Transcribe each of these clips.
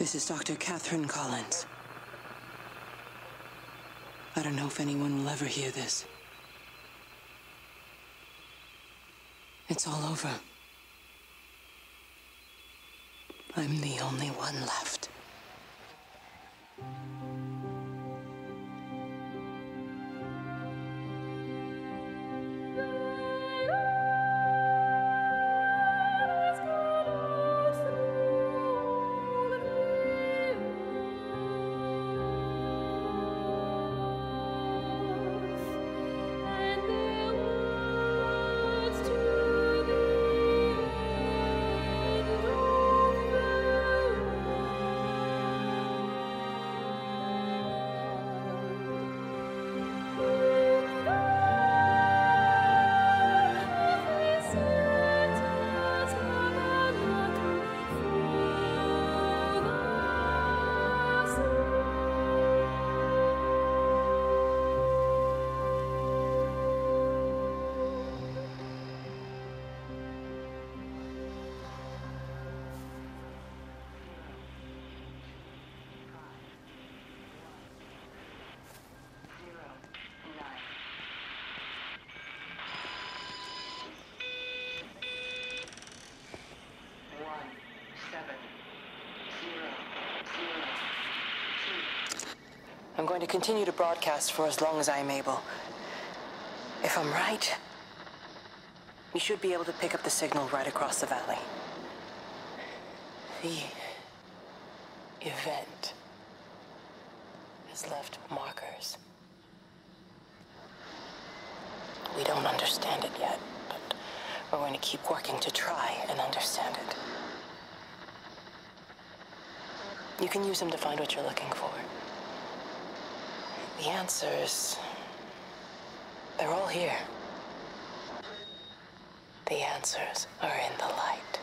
This is Dr. Catherine Collins. I don't know if anyone will ever hear this. It's all over. I'm the only one left. I'm going to continue to broadcast for as long as I'm able. If I'm right, we should be able to pick up the signal right across the valley. The event has left markers. We don't understand it yet, but we're going to keep working to try and understand it. You can use them to find what you're looking for. The answers, they're all here. The answers are in the light.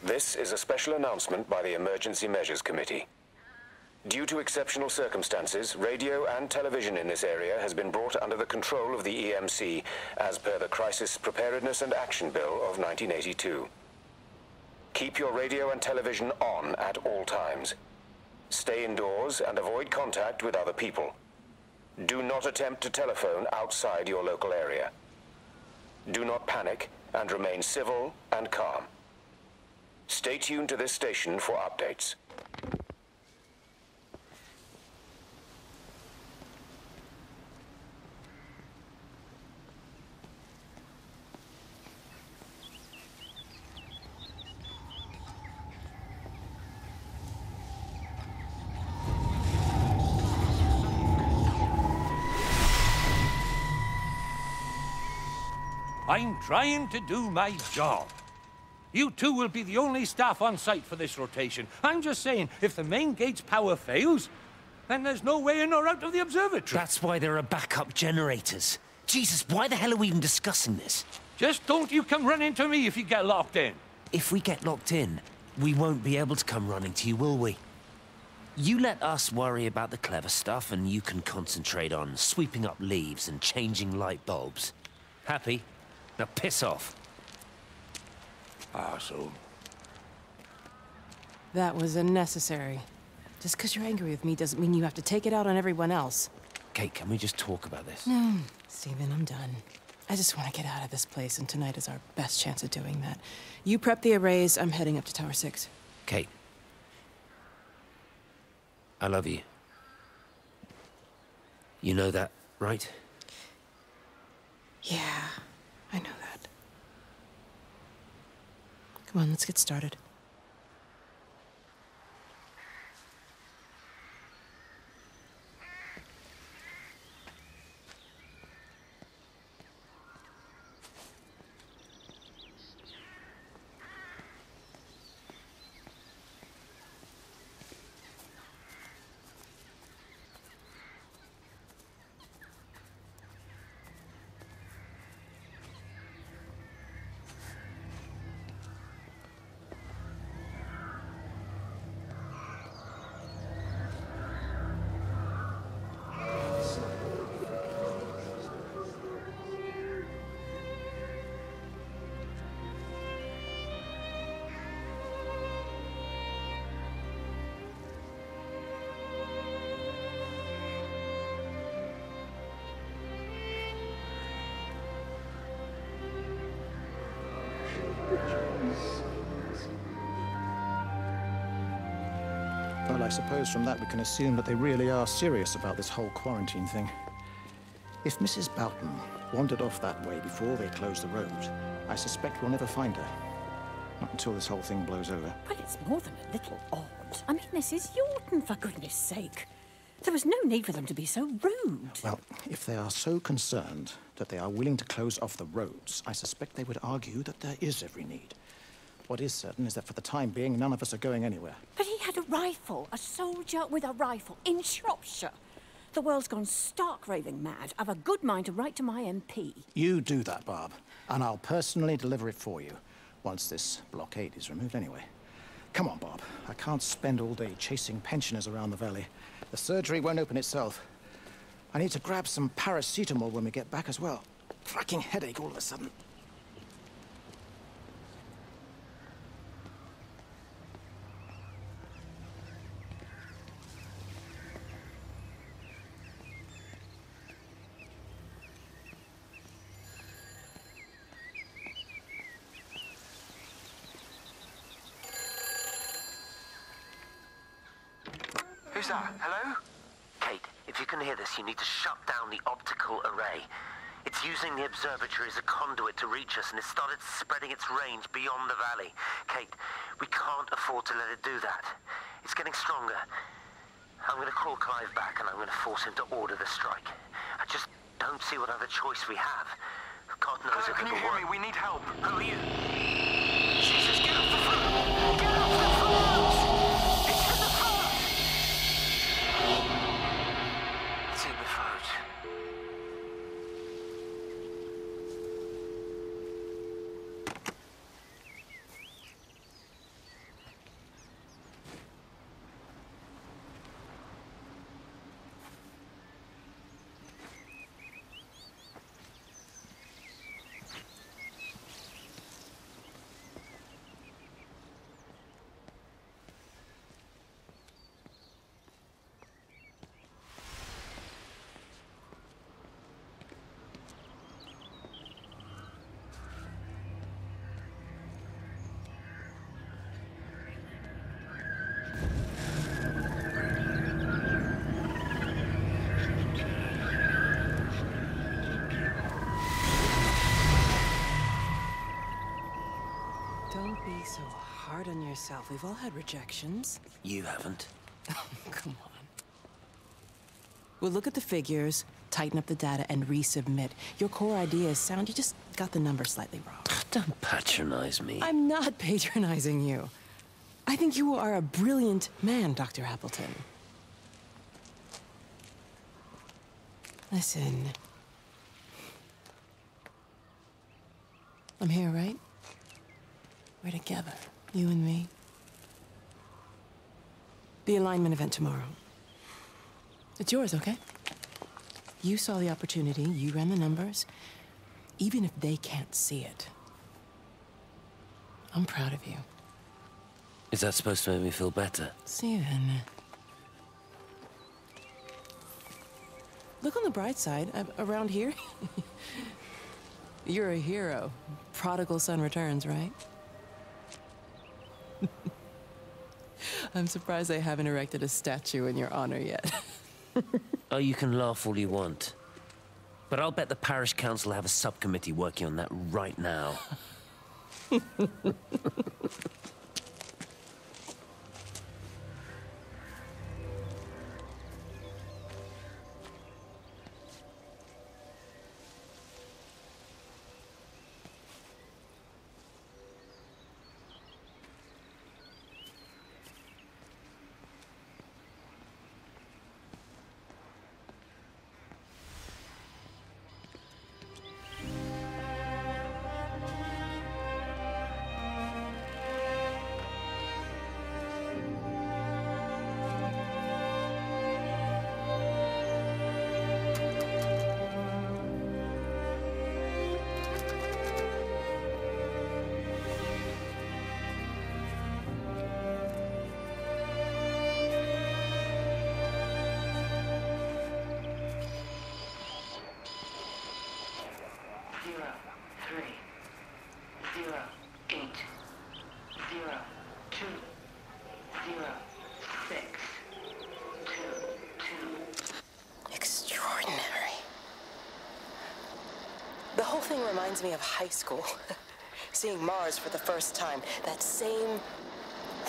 This is a special announcement by the Emergency Measures Committee. Due to exceptional circumstances, radio and television in this area has been brought under the control of the EMC as per the Crisis Preparedness and Action Bill of 1982. Keep your radio and television on at all times. Stay indoors and avoid contact with other people. Do not attempt to telephone outside your local area. Do not panic and remain civil and calm. Stay tuned to this station for updates. I'm trying to do my job. You two will be the only staff on site for this rotation. I'm just saying, if the main gate's power fails, then there's no way in or out of the observatory. That's why there are backup generators. Jesus, why the hell are we even discussing this? Just don't you come running to me if you get locked in. If we get locked in, we won't be able to come running to you, will we? You let us worry about the clever stuff, and you can concentrate on sweeping up leaves and changing light bulbs. Happy? Now piss off. Arsehole. That was unnecessary. Just because you're angry with me doesn't mean you have to take it out on everyone else. Kate, can we just talk about this? No, Stephen, I'm done. I just want to get out of this place, and tonight is our best chance of doing that. You prep the arrays, I'm heading up to Tower 6. Kate. I love you. You know that, right? Yeah, I know that. Come on, let's get started. Well, I suppose from that we can assume that they really are serious about this whole quarantine thing. If Mrs. Boughton wandered off that way before they closed the road, I suspect we'll never find her. Not until this whole thing blows over. But it's more than a little odd. I mean, this is Yorton, for goodness sake. There was no need for them to be so rude. Well, if they are so concerned that they are willing to close off the roads, I suspect they would argue that there is every need. What is certain is that for the time being, none of us are going anywhere. But he had a rifle, a soldier with a rifle, in Shropshire. The world's gone stark raving mad. I've a good mind to write to my MP. You do that, Barb, and I'll personally deliver it for you, once this blockade is removed anyway. Come on, Bob. I can't spend all day chasing pensioners around the valley. The surgery won't open itself. I need to grab some paracetamol when we get back as well. Cracking headache all of a sudden. Who's that? Hello? Kate, if you can hear this, you need to shut down the optical array. It's using the observatory as a conduit to reach us, and it's started spreading its range beyond the valley. Kate, we can't afford to let it do that. It's getting stronger. I'm going to call Clive back, and I'm going to force him to order the strike. I just don't see what other choice we have. God knows Hello, if can you hear me? We need help. Who are you? Jesus, get off the phone! Get off the phone! It's in the phone! It's in the phone. Don't be so hard on yourself. We've all had rejections. You haven't. Come on. We'll look at the figures, tighten up the data, and resubmit. Your core idea is sound, you just got the numbers slightly wrong. Don't patronize me. I'm not patronizing you. I think you are a brilliant man, Dr. Appleton. Listen. I'm here, right? We're together, you and me. The alignment event tomorrow. It's yours, okay? You saw the opportunity, you ran the numbers. Even if they can't see it, I'm proud of you. Is that supposed to make me feel better? Steven. Look on the bright side. Around here, you're a hero. Prodigal son returns, right? I'm surprised they haven't erected a statue in your honor yet. Oh, you can laugh all you want. But I'll bet the parish council have a subcommittee working on that right now. The whole thing reminds me of high school. Seeing Mars for the first time. That same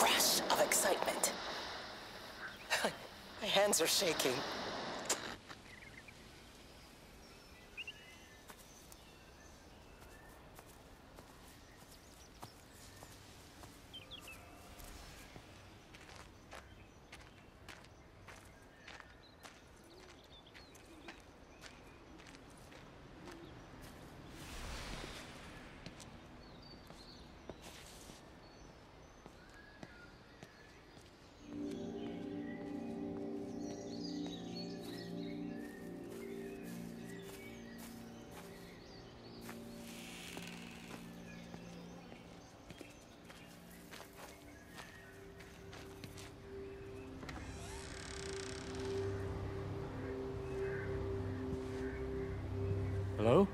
rush of excitement. My hands are shaking. Hello?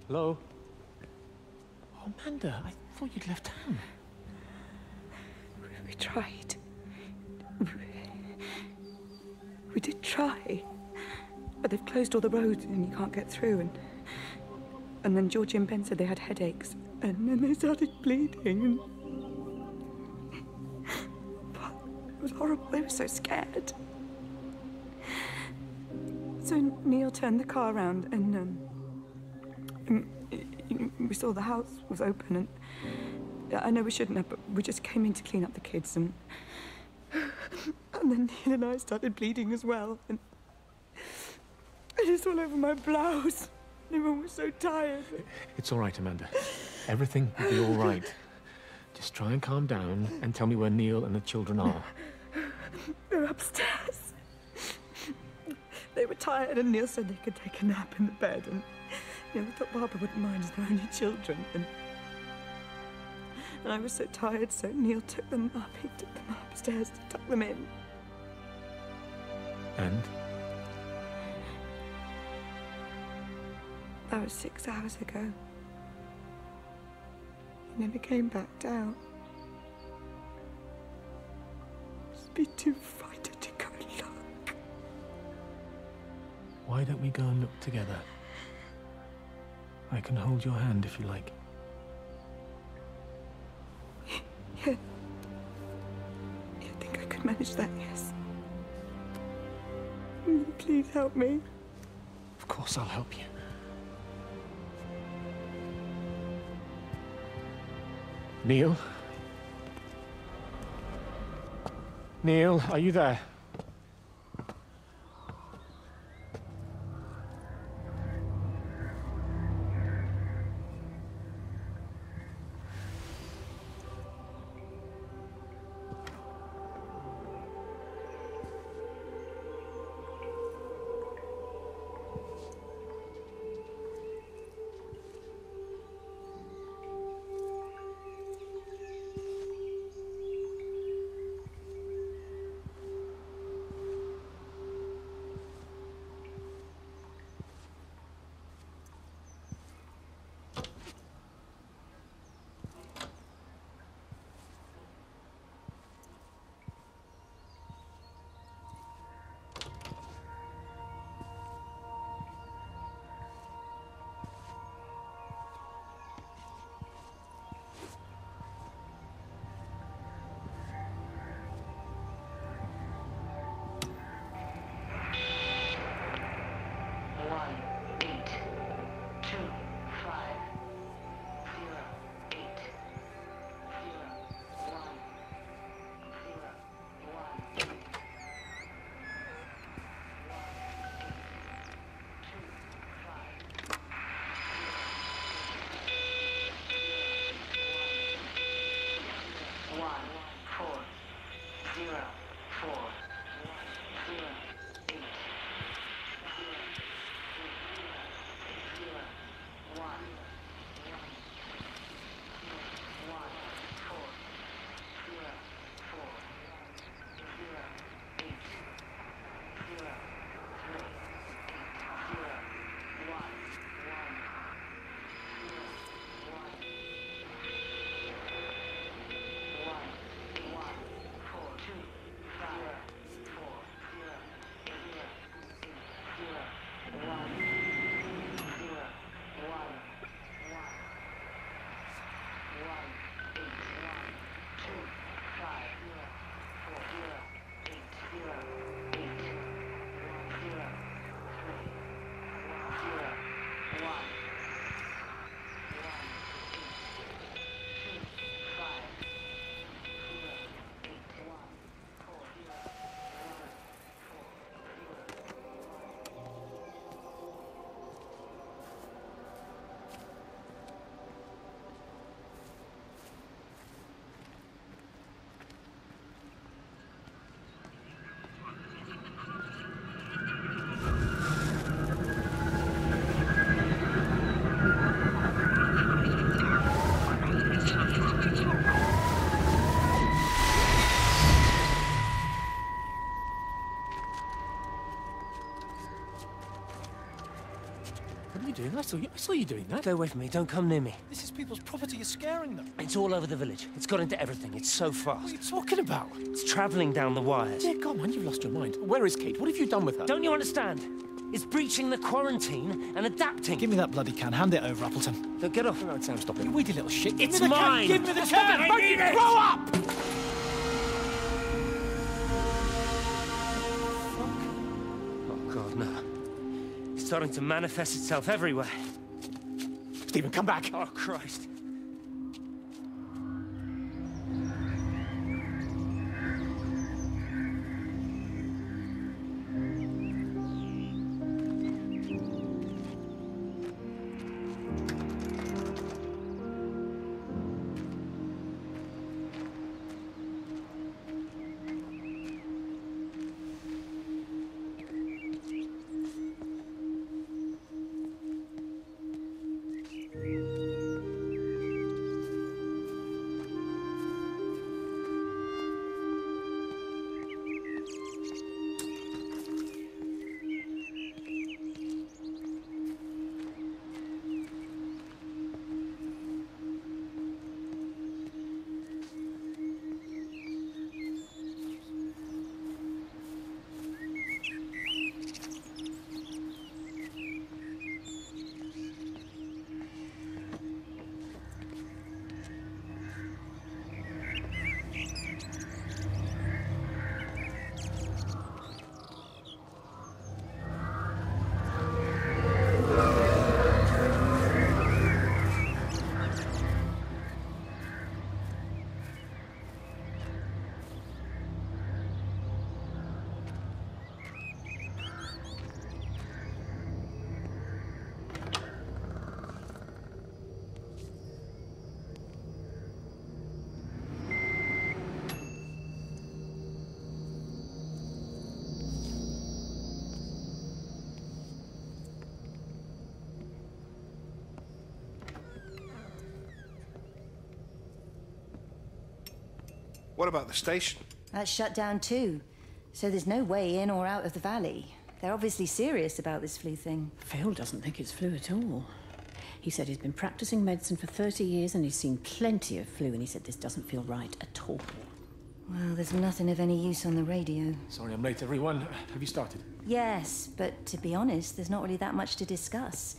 Hello? Oh, Amanda, I thought you'd left town. We tried. We did try. But they've closed all the roads and you can't get through. And then Georgie and Ben said they had headaches. And then they started bleeding. And it was horrible. They were so scared. So Neil turned the car around and we saw the house was open and I know we shouldn't have, but we just came in to clean up the kids and then Neil and I started bleeding as well and it was all over my blouse. Everyone was so tired. It's all right, Amanda. Everything will be all right. Just try and calm down and tell me where Neil and the children are. They're upstairs. They were tired and Neil said they could take a nap in the bed and we thought Barbara wouldn't mind as they're only children and I was so tired so Neil took them up. He took them upstairs to tuck them in. And? That was 6 hours ago. He never came back down. Just be too frightened to go look. Why don't we go and look together? I can hold your hand if you like. Yeah. I think I could manage that, yes. Please help me. Of course I'll help you. Neil? Neil, are you there? What are you doing? I saw you doing that. Stay away from me. Don't come near me. This is people's property. You're scaring them. It's all over the village. It's got into everything. It's so fast. What are you talking about? It's traveling down the wires. Dear God, man, you've lost your mind. Where is Kate? What have you done with her? Don't you understand? It's breaching the quarantine and adapting. Give me that bloody can. Hand it over, Appleton. Look, get off. No, Sam, stop it. You weedy little shit. It's mine. Give me the Stop can. it. I need it. Grow up! Oh, God, no. It's starting to manifest itself everywhere. Stephen, come back. Oh, Christ. What about the station? That's shut down too. So there's no way in or out of the valley. They're obviously serious about this flu thing. Phil doesn't think it's flu at all. He said he's been practicing medicine for 30 years and he's seen plenty of flu, and he said this doesn't feel right at all. Well, there's nothing of any use on the radio. Sorry I'm late, everyone. Have you started? Yes, but to be honest, there's not really that much to discuss.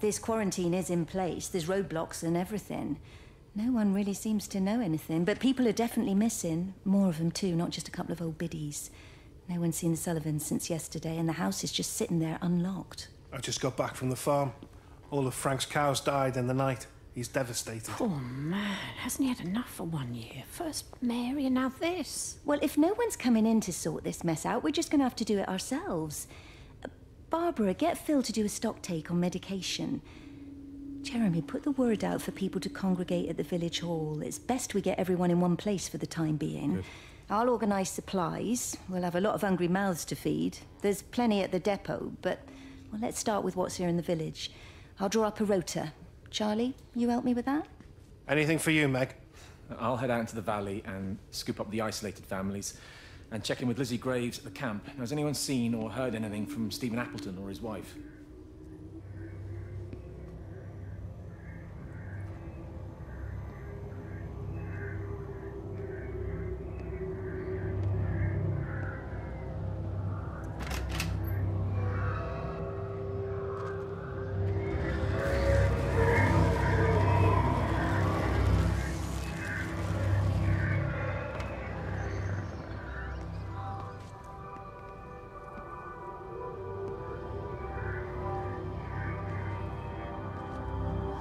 This quarantine is in place, there's roadblocks and everything. No one really seems to know anything, but people are definitely missing. More of them too, not just a couple of old biddies. No one's seen the Sullivans since yesterday, and the house is just sitting there unlocked. I just got back from the farm. All of Frank's cows died in the night. He's devastated. Poor man, hasn't he had enough for 1 year? First Mary and now this. Well, if no one's coming in to sort this mess out, we're just going to have to do it ourselves. Barbara, get Phil to do a stock take on medication. Jeremy, put the word out for people to congregate at the village hall. It's best we get everyone in one place for the time being. Good. I'll organise supplies. We'll have a lot of hungry mouths to feed. There's plenty at the depot, but well, let's start with what's here in the village. I'll draw up a rota. Charlie, you help me with that? Anything for you, Meg? I'll head out into the valley and scoop up the isolated families and check in with Lizzie Graves at the camp. Has anyone seen or heard anything from Stephen Appleton or his wife?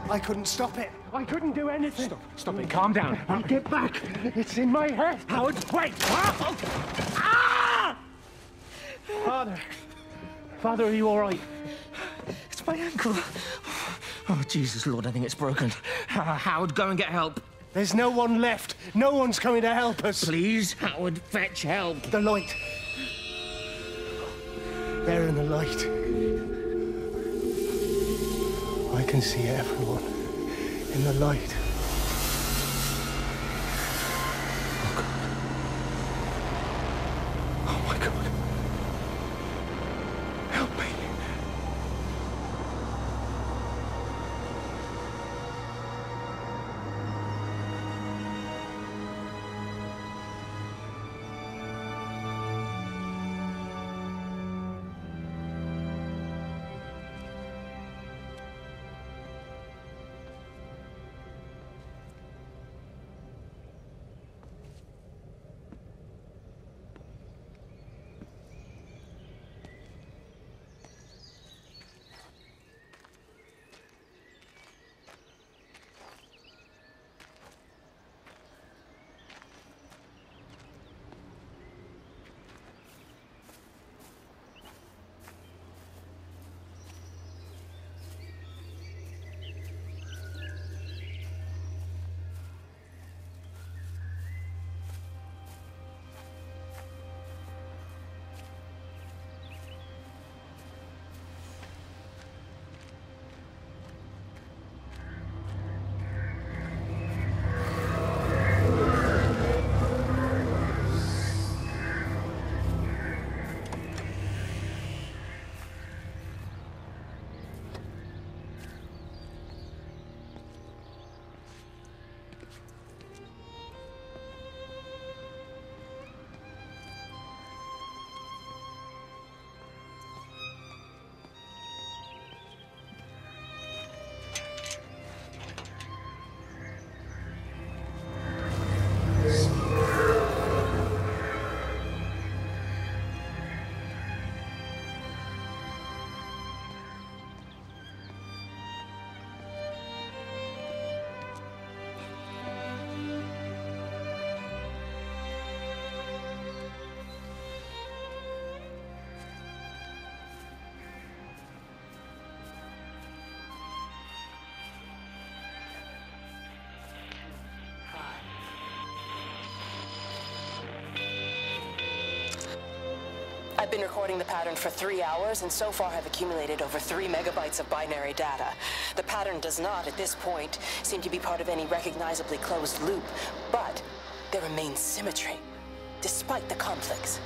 I couldn't stop it. I couldn't do anything. Stop it. Calm down. I'll get back. It's in my head. Howard, wait! Ah! Father, are you all right? It's my ankle. Oh, Jesus, Lord, I think it's broken. Howard, go and get help. There's no one left. No one's coming to help us. Please, Howard, fetch help. The light. There in the light. I can see everyone in the light. Oh, my God. Help me. I've been recording the pattern for 3 hours and so far have accumulated over 3 megabytes of binary data. The pattern does not, at this point, seem to be part of any recognizably closed loop, but there remains symmetry, despite the conflicts.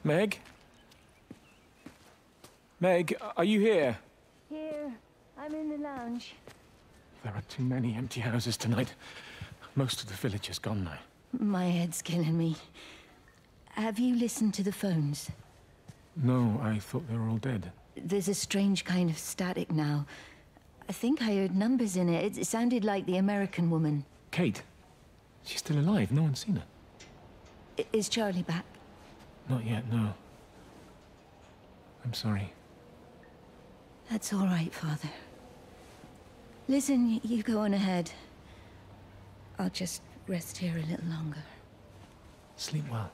Meg? Meg, are you here? Here. I'm in the lounge. There are too many empty houses tonight. Most of the village is gone now. My head's killing me. Have you listened to the phones? No, I thought they were all dead. There's a strange kind of static now. I think I heard numbers in it. It sounded like the American woman. Kate? She's still alive. No one's seen her. Is Charlie back? Not yet, no. I'm sorry. That's all right, Father. Listen, you go on ahead. I'll just rest here a little longer. Sleep well.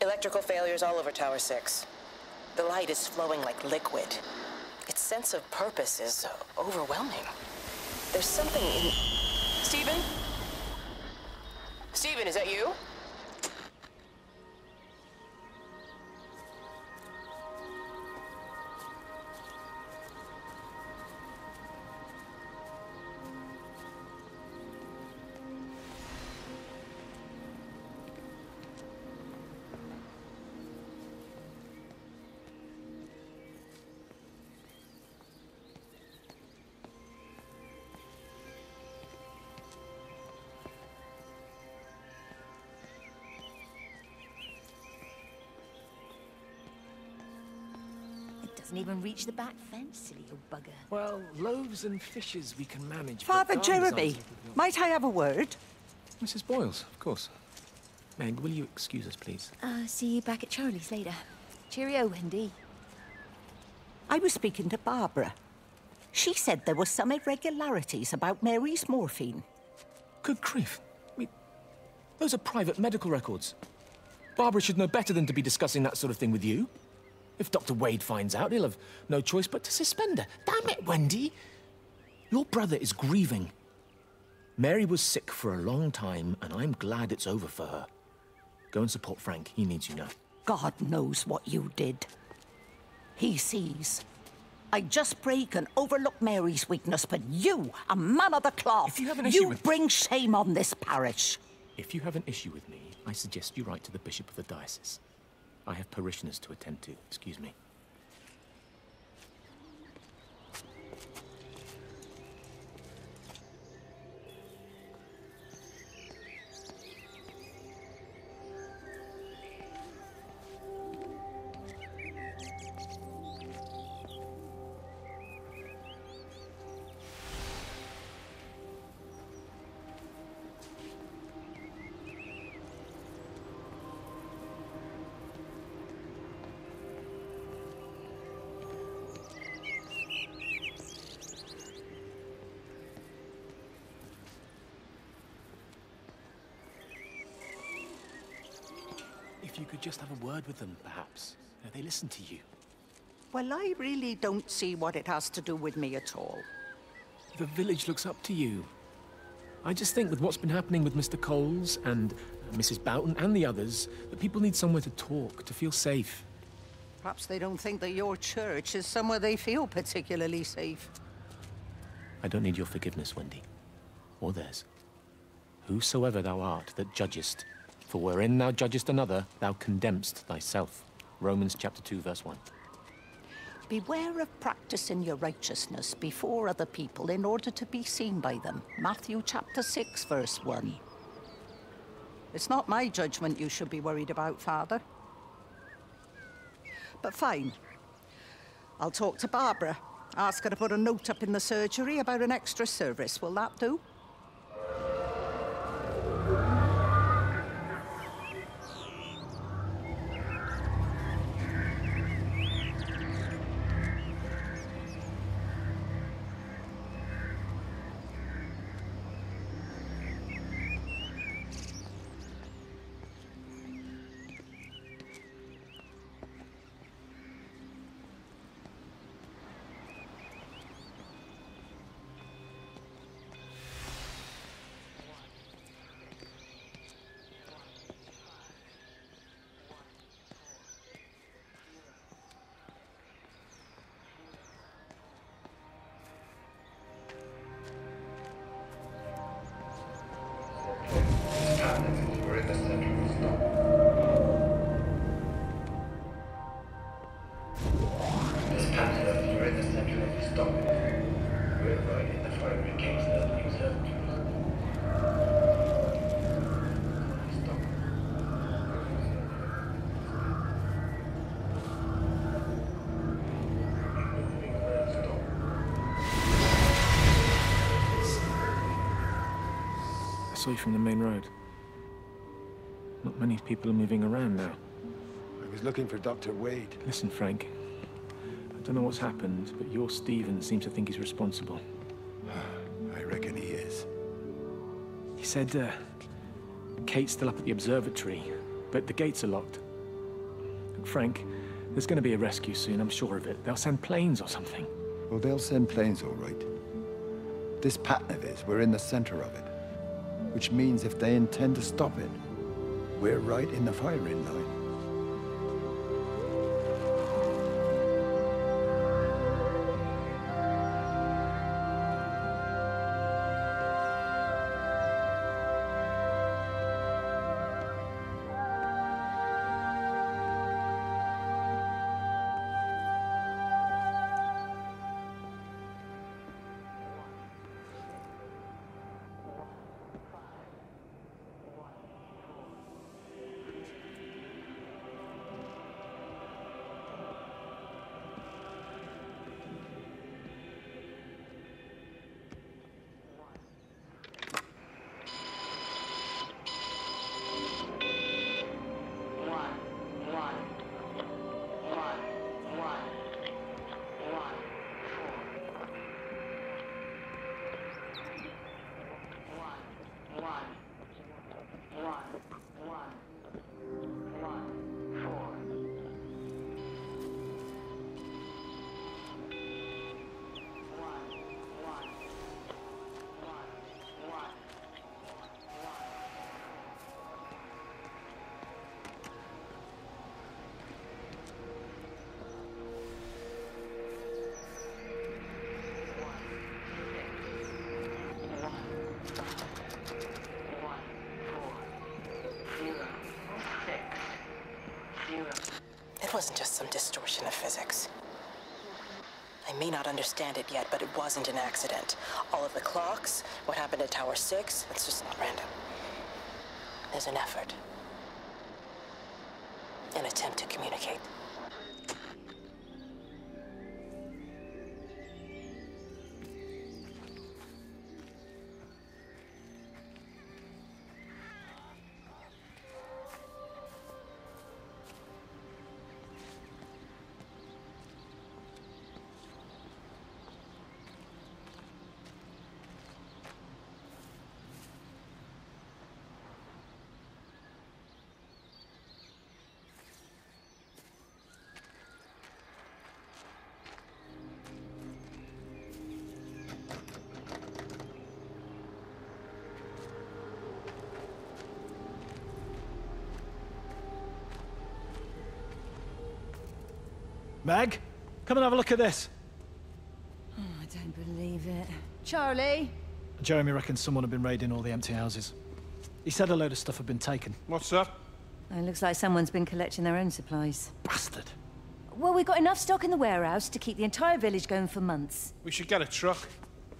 Electrical failures all over Tower 6. The light is flowing like liquid. Its sense of purpose is overwhelming. There's something in... Stephen? Stephen, is that you? Doesn't even reach the back fence, silly old bugger. Well, loaves and fishes we can manage. Father Jeremy, might I have a word? Mrs. Boyles, of course. Meg, will you excuse us, please? See you back at Charlie's later. Cheerio, Wendy. I was speaking to Barbara. She said there were some irregularities about Mary's morphine. Good grief. I mean, those are private medical records. Barbara should know better than to be discussing that sort of thing with you. If Dr. Wade finds out, he'll have no choice but to suspend her. Damn it, Wendy! Your brother is grieving. Mary was sick for a long time, and I'm glad it's over for her. Go and support Frank. He needs you now. God knows what you did. He sees. I just break and overlook Mary's weakness, but you, a man of the cloth, If you have an issue with... bring shame on this parish. If you have an issue with me, I suggest you write to the Bishop of the Diocese. I have parishioners to attend to. Excuse me. If you could just have a word with them, perhaps. They listen to you. Well, I really don't see what it has to do with me at all. The village looks up to you. I just think with what's been happening with Mr. Coles and Mrs. Boughton and the others, that people need somewhere to talk, to feel safe. Perhaps they don't think that your church is somewhere they feel particularly safe. I don't need your forgiveness, Wendy. Or theirs. Whosoever thou art that judgest, for wherein thou judgest another, thou condemnest thyself. Romans chapter 2, verse 1. Beware of practicing your righteousness before other people in order to be seen by them. Matthew chapter 6, verse 1. It's not my judgment you should be worried about, Father. But fine. I'll talk to Barbara. Ask her to put a note up in the surgery about an extra service. Will that do? I saw you from the main road. Not many people are moving around now. I was looking for Dr. Wade. Listen, Frank. I don't know what's happened, but your Stephen seems to think he's responsible. I reckon he is. He said, Kate's still up at the observatory, but the gates are locked. Frank, there's going to be a rescue soon, I'm sure of it. They'll send planes or something. Well, they'll send planes, all right. This pattern of his, we're in the center of it. Which means if they intend to stop it, we're right in the firing line. wasn't just some distortion of physics. I may not understand it yet, but it wasn't an accident. All of the clocks, what happened at Tower 6, it's just not random. There's an effort. An attempt to communicate. Meg, come and have a look at this. Oh, I don't believe it. Charlie? Jeremy reckons someone had been raiding all the empty houses. He said a load of stuff had been taken. What's up? It looks like someone's been collecting their own supplies. Bastard. Well, we've got enough stock in the warehouse to keep the entire village going for months. We should get a truck.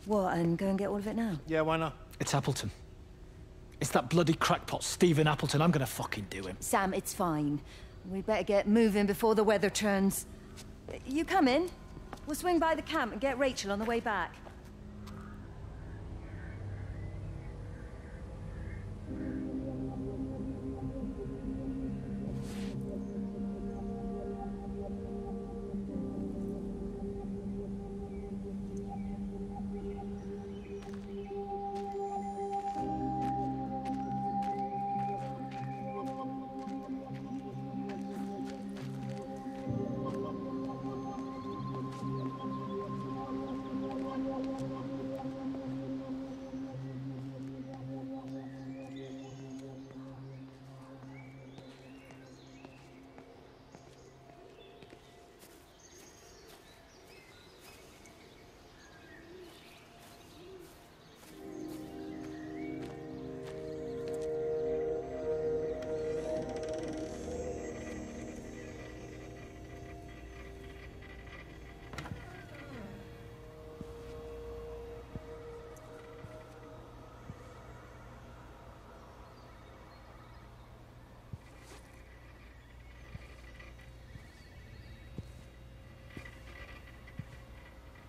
What, and go and get all of it now? Yeah, why not? It's Appleton. It's that bloody crackpot Stephen Appleton. I'm gonna fucking do him. Sam, it's fine. We better get moving before the weather turns. You come in. We'll swing by the camp and get Rachel on the way back.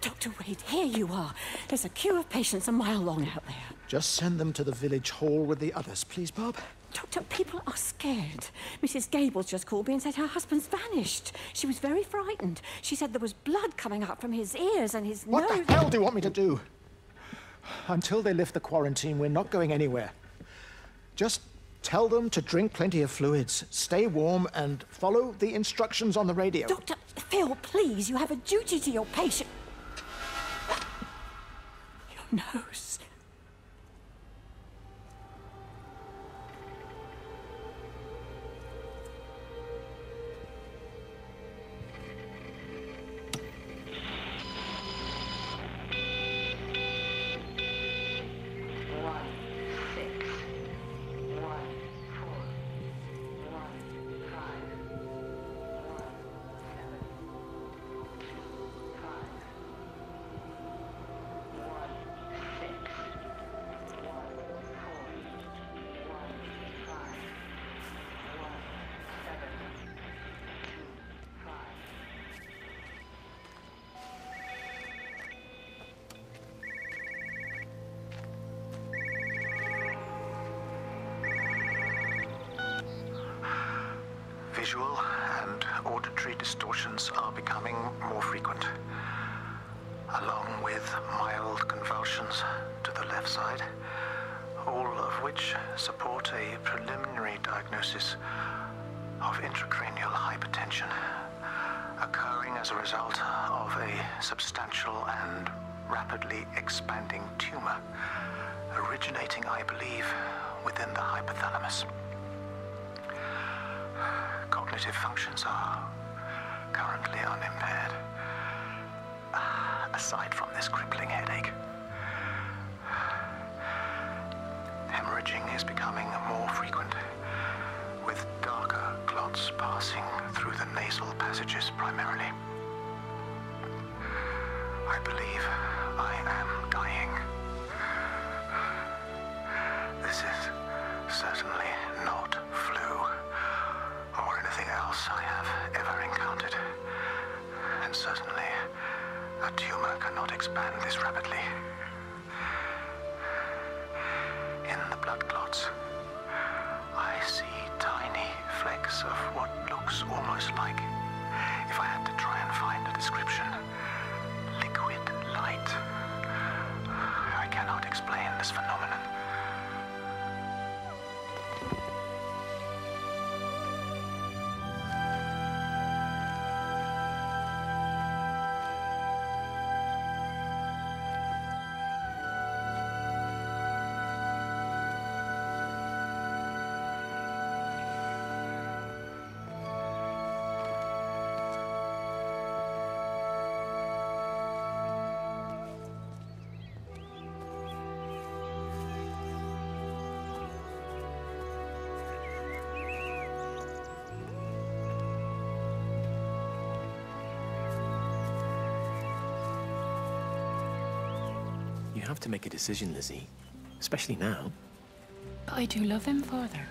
Dr. Wade, here you are. There's a queue of patients a mile long out there. Just send them to the village hall with the others, please, Bob. Doctor, people are scared. Mrs. Gables just called me and said her husband's vanished. She was very frightened. She said there was blood coming up from his ears and his nose. What the hell do you want me to do? Until they lift the quarantine, we're not going anywhere. Just tell them to drink plenty of fluids, stay warm, and follow the instructions on the radio. Dr. Phil, please, you have a duty to your patient. Your nose. Visual and auditory distortions are becoming more frequent, along with mild convulsions to the left side, all of which support a preliminary diagnosis of intracranial hypertension, occurring as a result of a substantial and rapidly expanding tumor, originating, I believe, within the hypothalamus. Cognitive functions are currently unimpaired, aside from this crippling headache. Hemorrhaging is becoming more frequent, with darker clots passing through the nasal passages primarily. I believe I am dying. This is certainly not flu or anything else I have ever encountered. And certainly a tumor cannot expand this rapidly. In the blood clots, I see tiny flecks of what looks almost like, if I had to try and find a description, liquid light. I cannot explain this phenomenon. You have to make a decision, Lizzie. Especially now. But I do love him, Father.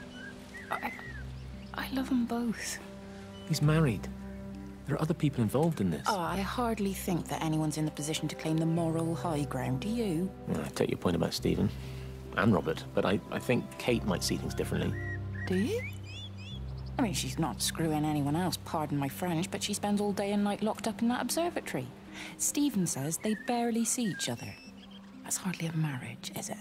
I love them both. He's married. There are other people involved in this. Oh, I hardly think that anyone's in the position to claim the moral high ground, do you? Well, I take your point about Stephen. And Robert. But I think Kate might see things differently. Do you? I mean, she's not screwing anyone else, pardon my French, but she spends all day and night locked up in that observatory. Stephen says they barely see each other. That's hardly a marriage, is it?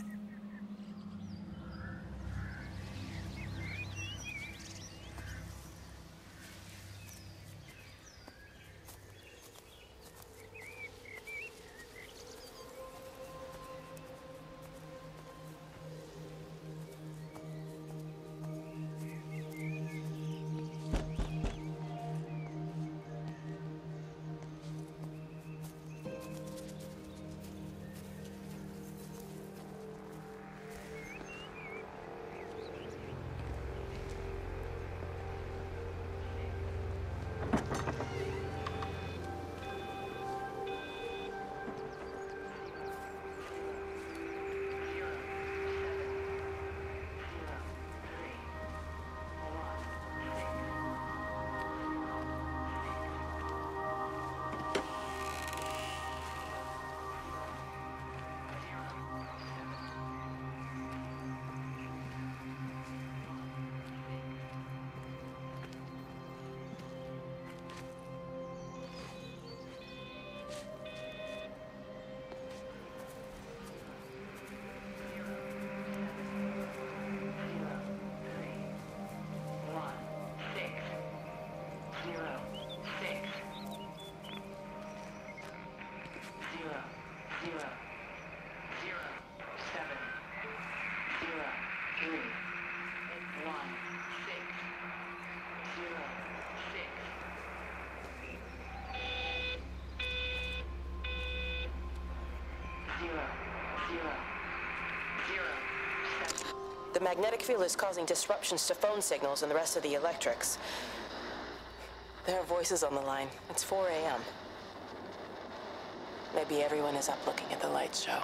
The magnetic field is causing disruptions to phone signals and the rest of the electrics. There are voices on the line. It's 4 a.m. Maybe everyone is up looking at the light show.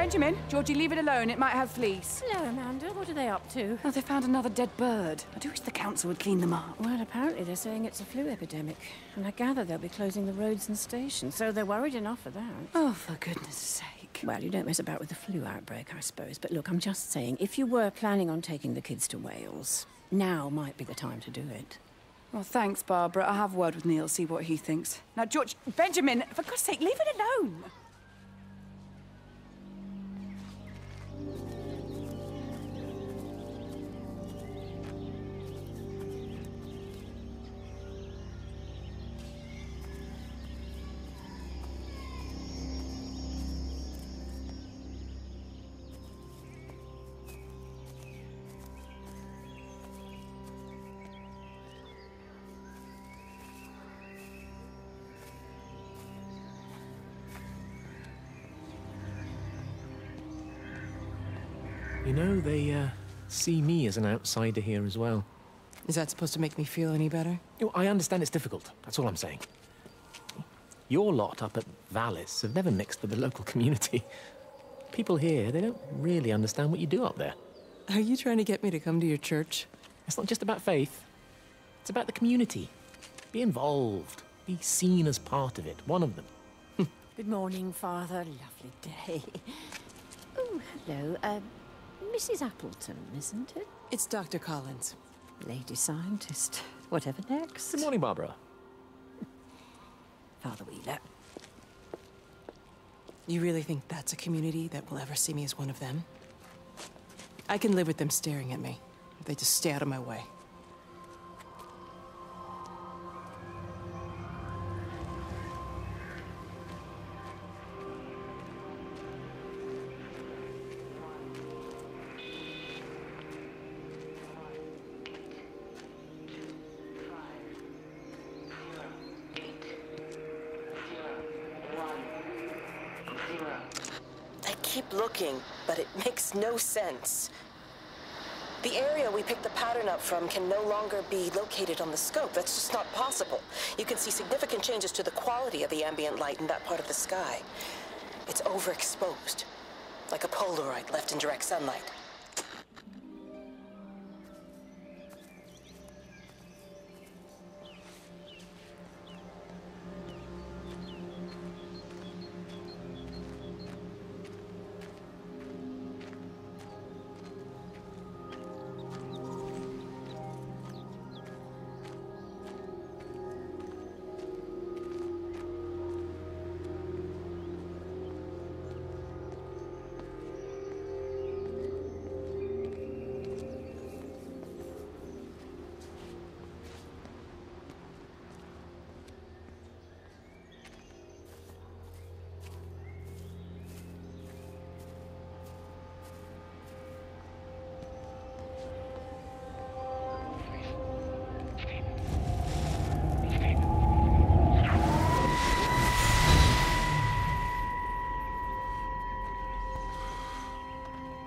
Benjamin, Georgie, leave it alone. It might have fleas. Hello, Amanda. What are they up to? Oh, they found another dead bird. I do wish the council would clean them up. Well, apparently they're saying it's a flu epidemic. And I gather they'll be closing the roads and stations, so they're worried enough for that. Oh, for goodness sake. Well, you don't mess about with the flu outbreak, I suppose. But look, I'm just saying, if you were planning on taking the kids to Wales, now might be the time to do it. Well, thanks, Barbara. I'll have a word with Neil, see what he thinks. Now, George, Benjamin, for God's sake, leave it alone. You know, they see me as an outsider here as well. Is that supposed to make me feel any better? I understand it's difficult. That's all I'm saying. Your lot up at Vallis have never mixed with the local community. People here, they don't really understand what you do up there. Are you trying to get me to come to your church? It's not just about faith. It's about the community. Be involved. Be seen as part of it. One of them. Good morning, Father. Lovely day. Oh, hello. Mrs. Appleton, isn't it? It's Dr. Collins. Lady scientist. Whatever next. Good morning, Barbara. Father Wheeler. You really think that's a community that will ever see me as one of them? I can live with them staring at me, if they just stay out of my way. Keep looking, but it makes no sense. The area we picked the pattern up from can no longer be located on the scope. That's just not possible. You can see significant changes to the quality of the ambient light in that part of the sky. It's overexposed, like a Polaroid left in direct sunlight.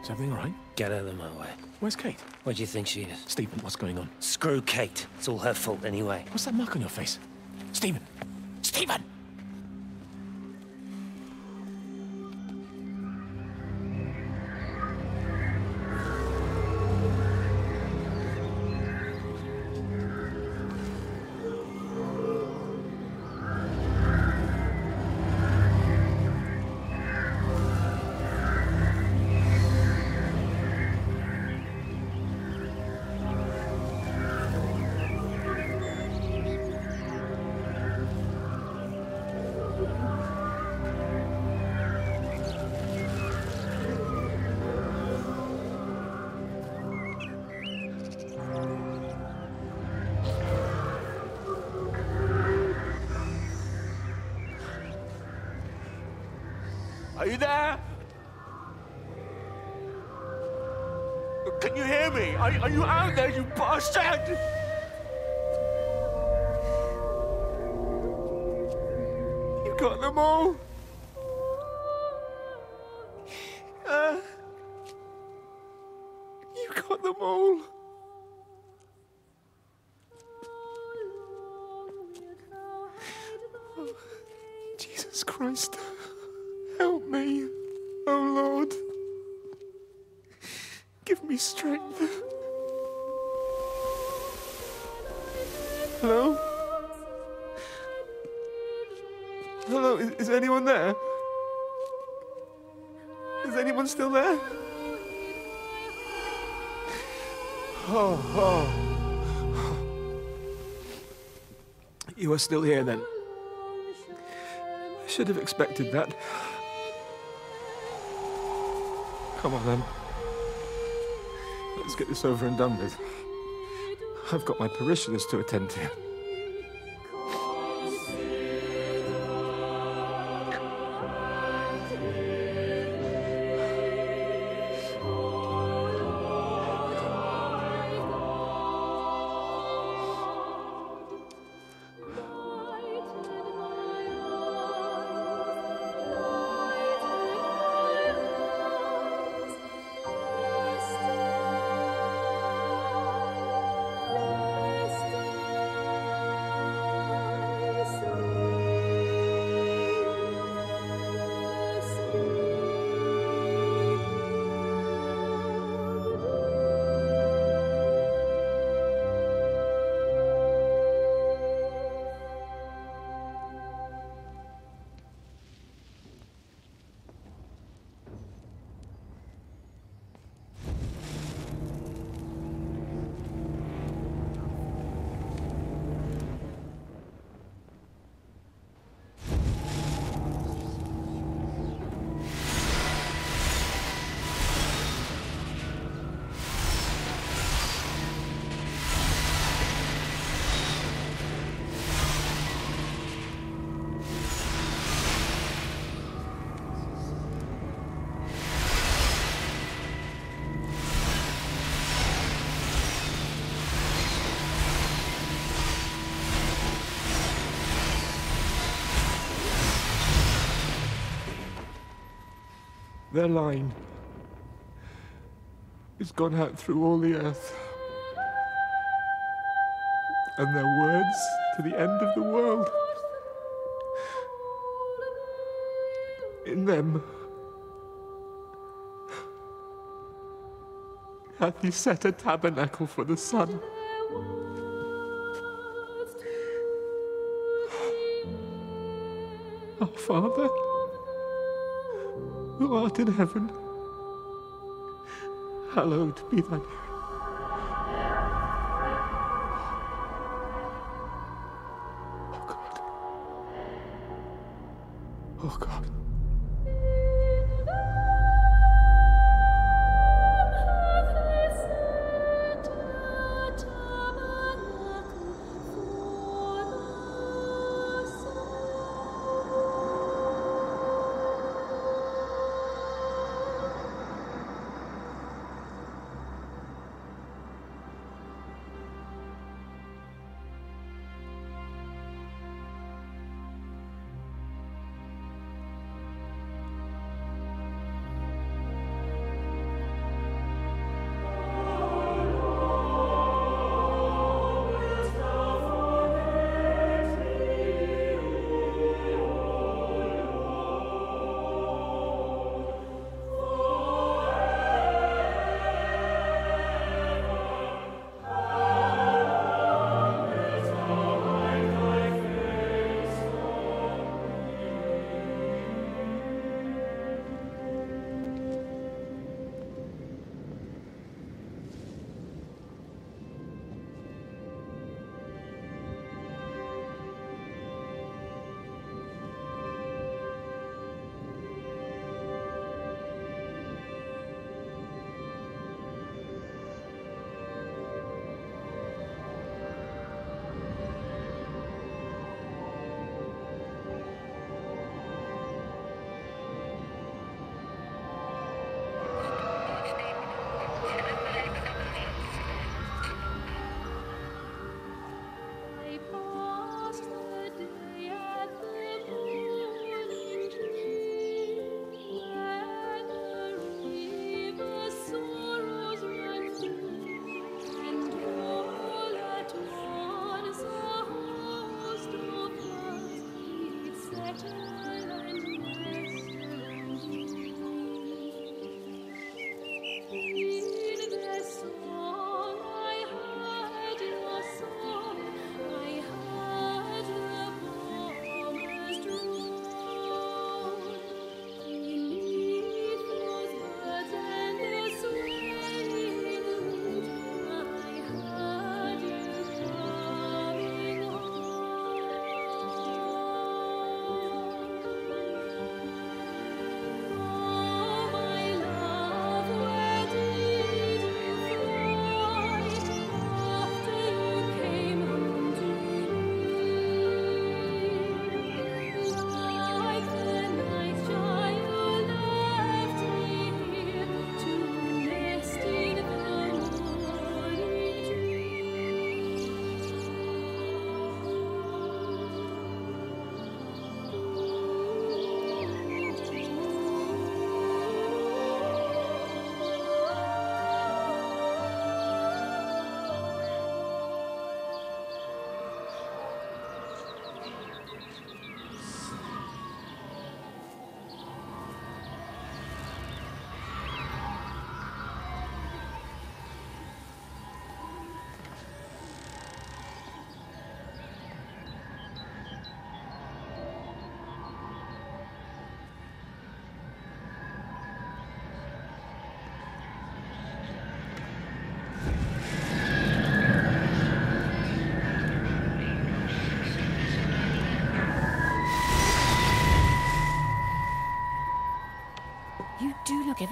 Is everything all right? Get out of my way. Where's Kate? Where do you think she is? Stephen, what's going on? Screw Kate. It's all her fault anyway. What's that mark on your face? Stephen! Stephen! Are you there? Can you hear me? Are you out there, you bastard? You got them all? You got them all? Oh, Jesus Christ. Help me, oh Lord. strength. Hello? Hello, is anyone there? Is anyone still there? Oh. You are still here, then? I should have expected that. Come on, then. Let's get this over and done with. I've got my parishioners to attend to. Their line has gone out through all the earth. And their words to the end of the world. In them hath he set a tabernacle for the sun. Our Father, who art in heaven, hallowed be thy name. Oh God.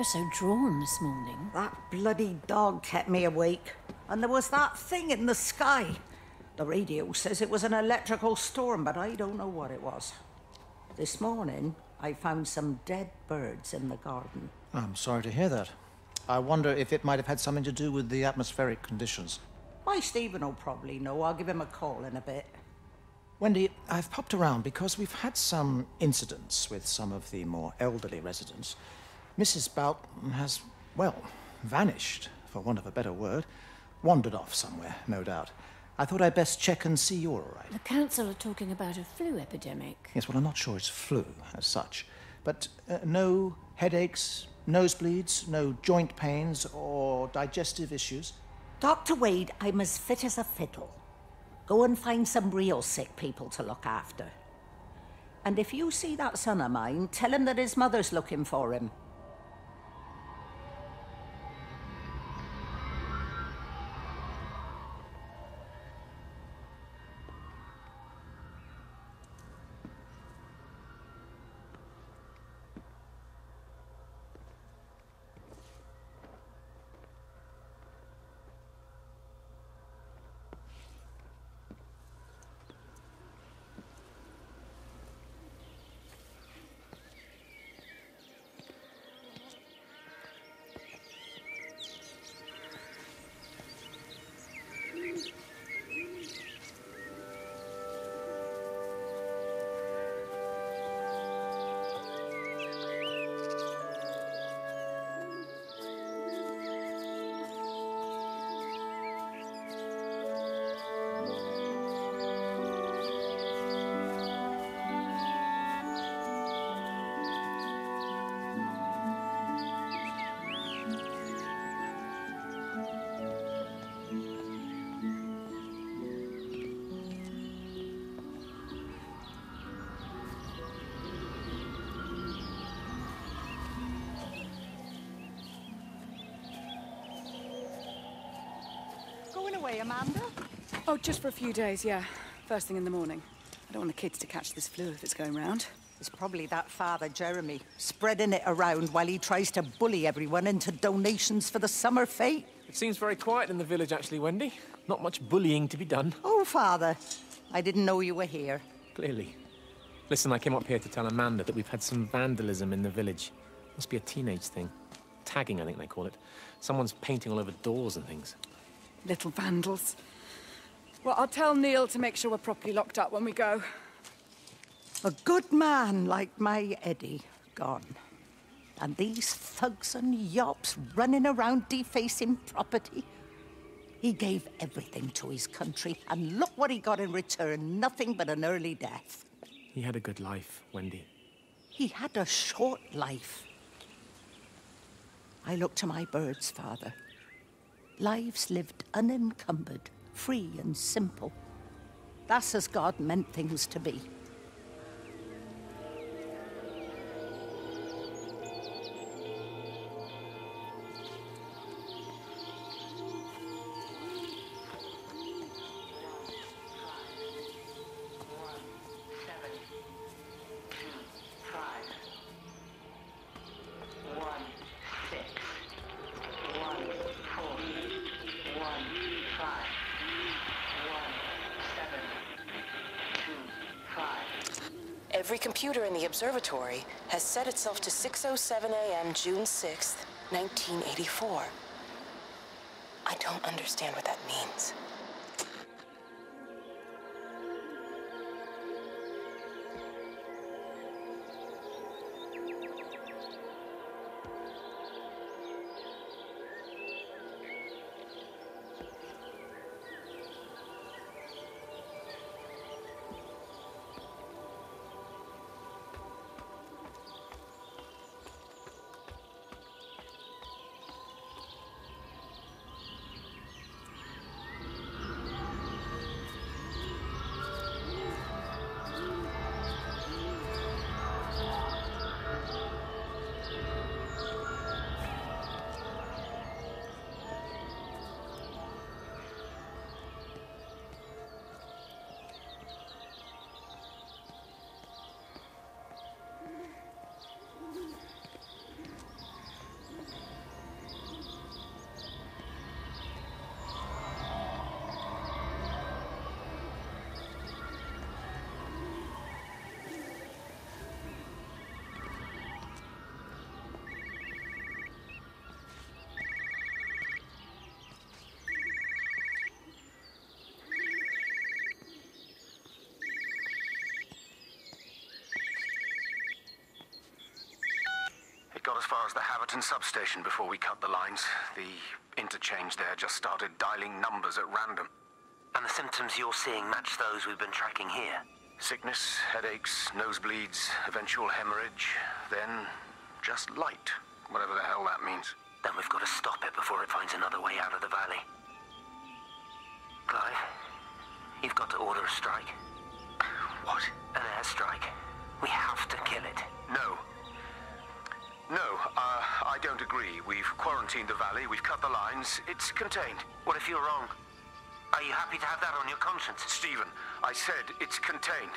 ever so drawn this morning. That bloody dog kept me awake. And there was that thing in the sky. The radio says it was an electrical storm, but I don't know what it was. This morning, I found some dead birds in the garden. I'm sorry to hear that. I wonder if it might have had something to do with the atmospheric conditions. My Stephen will probably know. I'll give him a call in a bit. Wendy, I've popped around because we've had some incidents with some of the more elderly residents. Mrs. Boughton has, well, vanished, for want of a better word. Wandered off somewhere, no doubt. I thought I'd best check and see you're all right. The council are talking about a flu epidemic. Yes, well, I'm not sure it's flu as such. But no headaches, nosebleeds, no joint pains or digestive issues? Dr. Wade, I'm as fit as a fiddle. Go and find some real sick people to look after. And if you see that son of mine, tell him that his mother's looking for him. Going away, Amanda? Oh, just for a few days, yeah. First thing in the morning. I don't want the kids to catch this flu if it's going round. It's probably that father, Jeremy, spreading it around while he tries to bully everyone into donations for the summer fete. It seems very quiet in the village, actually, Wendy. Not much bullying to be done. Oh, Father, I didn't know you were here. Clearly. Listen, I came up here to tell Amanda that we've had some vandalism in the village. Must be a teenage thing. Tagging, I think they call it. Someone's painting all over doors and things. Little vandals. Well, I'll tell Neil to make sure we're properly locked up when we go. A good man like my Eddie gone. And these thugs and yops running around defacing property. He gave everything to his country, and look what he got in return. Nothing but an early death. He had a good life, Wendy. He had a short life. I look to my birds, Father. Lives lived unencumbered, free and simple. That's as God meant things to be. Every computer in the observatory has set itself to 6:07 a.m. June 6th, 1984. I don't understand what that means. far as the Haverton substation before we cut the lines. The interchange there just started dialing numbers at random. And the symptoms you're seeing match those we've been tracking here? Sickness, headaches, nosebleeds, eventual hemorrhage, then just light, whatever the hell that means. Then we've got to stop it before it finds another way out of the valley. Clive, you've got to order a strike. What? An airstrike. We have to kill it. No. No, I don't agree. We've quarantined the valley, we've cut the lines, it's contained. What if you're wrong? Are you happy to have that on your conscience? Stephen, I said it's contained.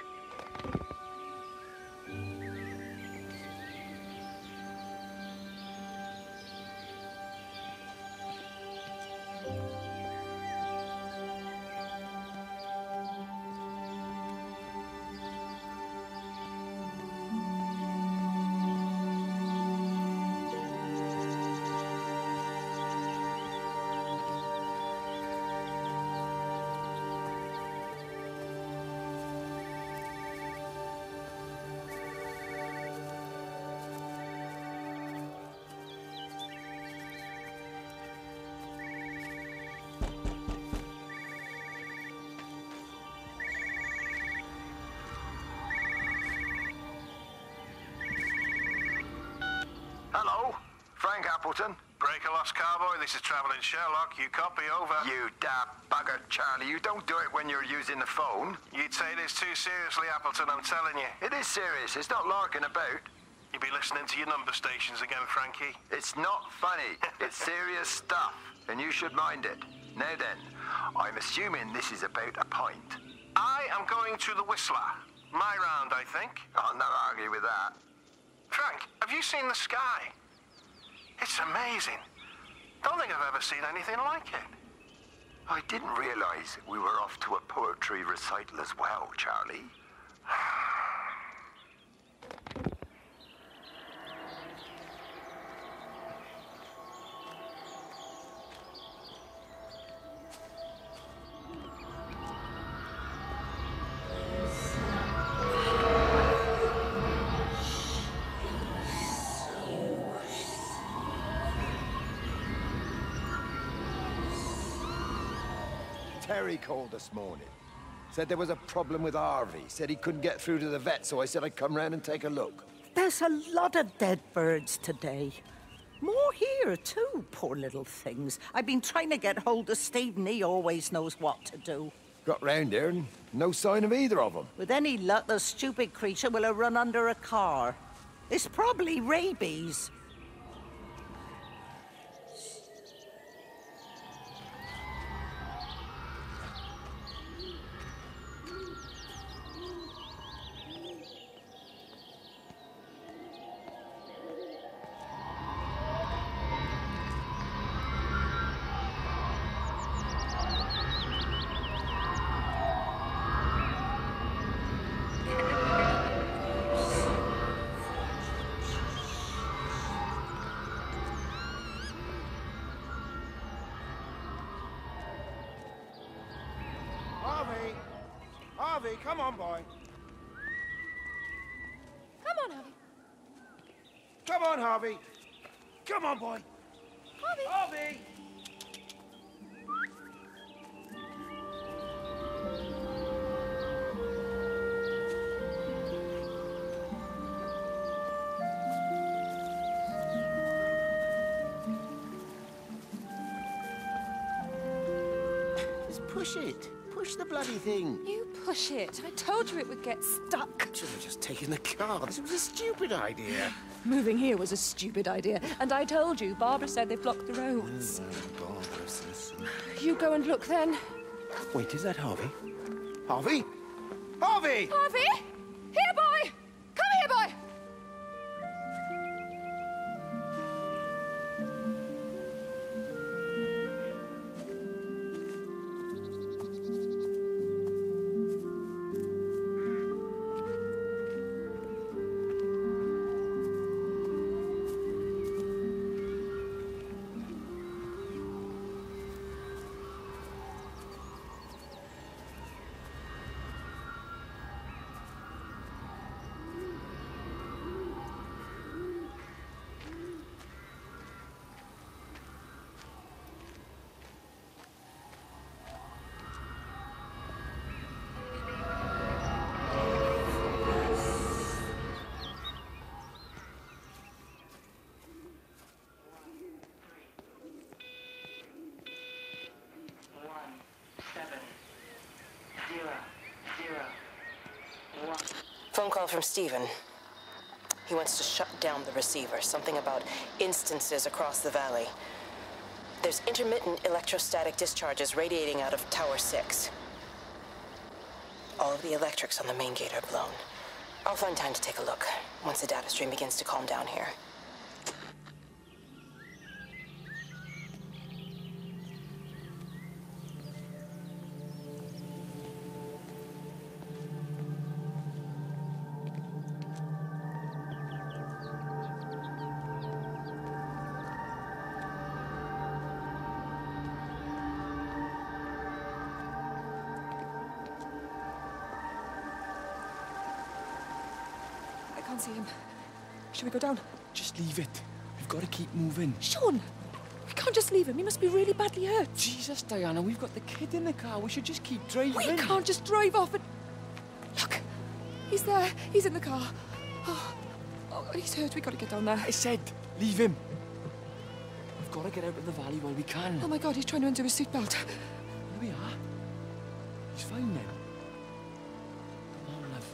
Hello, Frank Appleton. Break a lost cowboy, this is Travelling Sherlock. You copy, over. You daft bugger, Charlie. You don't do it when you're using the phone. You'd say this too seriously, Appleton, I'm telling you. It is serious. It's not larking about. You be listening to your number stations again, Frankie. It's not funny. It's serious stuff, and you should mind it. Now then, I'm assuming this is about a pint. I am going to the Whistler. My round, I think. I'll not argue with that. Frank, have you seen the sky? It's amazing. Don't think I've ever seen anything like it. I didn't realize we were off to a poetry recital as well, Charlie. Terry called this morning. Said there was a problem with Harvey. Said he couldn't get through to the vet, so I said I'd come round and take a look. There's a lot of dead birds today. More here, too, poor little things. I've been trying to get hold of Stephen. He always knows what to do. Got round here and no sign of either of them. With any luck, the stupid creature will have run under a car. It's probably rabies. Harvey, come on, boy. Come on, Harvey. Come on, Harvey. Come on, boy. Harvey! Harvey! Just push it. Push the bloody thing. You push it. I told you it would get stuck. Should have just taken the car. This was a stupid idea. Moving here was a stupid idea. And I told you, Barbara said they blocked the roads. Barbara says. You go and look then. Wait, is that Harvey? Harvey? Harvey! Harvey! Here, boy! Come here, boy! Phone call from Stephen. He wants to shut down the receiver. Something about instances across the valley. There's intermittent electrostatic discharges radiating out of Tower 6. All of the electrics on the main gate are blown. I'll find time to take a look once the data stream begins to calm down here. I can't see him. Should we go down? Just leave it. We've got to keep moving. Sean! We can't just leave him. He must be really badly hurt. Jesus, Diana, we've got the kid in the car. We should just keep driving. We can't just drive off and... Look! He's there. He's in the car. Oh, he's hurt. We've got to get down there. I said, leave him. We've got to get out of the valley while we can. Oh my God, he's trying to undo his seatbelt. Here we are. He's fine now. Come on, love.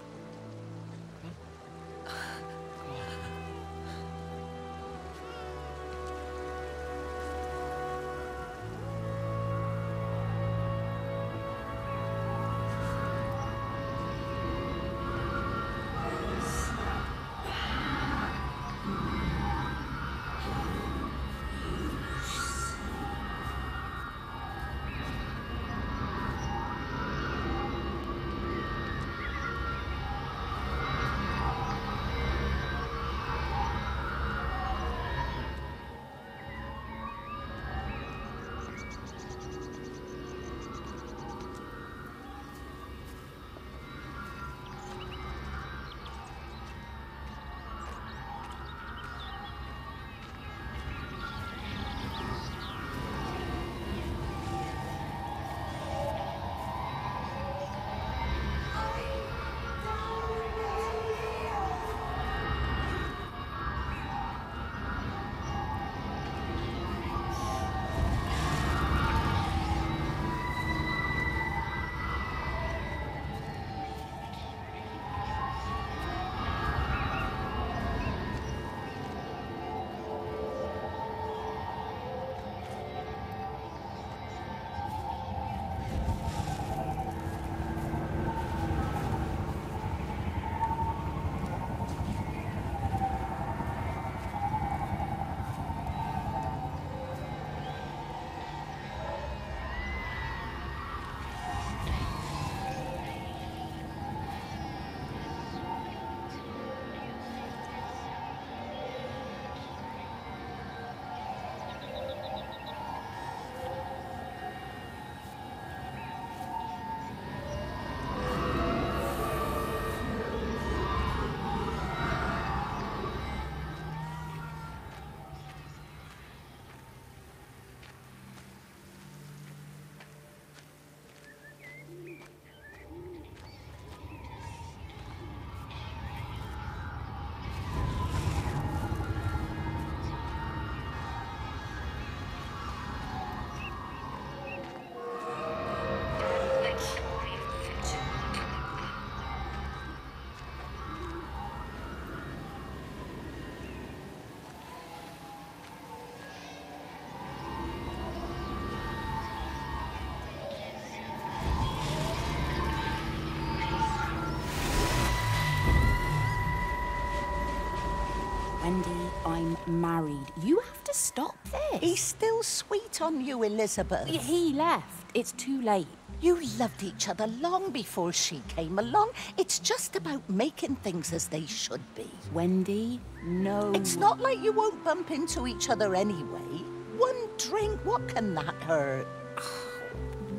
Wendy, I'm married. You have to stop this. He's still sweet on you, Elizabeth. He left. It's too late. You loved each other long before she came along. It's just about making things as they should be. Wendy, no. It's not like you won't bump into each other anyway. One drink, what can that hurt?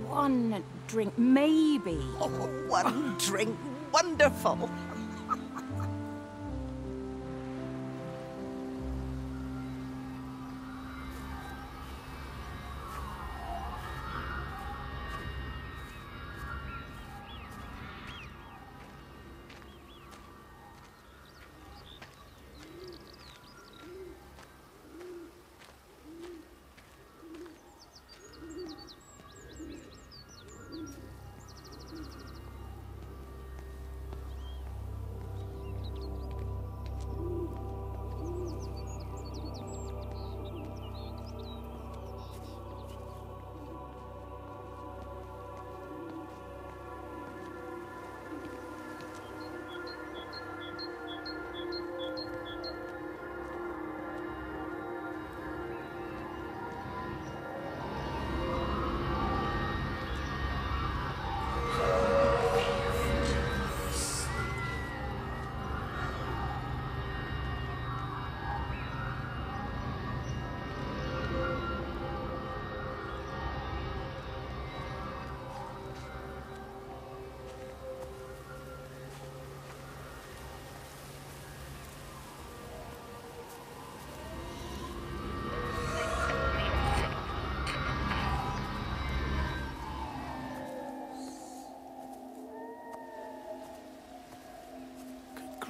One drink, maybe. Oh, one drink, wonderful.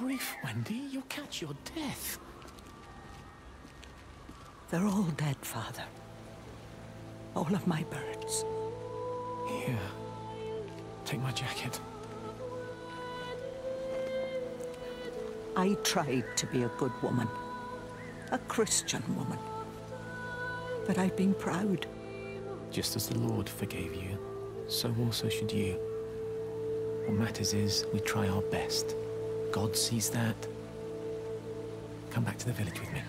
grief, Wendy. You'll catch your death. They're all dead, Father. All of my birds. Here. Take my jacket. I tried to be a good woman. A Christian woman. But I've been proud. Just as the Lord forgave you, so also should you. What matters is we try our best. God sees that. Come back to the village with me.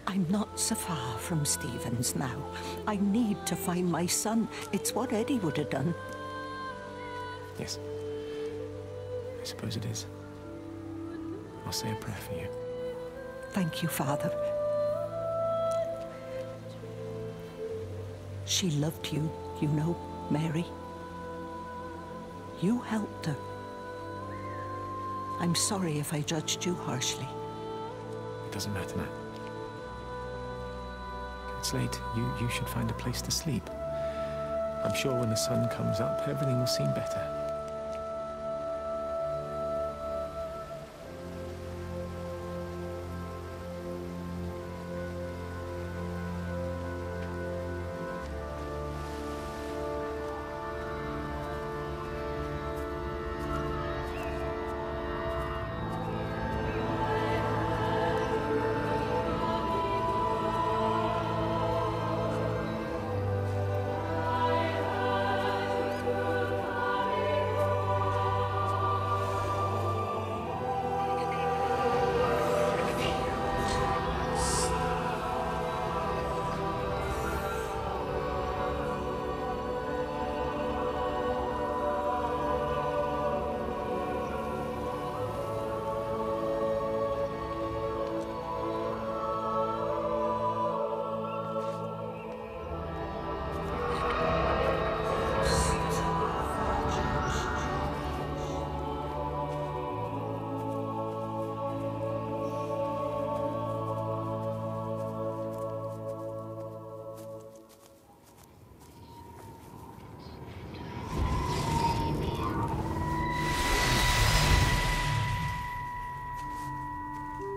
I'm not so far from Stevens now. I need to find my son. It's what Eddie would have done. Yes. I suppose it is. I'll say a prayer for you. Thank you, Father. She loved you, you know, Mary. You helped her. I'm sorry if I judged you harshly. It doesn't matter now. It's late. You should find a place to sleep. I'm sure when the sun comes up, everything will seem better.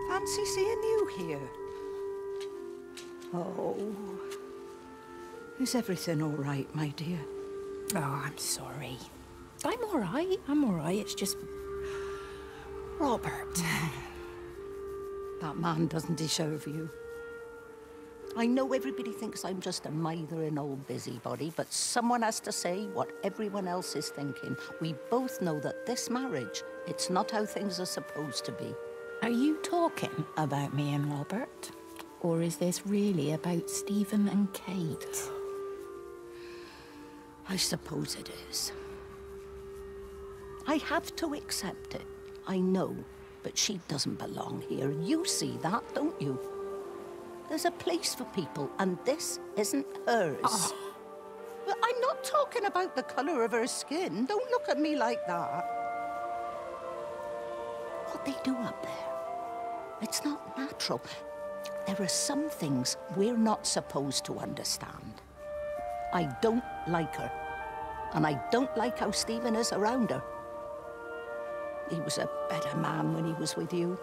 Fancy seeing you here. Oh. Is everything all right, my dear? Oh, I'm sorry. I'm all right. I'm all right. It's just... Robert. That man doesn't deserve you. I know everybody thinks I'm just a mithering old busybody, but someone has to say what everyone else is thinking. We both know that this marriage, it's not how things are supposed to be. Are you talking about me and Robert? Or is this really about Stephen and Kate? I suppose it is. I have to accept it. I know, but she doesn't belong here. You see that, don't you? There's a place for people, and this isn't hers. Oh. But I'm not talking about the colour of her skin. Don't look at me like that. What they do up there, it's not natural. There are some things we're not supposed to understand. I don't like her, and I don't like how Stephen is around her. He was a better man when he was with you.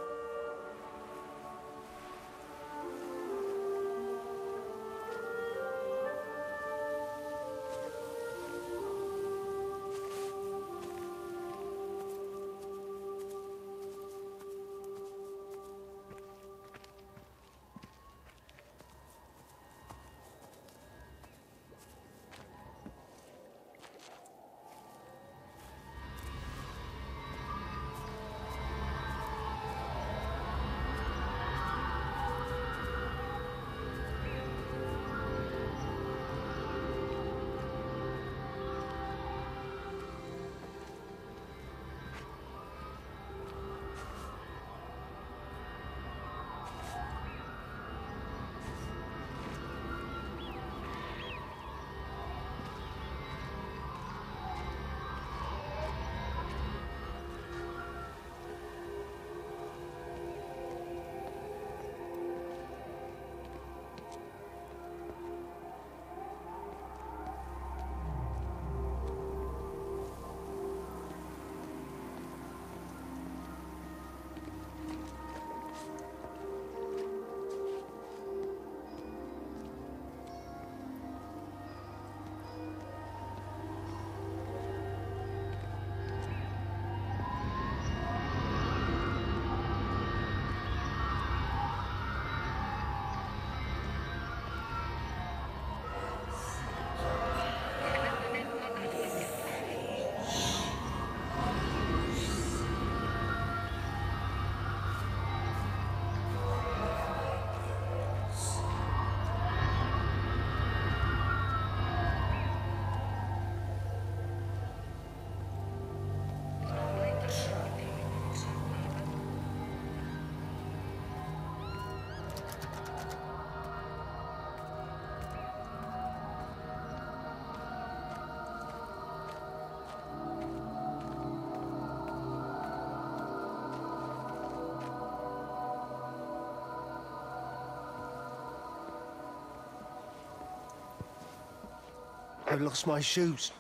I lost my shoes.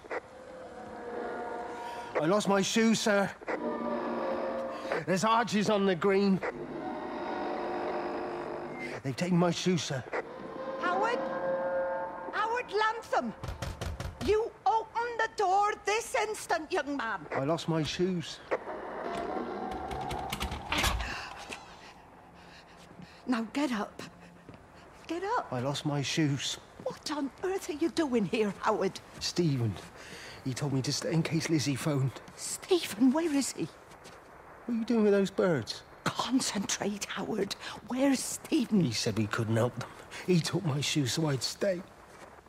I lost my shoes, sir. There's arches on the green. They've taken my shoes, sir. Howard? Howard Lantham! You open the door this instant, young man. I lost my shoes. Now get up. Get up. I lost my shoes. What on earth are you doing here, Howard? Stephen, he told me to stay in case Lizzie phoned. Stephen, where is he? What are you doing with those birds? Concentrate, Howard. Where's Stephen? He said we couldn't help them. He took my shoes so I'd stay.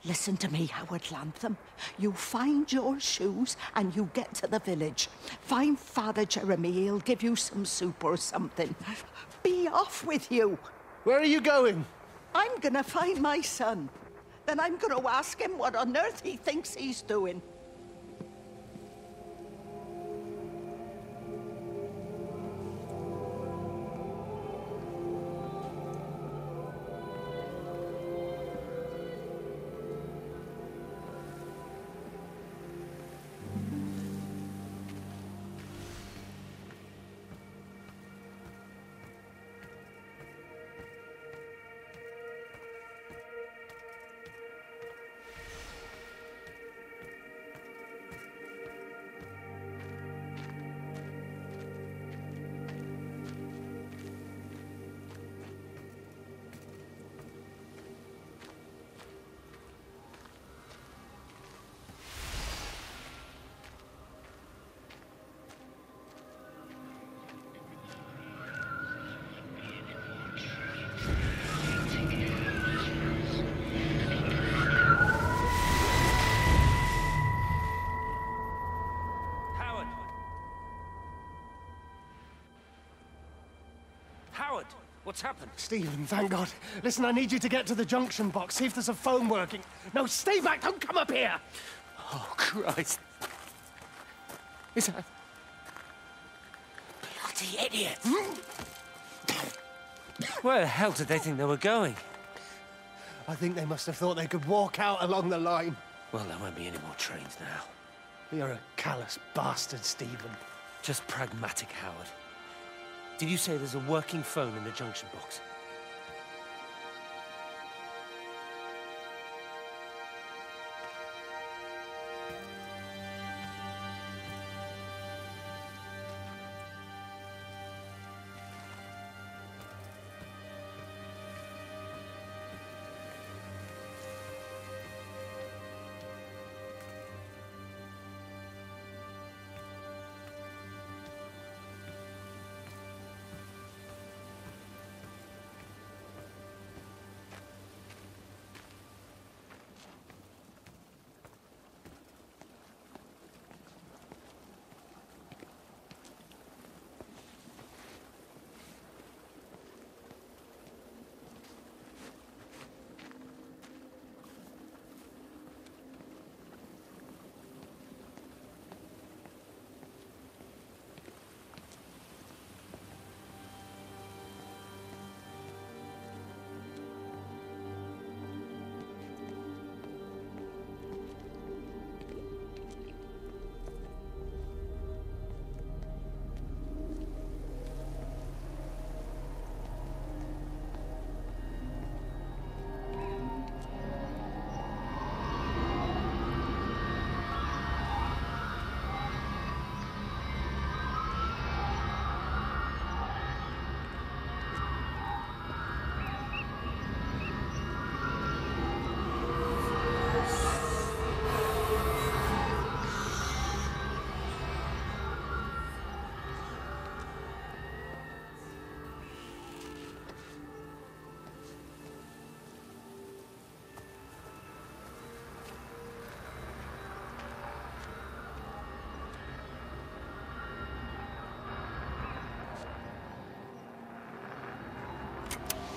Listen to me, Howard Lantham. You find your shoes and you get to the village. Find Father Jeremy. He'll give you some soup or something. Be off with you. Where are you going? I'm gonna find my son. Then I'm gonna ask him what on earth he thinks he's doing. What's happened? Stephen, thank God. Listen, I need you to get to the junction box, see if there's a phone working. No, stay back, don't come up here! Oh, Christ. Is that... Bloody idiot! Where the hell did they think they were going? I think they must have thought they could walk out along the line. Well, there won't be any more trains now. You're a callous bastard, Stephen. Just pragmatic, Howard. Did you say there's a working phone in the junction box?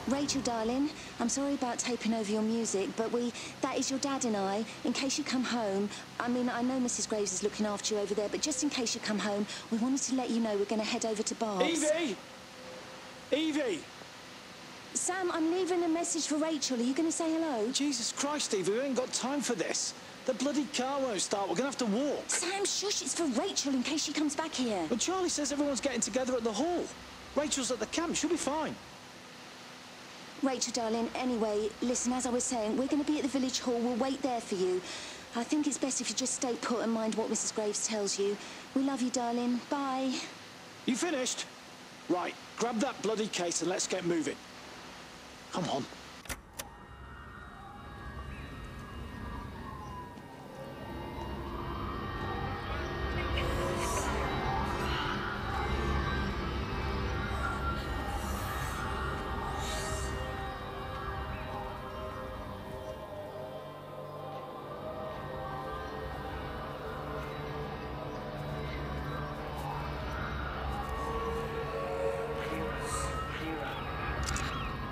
Rachel, darling, I'm sorry about taping over your music, but that is your dad and I, in case you come home. I mean, I know Mrs. Graves is looking after you over there, but just in case you come home, we wanted to let you know we're going to head over to Barb's. Evie! Evie! Sam, I'm leaving a message for Rachel. Are you going to say hello? Jesus Christ, Evie, we ain't got time for this. The bloody car won't start. We're gonna have to walk. Sam, shush, it's for Rachel in case she comes back here. But Charlie says everyone's getting together at the hall. Rachel's at the camp. She'll be fine. Rachel, darling, anyway, listen, as I was saying, we're going to be at the village hall. We'll wait there for you. I think it's best if you just stay put and mind what Mrs. Graves tells you. We love you, darling. Bye. You finished? Right, grab that bloody case and let's get moving. Come on.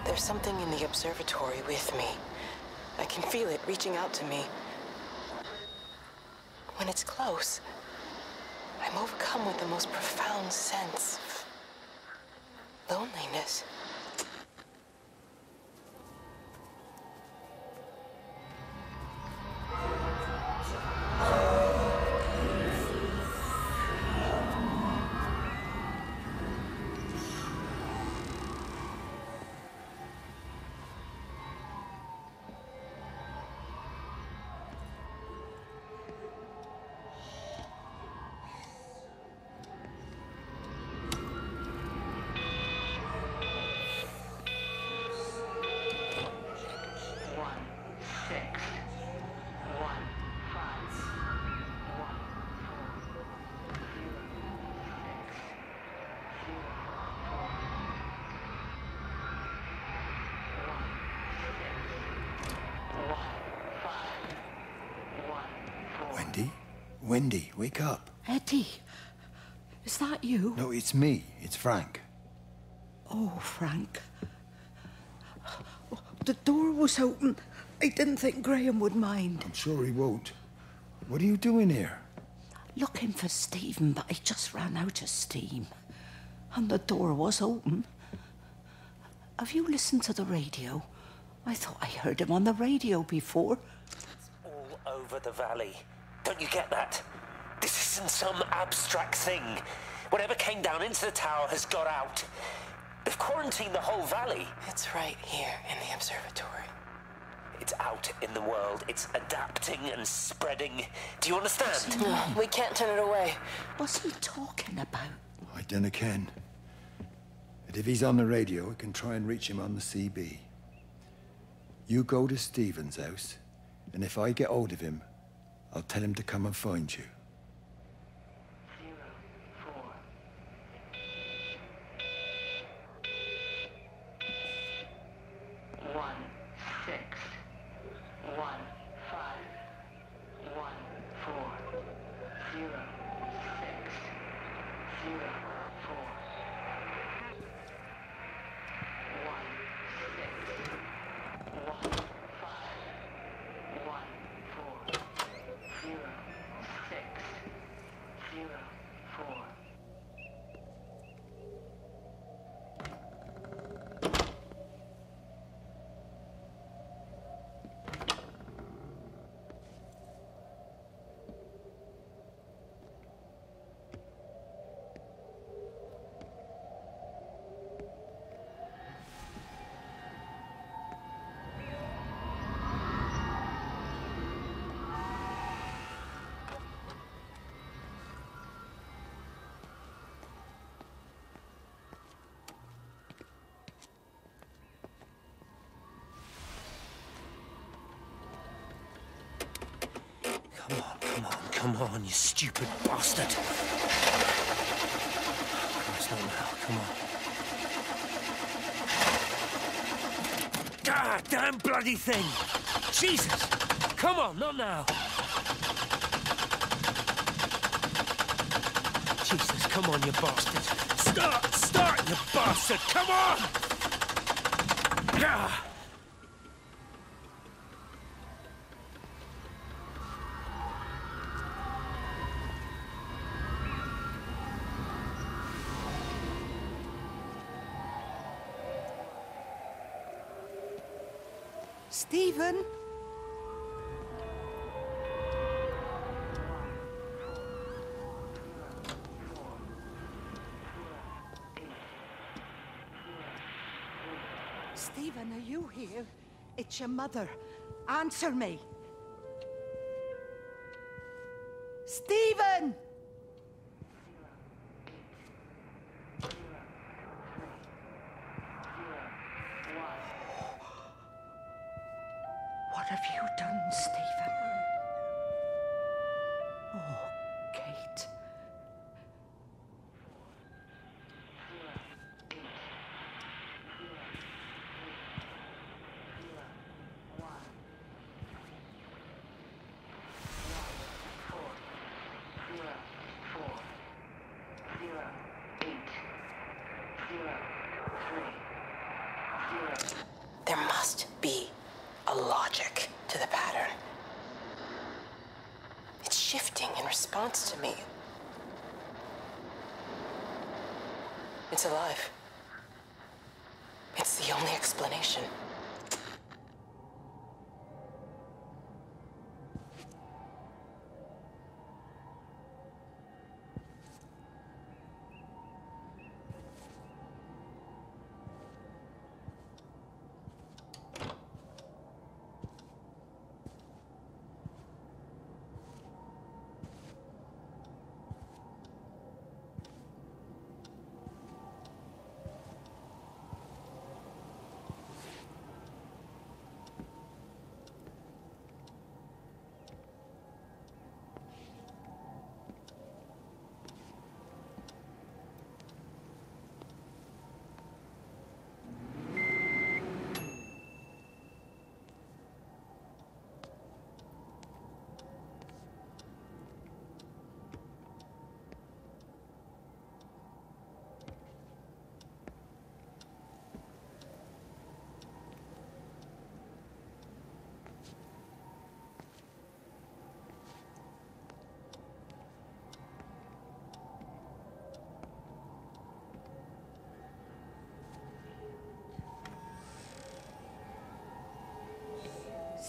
There's something in the observatory with me. I can feel it reaching out to me. When it's close, I'm overcome with the most profound sense of loneliness. Wendy, wake up. Eddie, is that you? No, it's me. It's Frank. Oh, Frank. The door was open. I didn't think Graham would mind. I'm sure he won't. What are you doing here? Looking for Stephen, but I just ran out of steam. And the door was open. Have you listened to the radio? I thought I heard him on the radio before. It's all over the valley. Don't you get that? This isn't some abstract thing. Whatever came down into the tower has got out. They've quarantined the whole valley. It's right here in the observatory. It's out in the world. It's adapting and spreading. Do you understand? No, we can't turn it away. What's he talking about? I dunno ken. But if he's on the radio, I can try and reach him on the CB. You go to Stephen's house, and if I get hold of him, I'll tell him to come and find you. Come on, you stupid bastard. Christ, not now. Come on. God damn bloody thing! Jesus! Come on, not now. Jesus, come on, you bastard. Start, you bastard! Come on! Ah! Stephen? Stephen, are you here? It's your mother. Answer me. Stephen! What have you done, Stephen? Oh, Kate. There must be a logic to the pattern. It's shifting in response to me. It's alive. It's the only explanation.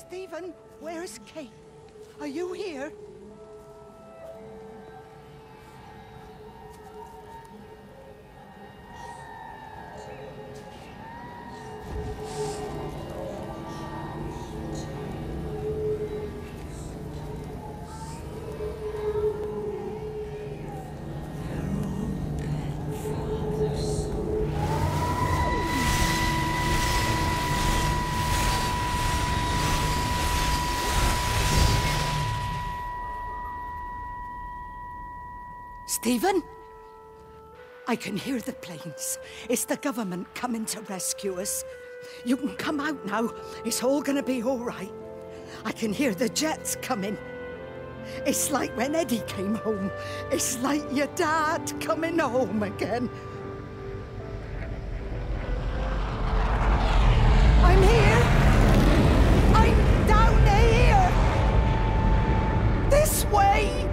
Stephen, where is Kate? Are you here? Stephen? I can hear the planes. It's the government coming to rescue us. You can come out now. It's all gonna be all right. I can hear the jets coming. It's like when Eddie came home. It's like your dad coming home again. I'm here. I'm down here. This way.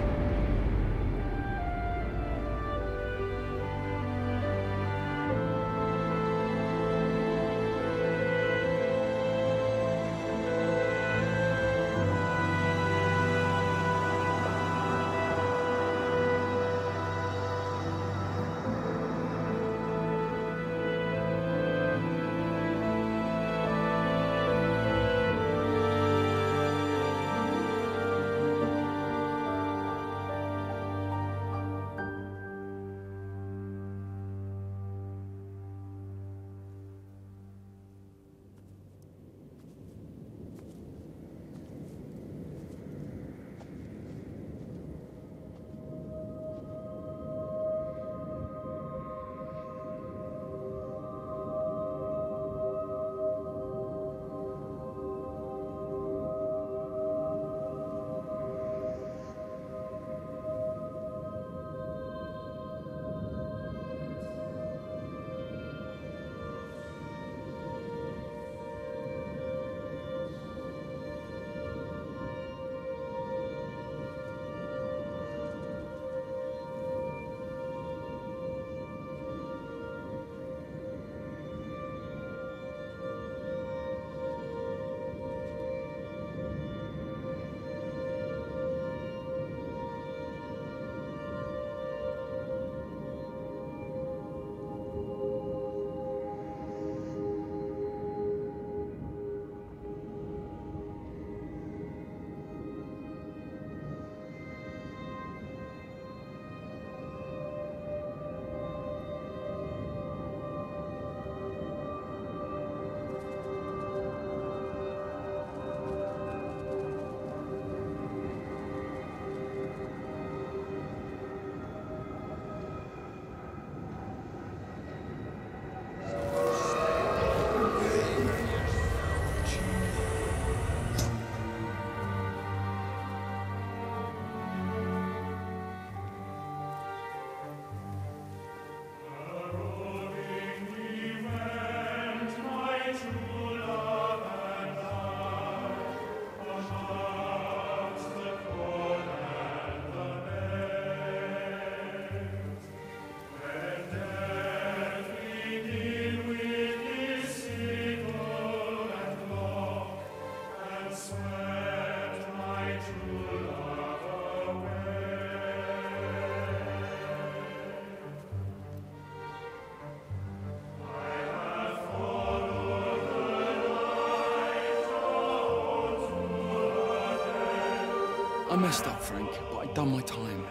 I messed up, Frank, but I'd done my time.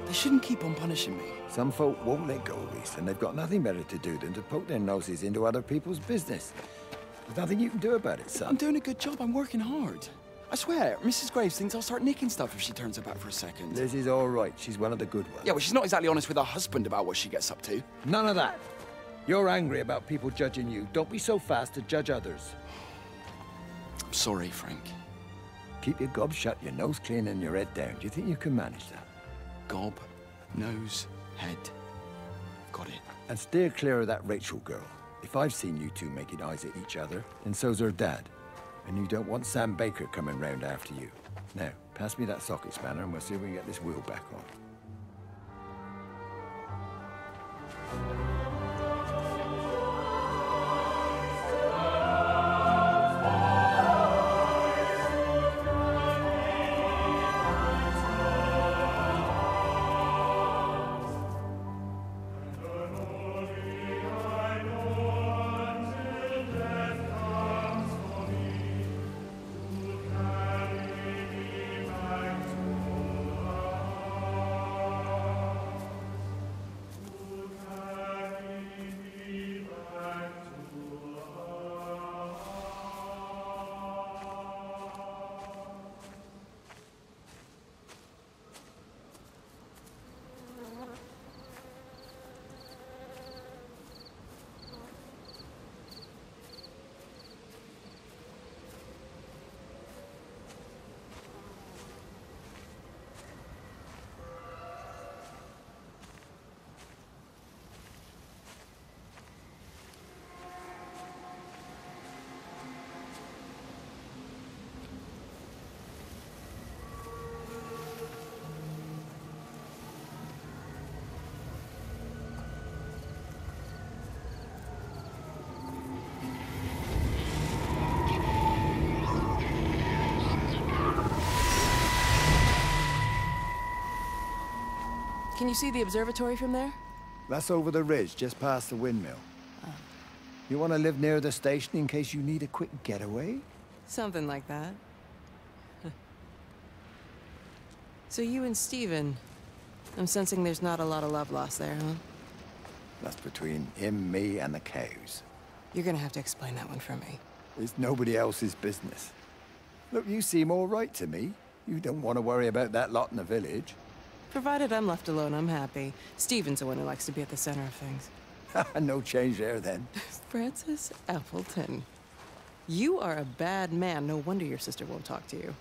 They shouldn't keep on punishing me. Some folk won't let go, Reese, and they've got nothing better to do than to poke their noses into other people's business. There's nothing you can do about it, son. I'm doing a good job. I'm working hard. I swear, Mrs. Graves thinks I'll start nicking stuff if she turns her back for a second. Liz is all right. She's one of the good ones. Yeah, well, she's not exactly honest with her husband about what she gets up to. None of that. You're angry about people judging you. Don't be so fast to judge others. I'm sorry, Frank. Keep your gob shut, your nose clean, and your head down. Do you think you can manage that? Gob, nose, head. Got it. And steer clear of that Rachel girl. If I've seen you two making eyes at each other, then so's her dad. And you don't want Sam Baker coming round after you. Now, pass me that socket spanner and we'll see if we can get this wheel back on. Can you see the observatory from there? That's over the ridge, just past the windmill. Oh. You want to live near the station in case you need a quick getaway? Something like that. So you and Stephen, I'm sensing there's not a lot of love lost there, huh? That's between him, me, and the cows. You're gonna have to explain that one for me. It's nobody else's business. Look, you seem all right to me. You don't want to worry about that lot in the village. Provided I'm left alone, I'm happy. Stephen's the one who likes to be at the center of things. No change there, then. Francis Appleton. You are a bad man. No wonder your sister won't talk to you.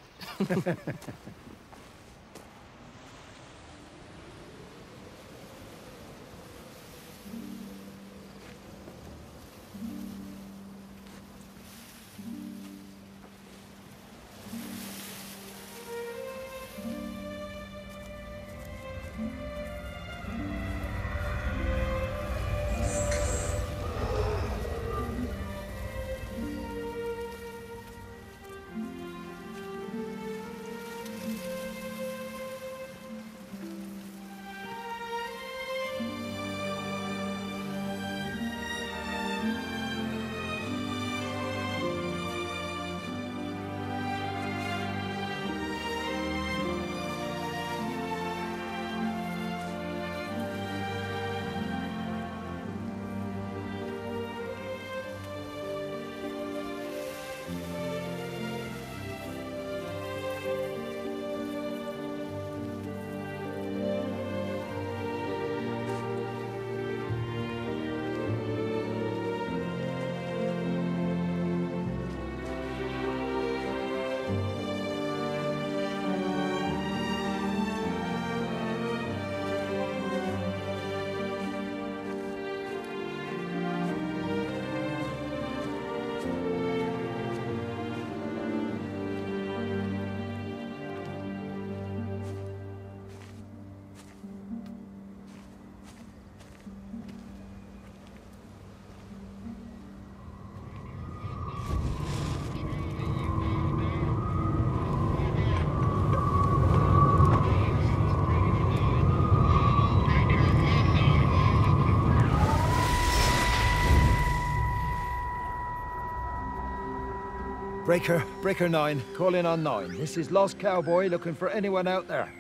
Breaker 9, call in on 9. This is Lost Cowboy looking for anyone out there.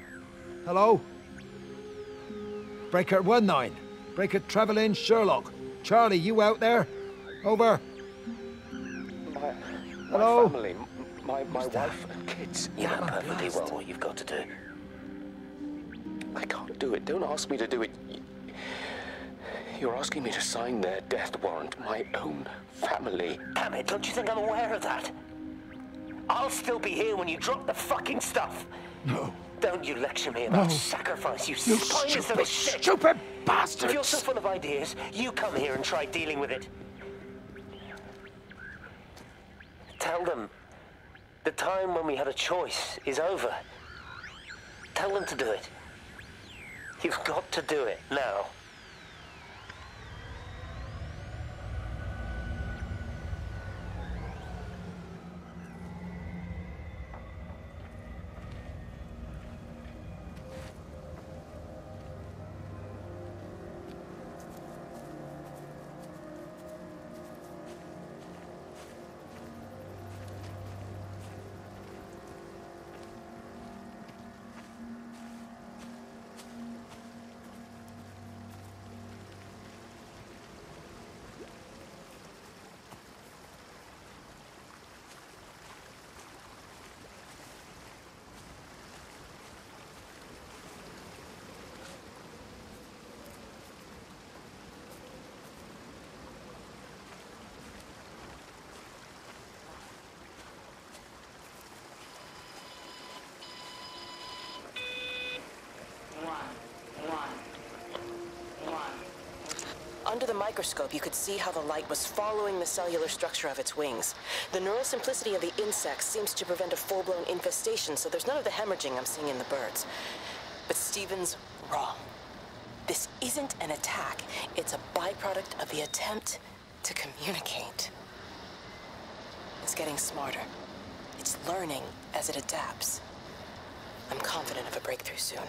Hello? Breaker 19. Breaker Travelin' Sherlock. Charlie, you out there? Over. Hello? My family, my wife and kids. You know perfectly well what you've got to do. I can't do it. Don't ask me to do it. You're asking me to sign their death warrant. My own family. Damn it, don't you think I'm aware of that? I'll still be here when you drop the fucking stuff. No. Don't you lecture me about sacrifice, you spineless little shit. Stupid bastards! If you're so full of ideas, you come here and try dealing with it. Tell them the time when we had a choice is over. Tell them to do it. You've got to do it now. Under the microscope, you could see how the light was following the cellular structure of its wings. The neural simplicity of the insects seems to prevent a full-blown infestation, so there's none of the hemorrhaging I'm seeing in the birds. But Stephen's wrong. This isn't an attack. It's a byproduct of the attempt to communicate. It's getting smarter. It's learning as it adapts. I'm confident of a breakthrough soon.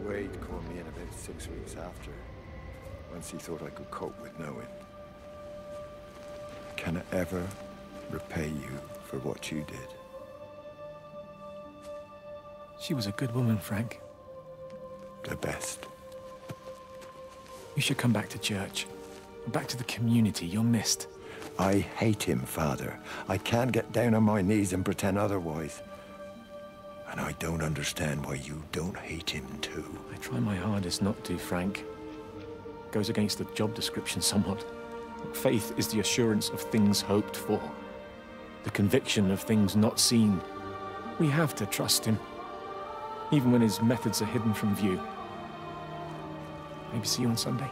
Wade called me in about 6 weeks after, once he thought I could cope with knowing. Can I ever repay you for what you did? She was a good woman, Frank. The best. You should come back to church. Back to the community. You're missed. I hate him, Father. I can't get down on my knees and pretend otherwise. And I don't understand why you don't hate him too. I try my hardest not to, Frank. Goes against the job description somewhat. Faith is the assurance of things hoped for. The conviction of things not seen. We have to trust him. Even when his methods are hidden from view. Maybe see you on Sunday.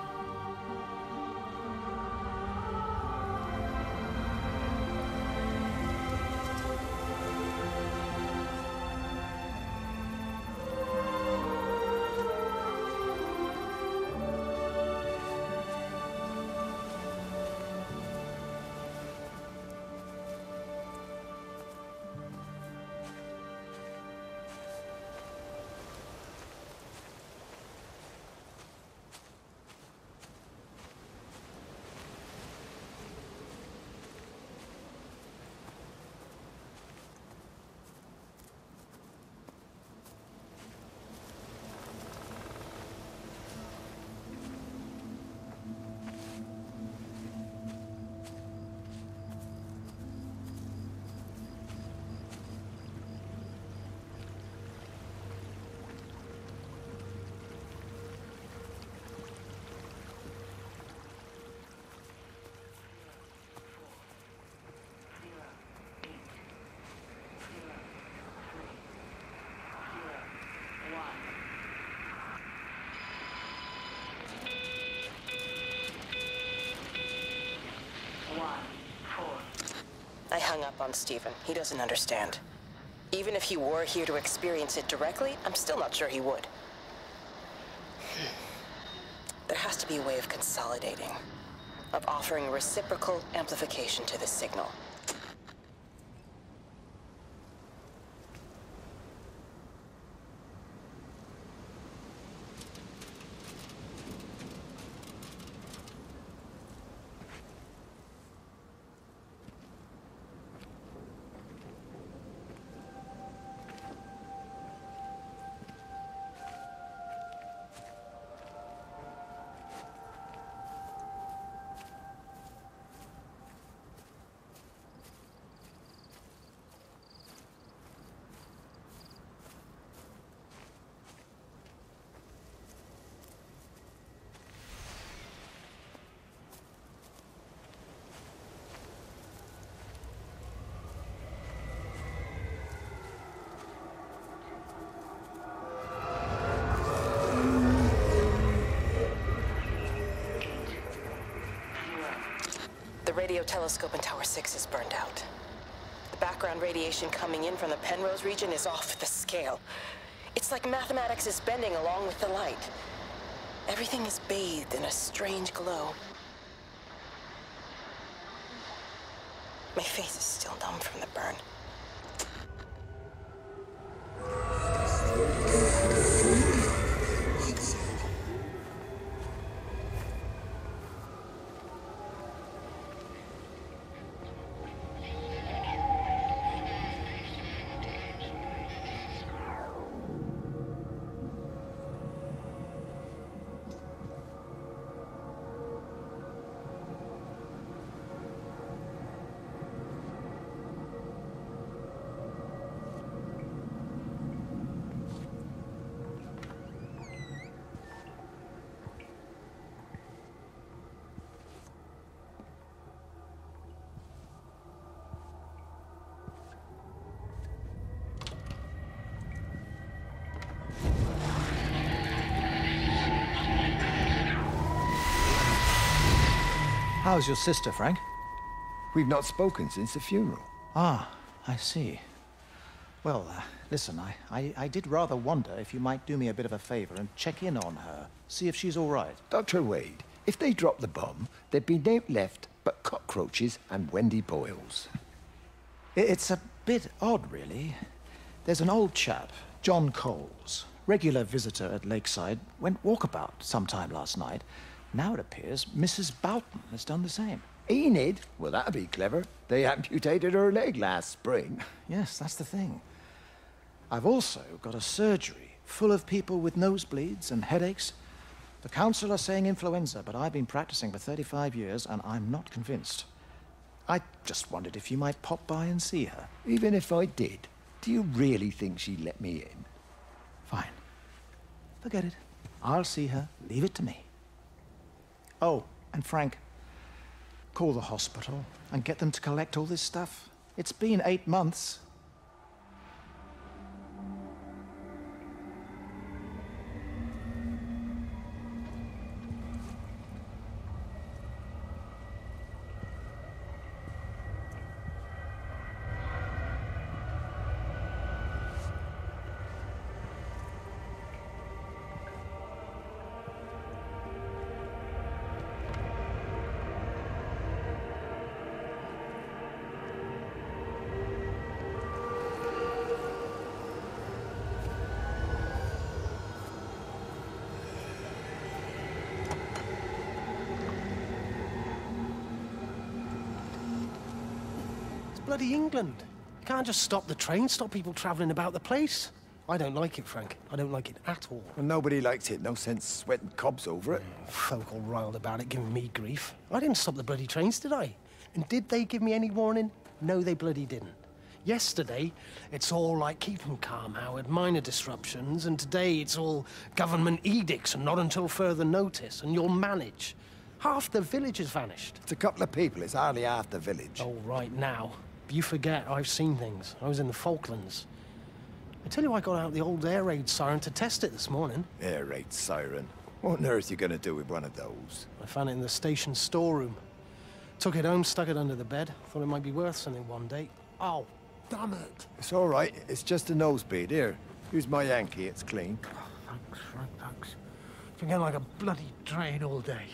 hung up on Stephen. He doesn't understand. Even if he were here to experience it directly, I'm still not sure he would. There has to be a way of consolidating, of offering reciprocal amplification to this signal. The radio telescope in Tower 6 is burned out. The background radiation coming in from the Penrose region is off the scale. It's like mathematics is bending along with the light. Everything is bathed in a strange glow. My face is still numb from the burn. How's your sister, Frank? We've not spoken since the funeral. Ah, I see. Well, listen, I did rather wonder if you might do me a bit of a favor and check in on her, see if she's all right. Dr. Wade, if they dropped the bomb, there'd be naught left but cockroaches and Wendy Boyles. It's a bit odd, really. There's an old chap, John Coles, regular visitor at Lakeside, went walkabout sometime last night. Now it appears Mrs. Boughton has done the same. Enid? Well, that'd be clever. They amputated her leg last spring. Yes, that's the thing. I've also got a surgery full of people with nosebleeds and headaches. The council are saying influenza, but I've been practicing for 35 years and I'm not convinced. I just wondered if you might pop by and see her. Even if I did, do you really think she'd let me in? Fine. Forget it. I'll see her. Leave it to me. Oh, and Frank, call the hospital and get them to collect all this stuff. It's been 8 months. Bloody England. You can't just stop the train, stop people travelling about the place. I don't like it, Frank. I don't like it at all. Well, nobody likes it. No sense sweating cobs over it. Folk all riled about it, giving me grief. I didn't stop the bloody trains, did I? And did they give me any warning? No, they bloody didn't. Yesterday, it's all like, keep 'em calm, Howard, minor disruptions, and today it's all government edicts and not until further notice, and you'll manage. Half the village has vanished. It's a couple of people. It's hardly half the village. Oh, right now. But you forget, I've seen things. I was in the Falklands. I tell you, I got out the old air raid siren to test it this morning. Air raid siren? What on earth are you going to do with one of those? I found it in the station storeroom. Took it home, stuck it under the bed. Thought it might be worth something one day. Oh, damn it. It's all right. It's just a nosebleed. Here, use my Yankee. It's clean. Thanks, Frank, thanks. Been getting like a bloody train all day.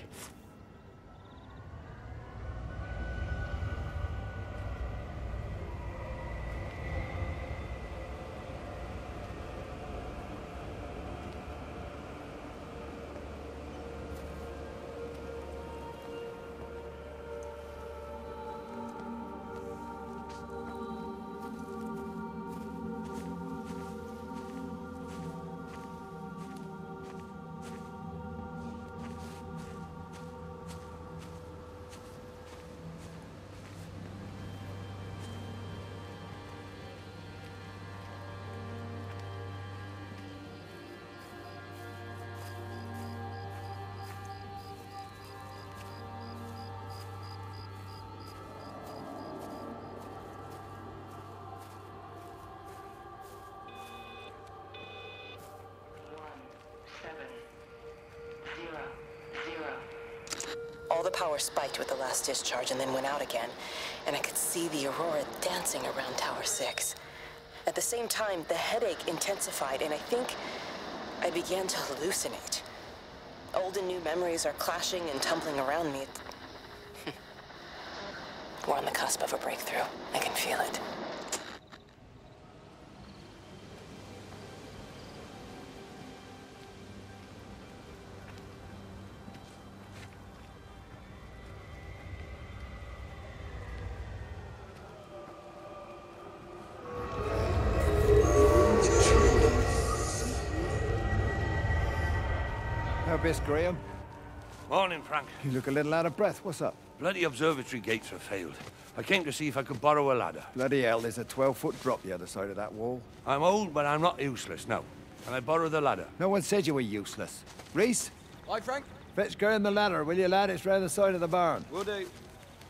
All the power spiked with the last discharge and then went out again, and I could see the aurora dancing around Tower 6. At the same time, the headache intensified, and I think I began to hallucinate. Old and new memories are clashing and tumbling around me. We're on the cusp of a breakthrough. I can feel it. Miss Graham. Morning, Frank. You look a little out of breath. What's up? Bloody observatory gates were failed. I came to see if I could borrow a ladder. Bloody hell, there's a 12-foot drop the other side of that wall. I'm old, but I'm not useless, no. Can I borrow the ladder? No one said you were useless. Reese? Hi, Frank. Fetch Graham the ladder, will you, lad? It's round the side of the barn. Will do.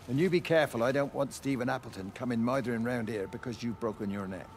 And you be careful. I don't want Stephen Appleton coming mithering round here because you've broken your neck.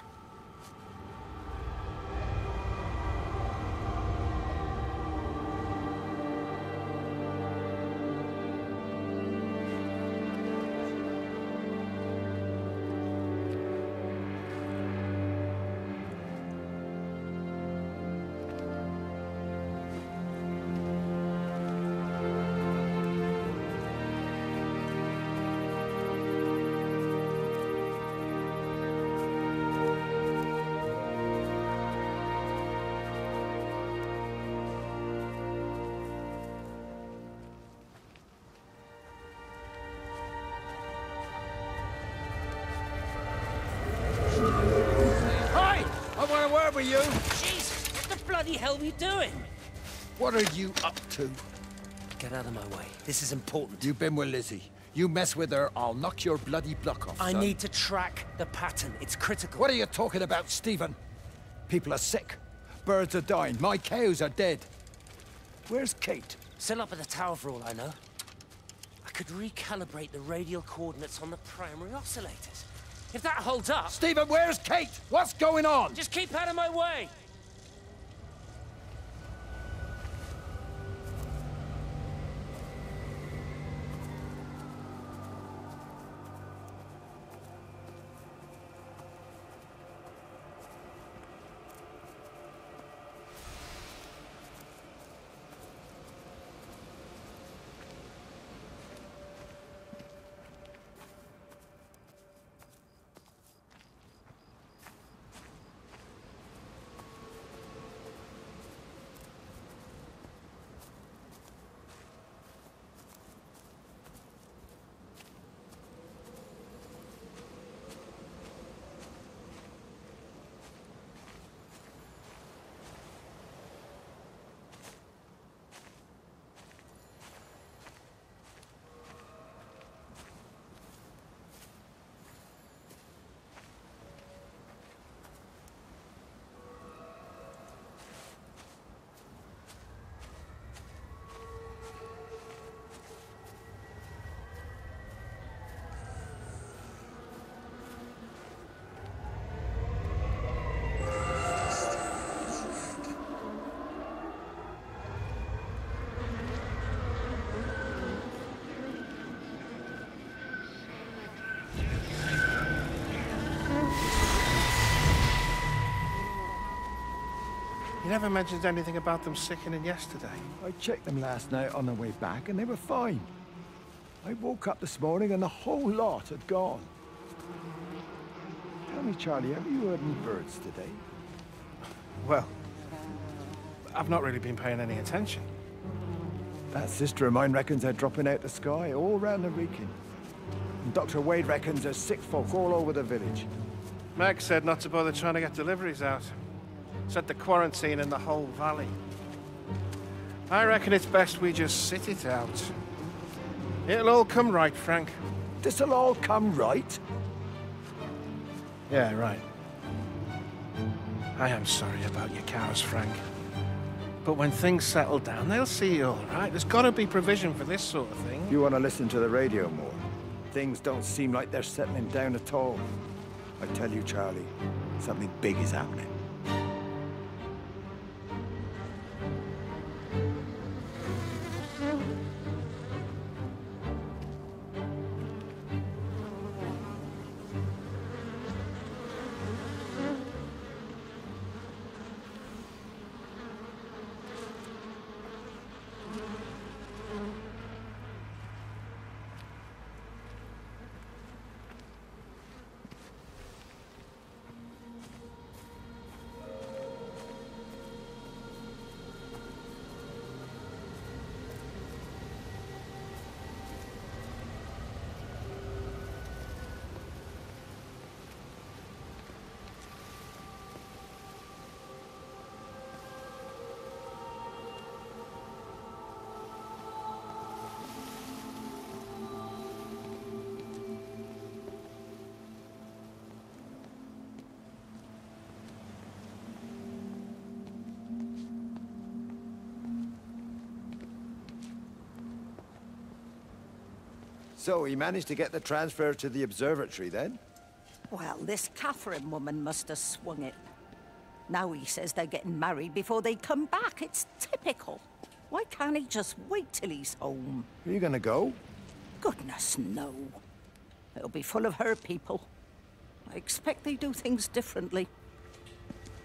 Where were you? Jesus, what the bloody hell are you doing? What are you up to? Get out of my way. This is important. You've been with Lizzie. You mess with her, I'll knock your bloody block off, I son. need to track the pattern. It's critical. What are you talking about, Stephen? People are sick. Birds are dying. My cows are dead. Where's Kate? Still up at the tower for all I know. I could recalibrate the radial coordinates on the primary oscillators. If that holds up... Stephen, where's Kate? What's going on? Just keep out of my way! never mentioned anything about them sickening yesterday. I checked them last night on the way back, and they were fine. I woke up this morning and the whole lot had gone. Tell me, Charlie, have you heard any birds today? Well, I've not really been paying any attention. That sister of mine reckons they're dropping out the sky all round the Wrekin. And Dr. Wade reckons there's sick folk all over the village. Meg said not to bother trying to get deliveries out. Said the quarantine in the whole valley. I reckon it's best we just sit it out. It'll all come right, Frank. This'll all come right? Yeah, right. I am sorry about your cows, Frank. But when things settle down, they'll see you all right. There's got to be provision for this sort of thing. You want to listen to the radio more? Things don't seem like they're settling down at all. I tell you, Charlie, something big is happening. So he managed to get the transfer to the observatory then? Well, this Catherine woman must have swung it. Now he says they're getting married before they come back. It's typical. Why can't he just wait till he's home? Are you gonna go? Goodness, no. It'll be full of her people. I expect they do things differently.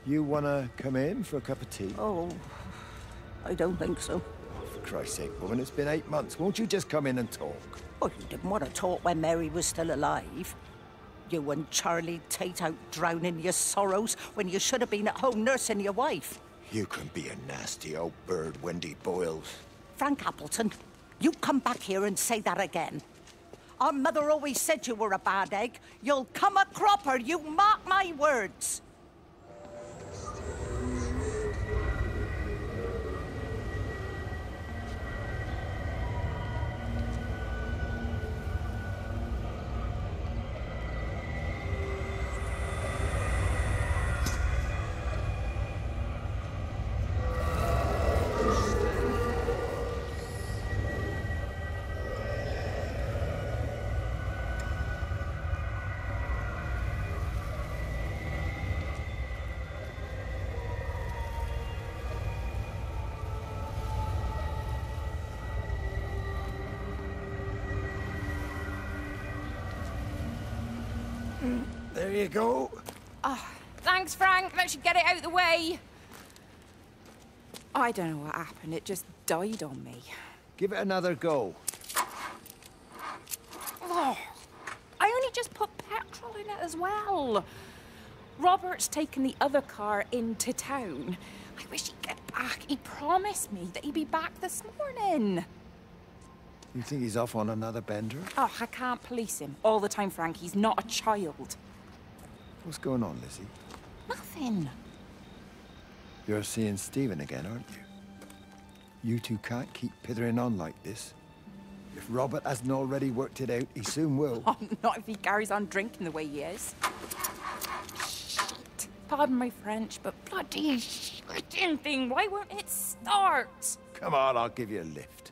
You wanna come in for a cup of tea? Oh, I don't think so. For Christ's sake, woman, it's been 8 months. Won't you just come in and talk? Oh, you didn't want to talk when Mary was still alive. You and Charlie Tate out drowning your sorrows when you should have been at home nursing your wife. You can be a nasty old bird, Wendy Boyles. Frank Appleton, you come back here and say that again. Our mother always said you were a bad egg. You'll come a cropper, you mark my words. There you go. Oh, thanks, Frank. That should get it out of the way. I don't know what happened. It just died on me. Give it another go. Oh, I only just put petrol in it as well. Robert's taken the other car into town. I wish he'd get back. He promised me that he'd be back this morning. You think he's off on another bender? Oh, I can't police him all the time, Frank. He's not a child. What's going on, Lizzie? Nothing. You're seeing Stephen again, aren't you? You two can't keep pithering on like this. If Robert hasn't already worked it out, he soon will. Oh, not if he carries on drinking the way he is. Shit. Pardon my French, but bloody shitting thing, why won't it start? Come on, I'll give you a lift.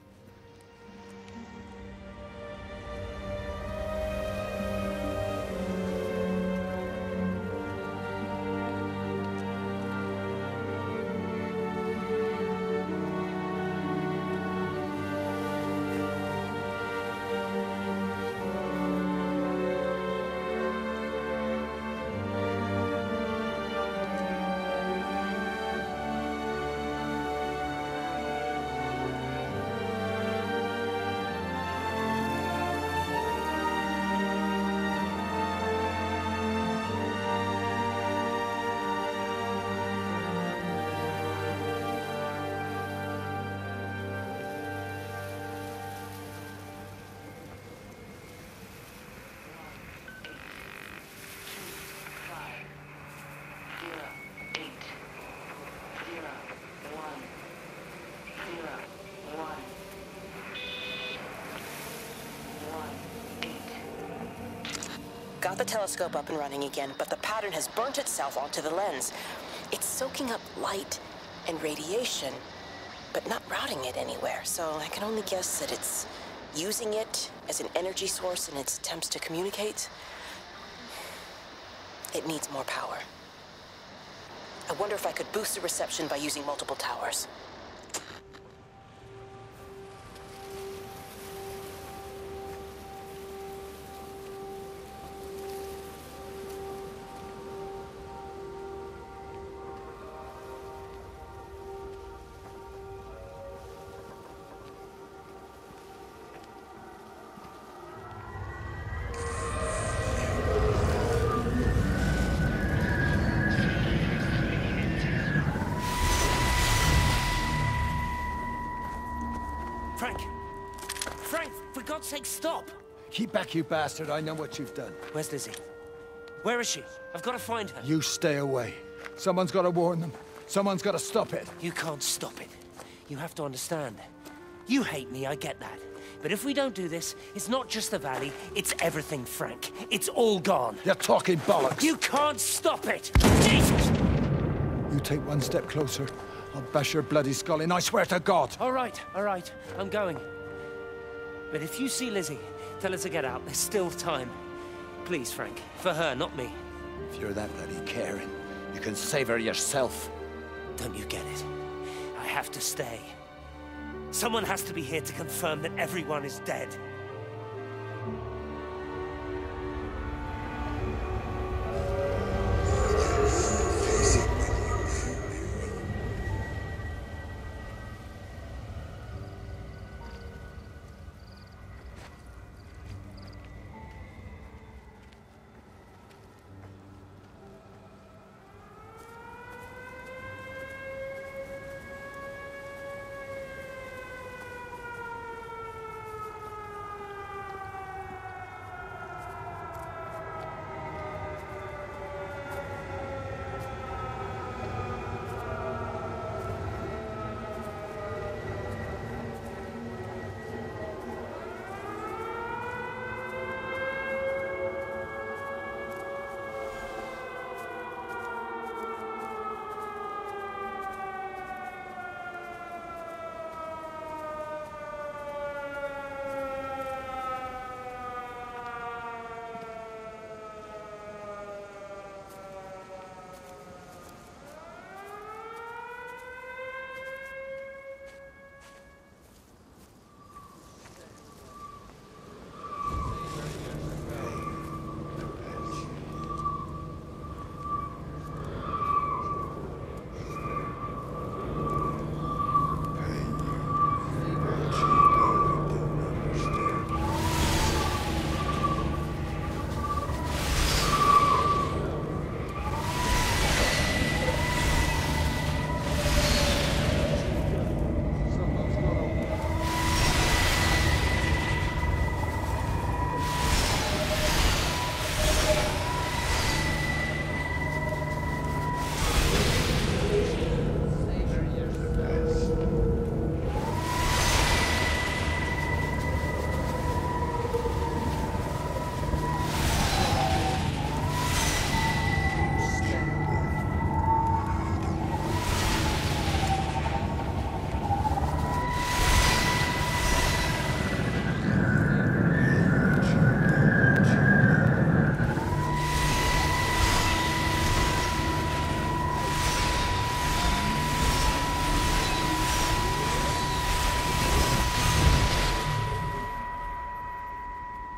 got the telescope up and running again, but the pattern has burnt itself onto the lens. It's soaking up light and radiation, but not routing it anywhere, so I can only guess that it's using it as an energy source in its attempts to communicate. It needs more power. I wonder if I could boost the reception by using multiple towers. Frank, for God's sake, stop! Keep back, you bastard. I know what you've done. Where's Lizzie? Where is she? I've got to find her. You stay away. Someone's got to warn them. Someone's got to stop it. You can't stop it. You have to understand. You hate me, I get that. But if we don't do this, it's not just the valley, it's everything, Frank. It's all gone. You're talking bollocks. You can't stop it! Jesus! You take one step closer, I'll bash your bloody skull in, I swear to God. All right, I'm going. But if you see Lizzie, tell her to get out. There's still time. Please, Frank. For her, not me. If you're that bloody caring, you can save her yourself. Don't you get it? I have to stay. Someone has to be here to confirm that everyone is dead.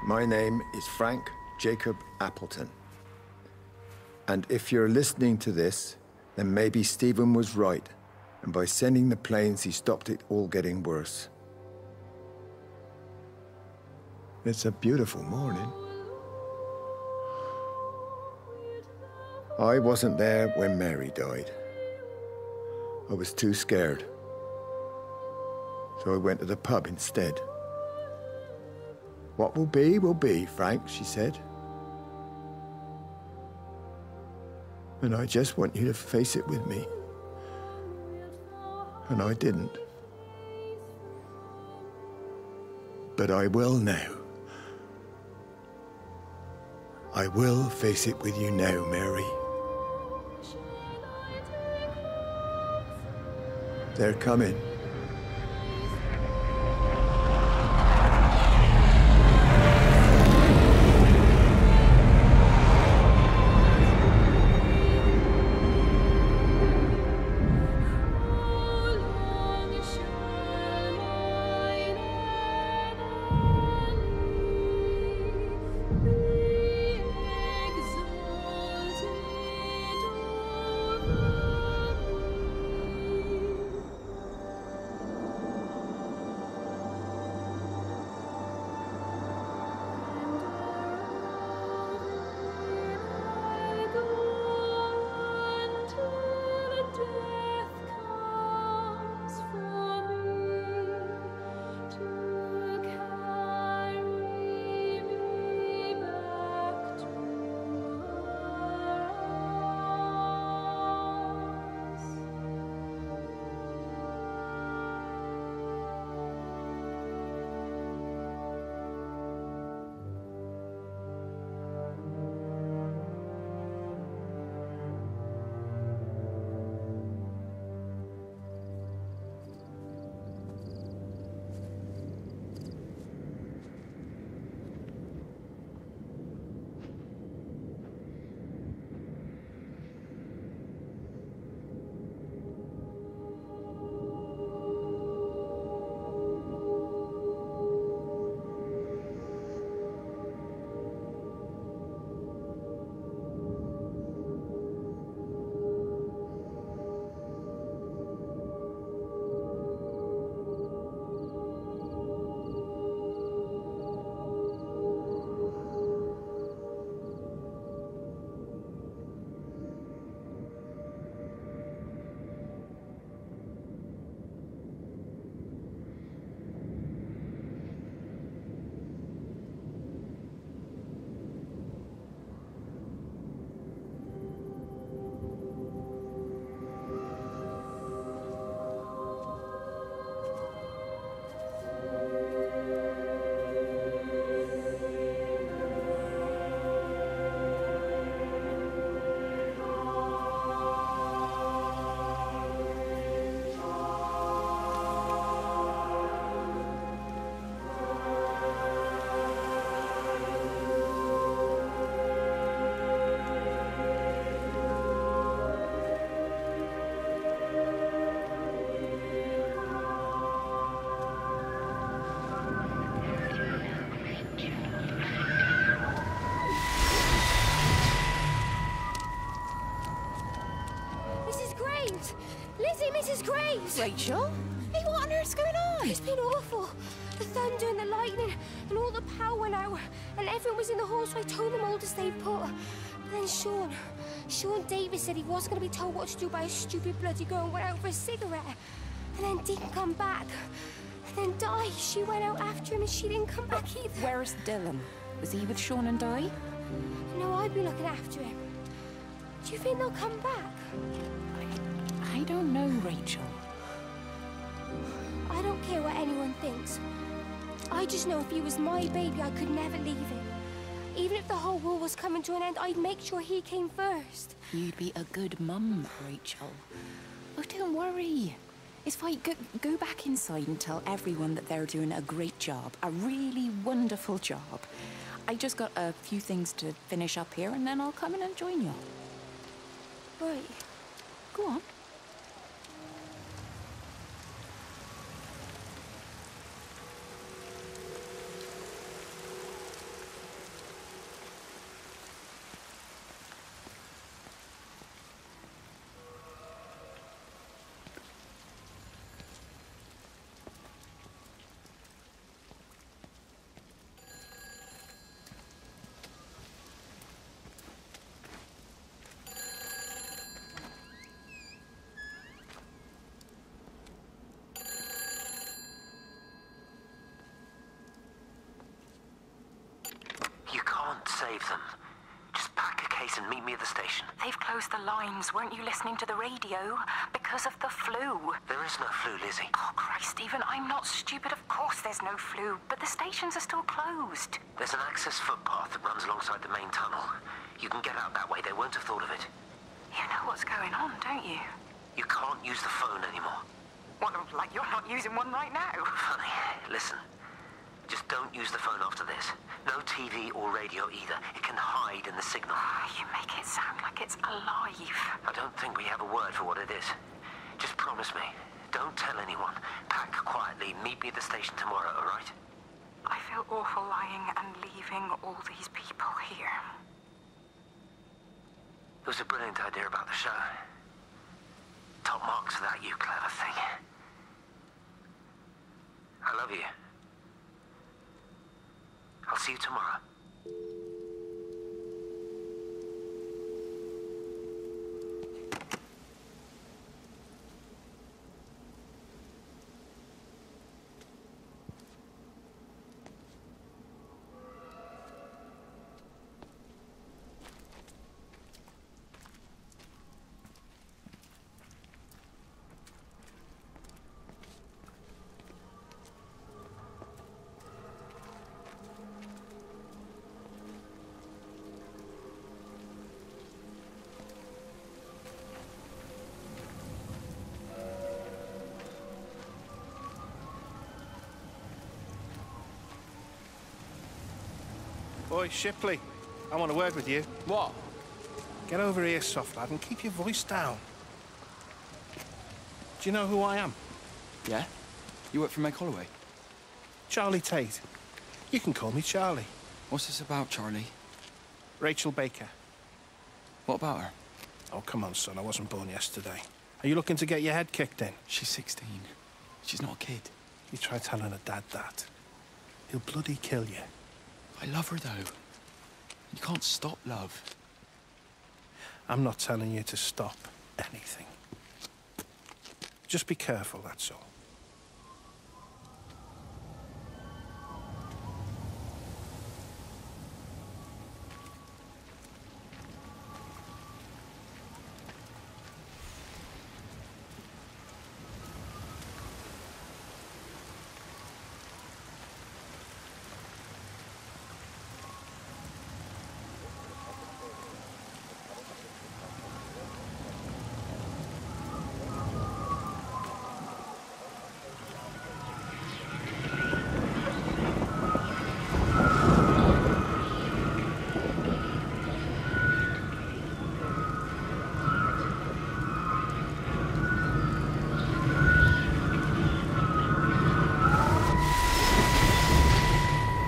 My name is Frank Jacob Appleton. And if you're listening to this, then maybe Stephen was right. And by sending the planes, he stopped it all getting worse. It's a beautiful morning. I wasn't there when Mary died. I was too scared. So I went to the pub instead. What will be, Frank, she said. And I just want you to face it with me. And I didn't. But I will now. I will face it with you now, Mary. They're coming. Mrs. Graves! Rachel? Hey, what on earth's going on? It's been awful. The thunder and the lightning and all the power went out and everyone was in the hall, so I told them all to stay put. But then Sean Davis said he wasn't going to be told what to do by a stupid bloody girl and went out for a cigarette. And then didn't come back. And then Di, she went out after him and she didn't come back either. Where's Dylan? Was he with Sean and Di? No, I'd be looking after him. Do you think they'll come back? I don't know, Rachel. I don't care what anyone thinks. I just know if he was my baby, I could never leave him. Even if the whole world was coming to an end, I'd make sure he came first. You'd be a good mum, Rachel. Oh, don't worry. It's fine. Go back inside and tell everyone that they're doing a great job. A really wonderful job. I just got a few things to finish up here, and then I'll come in and join you. Right. Go on. You can't save them. Just pack a case and meet me at the station. They've closed the lines. Weren't you listening to the radio? Because of the flu. There is no flu, Lizzie. Oh, Christ, Stephen, I'm not stupid. Of course there's no flu. But the stations are still closed. There's an access footpath that runs alongside the main tunnel. You can get out that way. They won't have thought of it. You know what's going on, don't you? You can't use the phone anymore. What, like you're not using one right now? Funny. Listen. Just don't use the phone after this. No TV or radio either. It can hide in the signal. You make it sound like it's alive. I don't think we have a word for what it is. Just promise me. Don't tell anyone. Pack quietly. Meet me at the station tomorrow, all right? I feel awful lying and leaving all these people here. It was a brilliant idea about the show. Top marks for that, you clever thing. I love you. I'll see you tomorrow. Boy, Shipley, I want to word with you. What? Get over here, soft lad, and keep your voice down. Do you know who I am? Yeah? You work for Meg Holloway? Charlie Tate. You can call me Charlie. What's this about, Charlie? Rachel Baker. What about her? Oh, come on, son. I wasn't born yesterday. Are you looking to get your head kicked in? She's 16. She's not a kid. You try telling her dad that. He'll bloody kill you. I love her, though. You can't stop love. I'm not telling you to stop anything. Just be careful, that's all.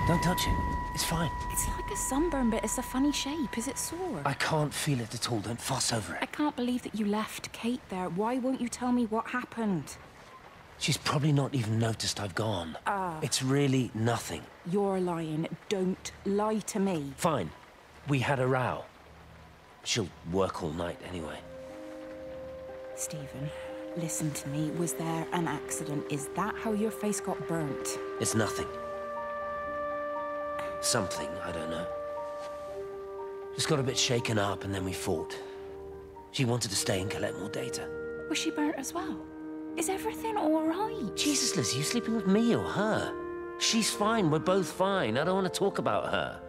Don't touch it. It's fine. It's like a sunburn, but it's a funny shape. Is it sore? I can't feel it at all. Don't fuss over it. I can't believe that you left Kate there. Why won't you tell me what happened? She's probably not even noticed I've gone. It's really nothing. You're lying. Don't lie to me. Fine. We had a row. She'll work all night anyway. Stephen, listen to me. Was there an accident? Is that how your face got burnt? It's nothing. Something, I don't know. Just got a bit shaken up and then we fought. She wanted to stay and collect more data. Was she burnt as well? Is everything all right? Jesus, Liz, are you sleeping with me or her? She's fine, we're both fine. I don't want to talk about her.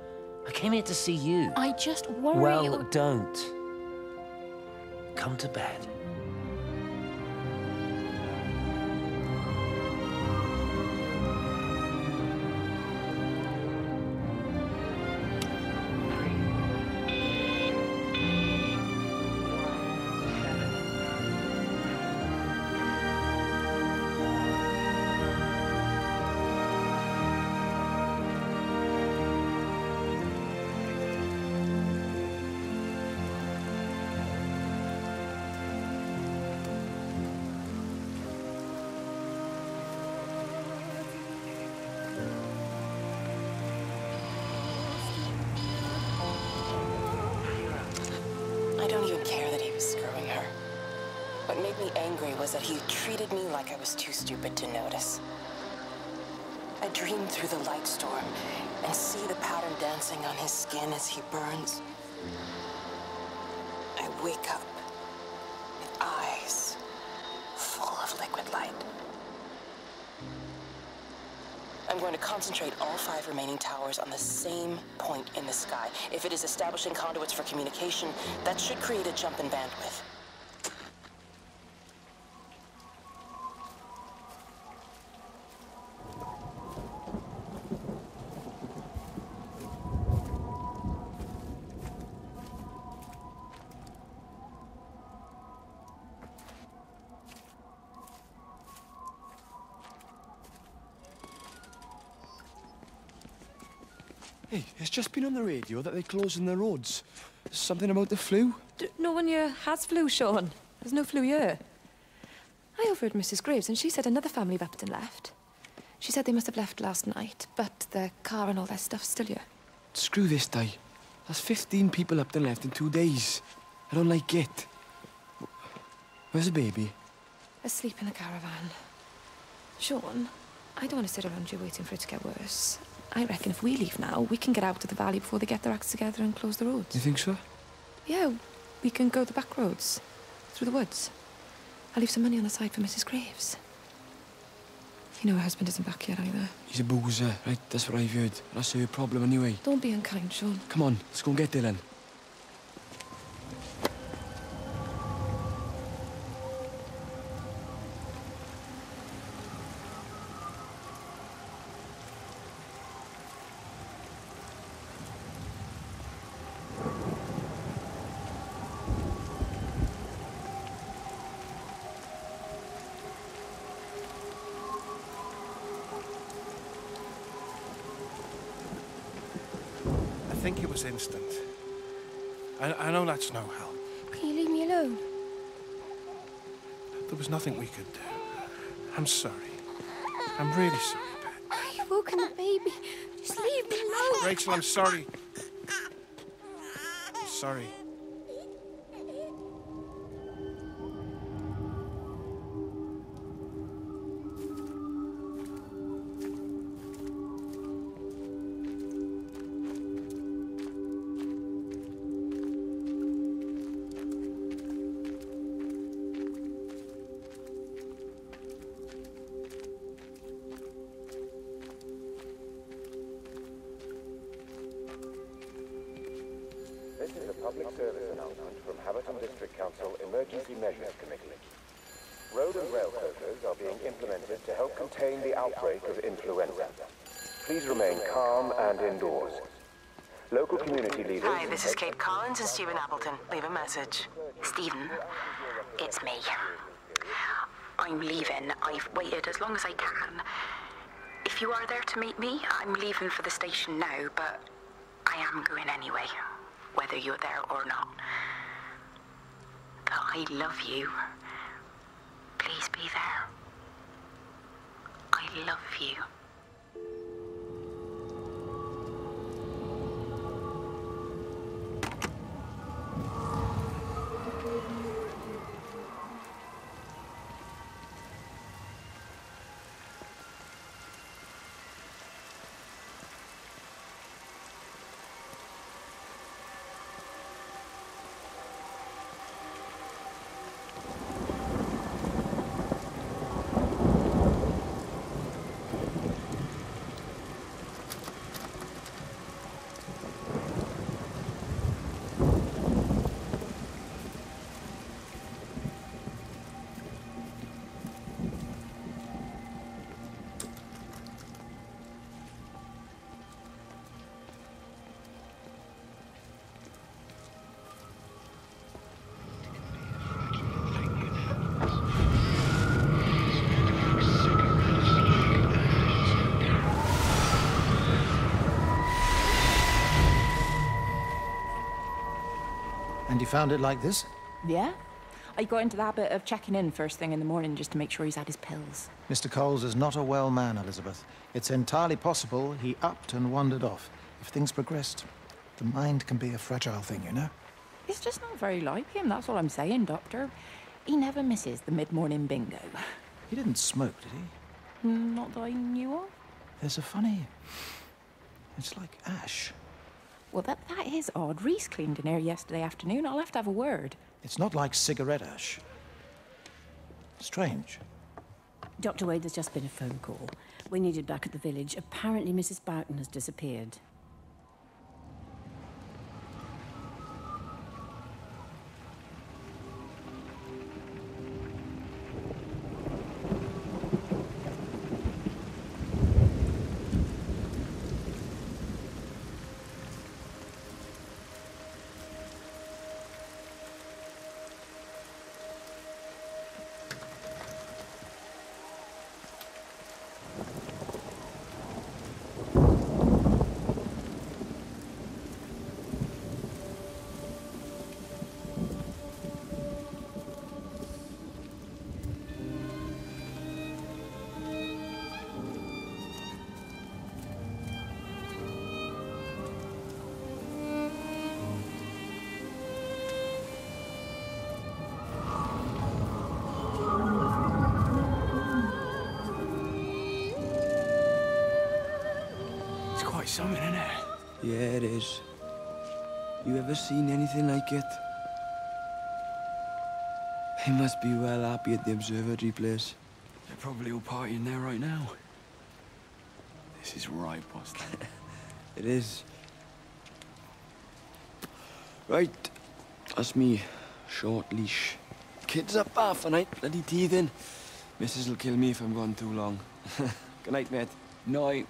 I came here to see you. I just worry... Well, don't. Come to bed. I don't even care that he was screwing her. What made me angry was that he treated me like I was too stupid to notice. I dream through the light storm and see the pattern dancing on his skin as he burns. wake up with eyes full of liquid light. I'm going to concentrate all 5 remaining towers on the same point in the sky. If it is establishing conduits for communication, that should create a jump in bandwidth. Hey, it's just been on the radio that they're closing the roads. Something about the flu? No one here has flu, Sean. There's no flu here. I overheard Mrs. Graves, and she said another family of Upton left. She said they must have left last night, but their car and all their stuff's still here. Screw this, Di. That's 15 people Upton left in 2 days. I don't like it. Where's the baby? Asleep in the caravan. Sean, I don't want to sit around here waiting for it to get worse. I reckon if we leave now, we can get out of the valley before they get their acts together and close the roads. You think so? Yeah, we can go the back roads, through the woods. I'll leave some money on the side for Mrs. Graves. You know her husband isn't back yet either. He's a boozer, right? That's what I've heard. That's her problem anyway. Don't be unkind, Sean. Come on, let's go and get Dylan. I think it was instant. I know that's no help. Can you leave me alone? There was nothing we could do. I'm sorry. I'm really sorry, Pet. You've woken the baby. Just leave me alone. Rachel, I'm sorry. I'm sorry. This is a public service announcement from Haverton District Council Emergency Measures Committee. Road and rail closures are being implemented to help contain the outbreak of influenza. Please remain calm and indoors. Local community leaders... Hi, this is Kate Collins and Stephen Appleton. Leave a message. Stephen, it's me. I'm leaving. I've waited as long as I can. If you are there to meet me, I'm leaving for the station now, but I am going anyway, whether you're there or not. But I love you. Please be there. I love you. And you found it like this? Yeah. I got into the habit of checking in first thing in the morning just to make sure he's had his pills. Mr. Coles is not a well man, Elizabeth. It's entirely possible he upped and wandered off. If things progressed, the mind can be a fragile thing, you know? It's just not very like him, that's all I'm saying, Doctor. He never misses the mid-morning bingo. He didn't smoke, did he? Not that I knew of. There's a funny... It's like ash. Well, that is odd. Reese cleaned in here yesterday afternoon. I'll have to have a word. It's not like cigarette ash. Strange. Dr. Wade, there's just been a phone call. We're needed back at the village. Apparently Mrs. Boughton has disappeared. Something, isn't it? Yeah, it is. You ever seen anything like it? He must be well happy at the observatory place. They're probably all partying there right now. This is right, boss. It is. Right. That's me. Short leash. Kids up half a night, bloody teething. Missus will kill me if I'm gone too long. Good night, mate. Night.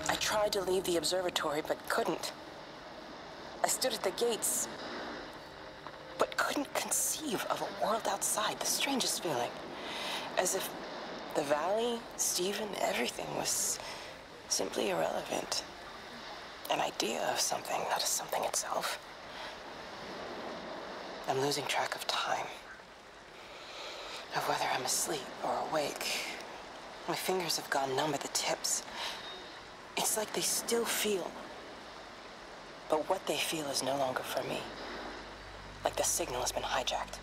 I tried to leave the observatory, but couldn't. I stood at the gates, but couldn't conceive of a world outside. The strangest feeling. As if the valley, Stephen, everything was simply irrelevant. An idea of something, not as something itself. I'm losing track of time. Of whether I'm asleep or awake. My fingers have gone numb at the tips. It's like they still feel. But what they feel is no longer for me. Like the signal has been hijacked.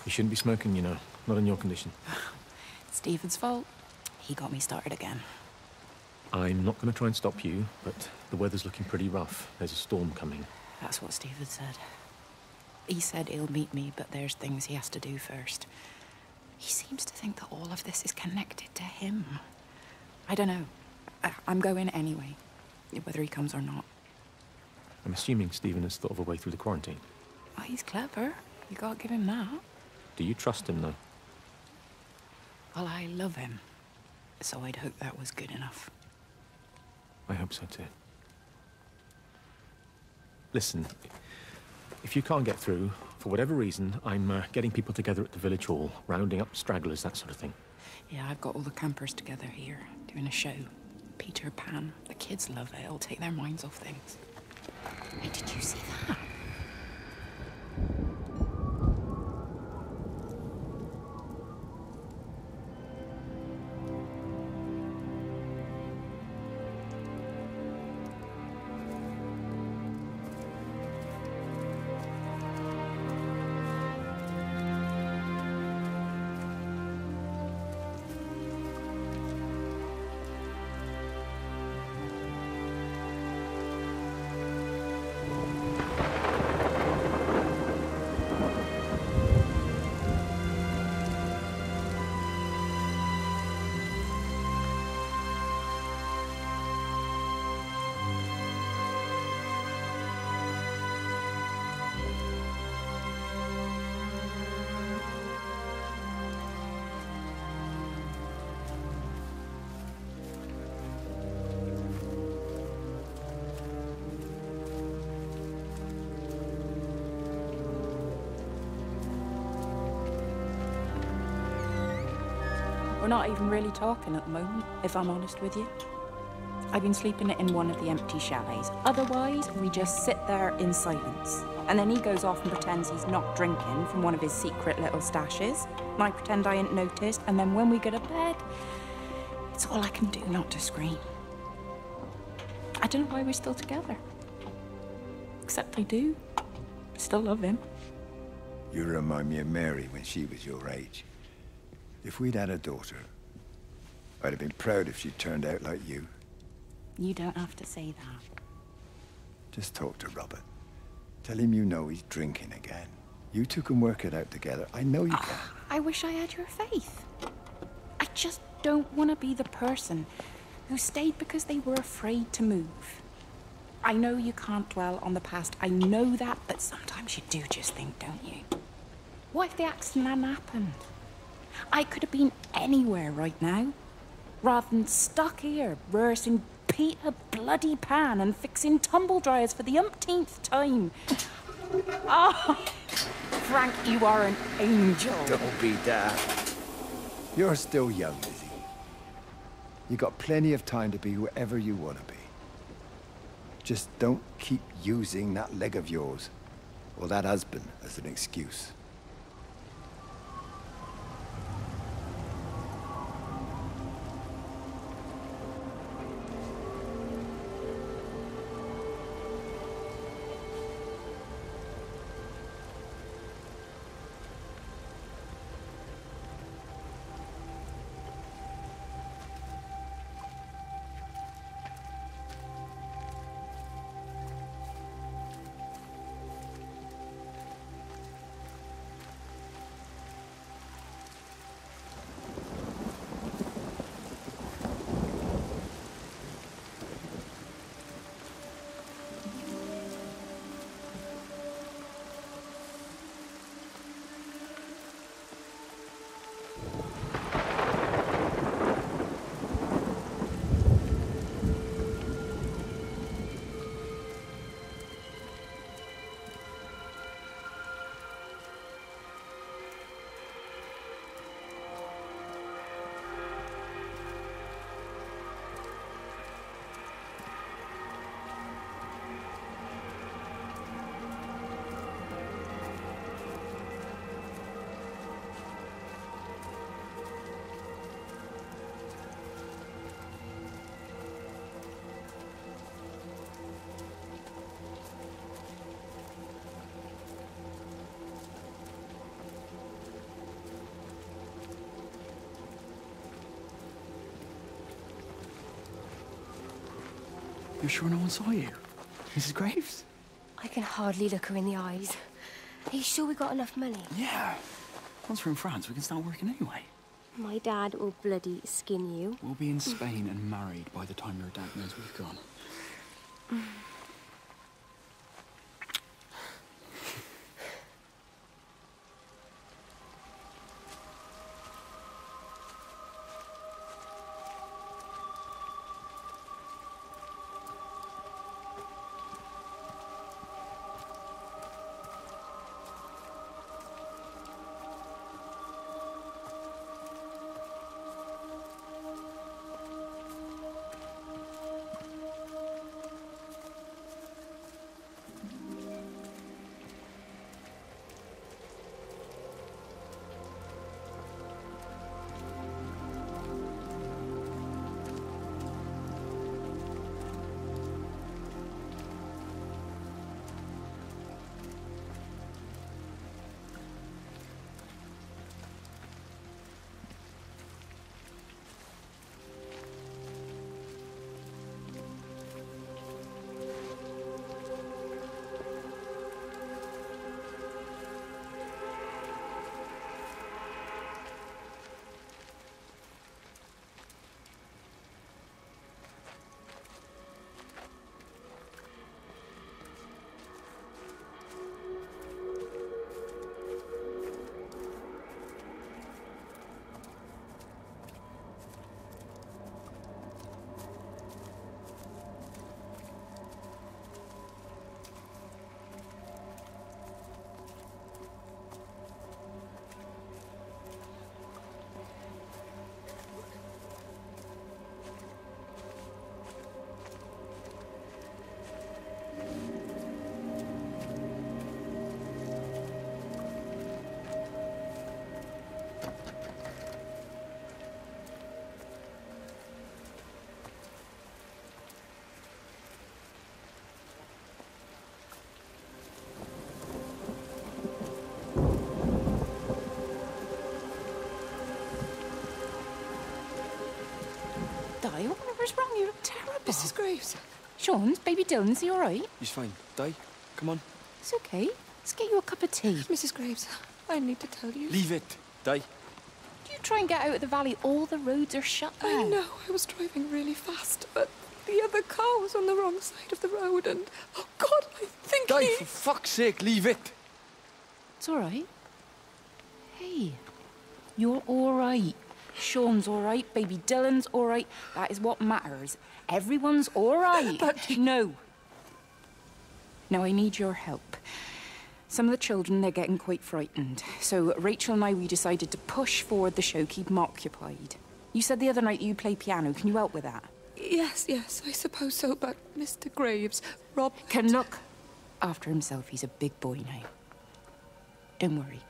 You shouldn't be smoking, you know. Not in your condition. It's Stephen's fault. He got me started again. I'm not going to try and stop you, but the weather's looking pretty rough. There's a storm coming. That's what Stephen said. He said he'll meet me, but there's things he has to do first. He seems to think that all of this is connected to him. I don't know. I'm going anyway, whether he comes or not. I'm assuming Stephen has thought of a way through the quarantine. Oh, he's clever. You gotta give him that. Do you trust him, though? Well, I love him. So I'd hope that was good enough. I hope so, too. Listen, if you can't get through, For whatever reason, I'm getting people together at the village hall, rounding up stragglers, that sort of thing. Yeah, I've got all the campers together here, doing a show. Peter Pan. The kids love it. It'll take their minds off things. Hey, did you see that? We're not even really talking at the moment, if I'm honest with you. I've been sleeping in one of the empty chalets. Otherwise, we just sit there in silence. And then he goes off and pretends he's not drinking from one of his secret little stashes. And I pretend I ain't noticed. And then when we go to bed, it's all I can do not to scream. I don't know why we're still together. Except I do. I still love him. You remind me of Mary when she was your age. If we'd had a daughter, I'd have been proud if she turned out like you. You don't have to say that. Just talk to Robert. Tell him you know he's drinking again. You two can work it out together. I know you can. I wish I had your faith. I just don't want to be the person who stayed because they were afraid to move. I know you can't dwell on the past. I know that, but sometimes you do just think, don't you? What if the accident hadn't happened? I could have been anywhere right now, rather than stuck here rehearsing Peter bloody Pan and fixing tumble dryers for the umpteenth time. Oh, Frank, you are an angel. Don't be daft. You're still young, Lizzie. You got plenty of time to be whoever you want to be. Just don't keep using that leg of yours, or that husband, as an excuse. You're sure no one saw you? Mrs. Graves? I can hardly look her in the eyes. Are you sure we got enough money? Yeah. Once we're in France, we can start working anyway. My dad will bloody skin you. We'll be in Spain and married by the time your dad knows we've gone. Whatever's wrong? You look terrible. Mrs. Graves. Sean's baby Dylan, is he all right? He's fine. Di, come on. It's okay. Let's get you a cup of tea. Mrs. Graves, I need to tell you. Leave it. Di. You try and get out of the valley, all the roads are shut now. I know, I was driving really fast, but the other car was on the wrong side of the road and... Oh, God, I think Di, for fuck's sake, leave it. It's all right. Hey, you're all right. Sean's all right, baby Dylan's all right. That is what matters. Everyone's all right. But... No. Now, I need your help. Some of the children, they're getting quite frightened. So Rachel and I, we decided to push forward the show, keep them occupied. You said the other night you play piano. Can you help with that? Yes, I suppose so, but Mr. Graves, Rob... Can look after himself. He's a big boy now. Don't worry.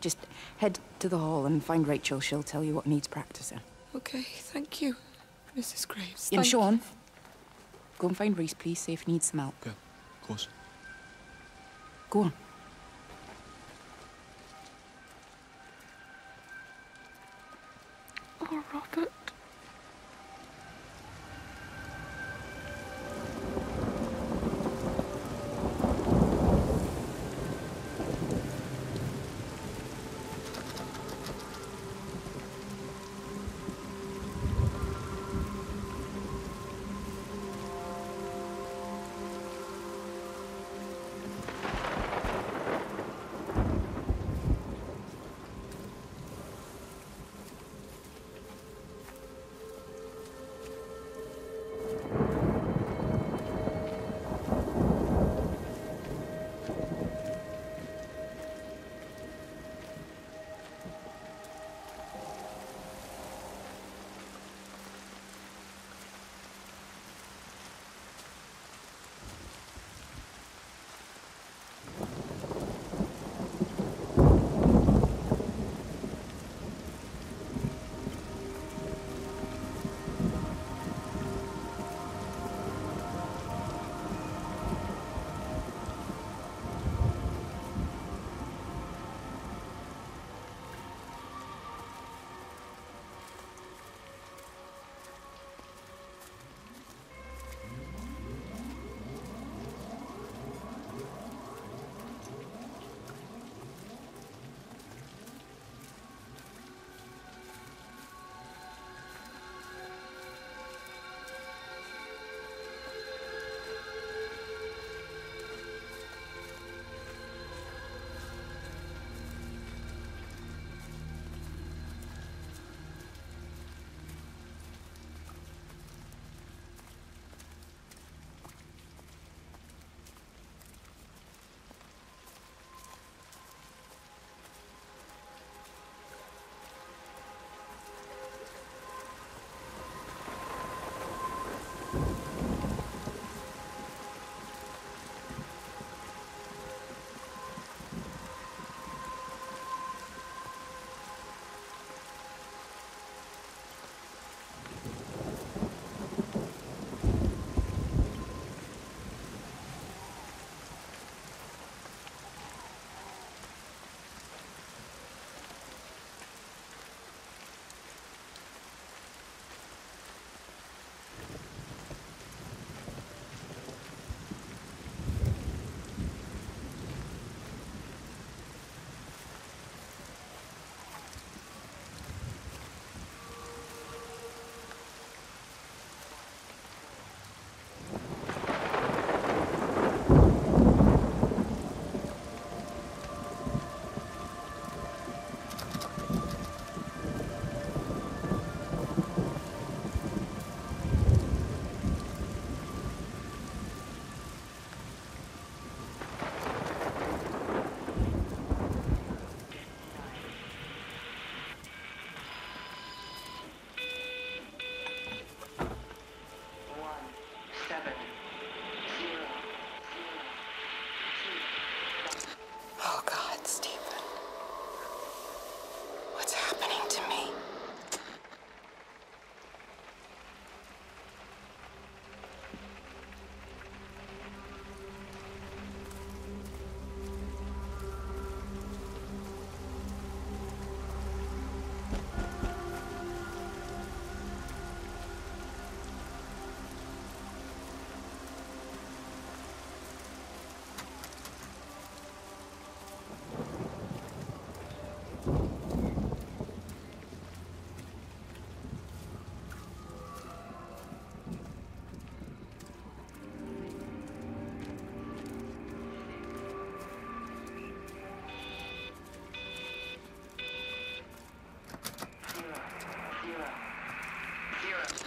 Just head to the hall and find Rachel. She'll tell you what needs practicing. Okay, thank you, Mrs. Graves. And Sean, go and find Reese, please, see if he needs some help. Yeah, of course. Go on. Oh, Robert.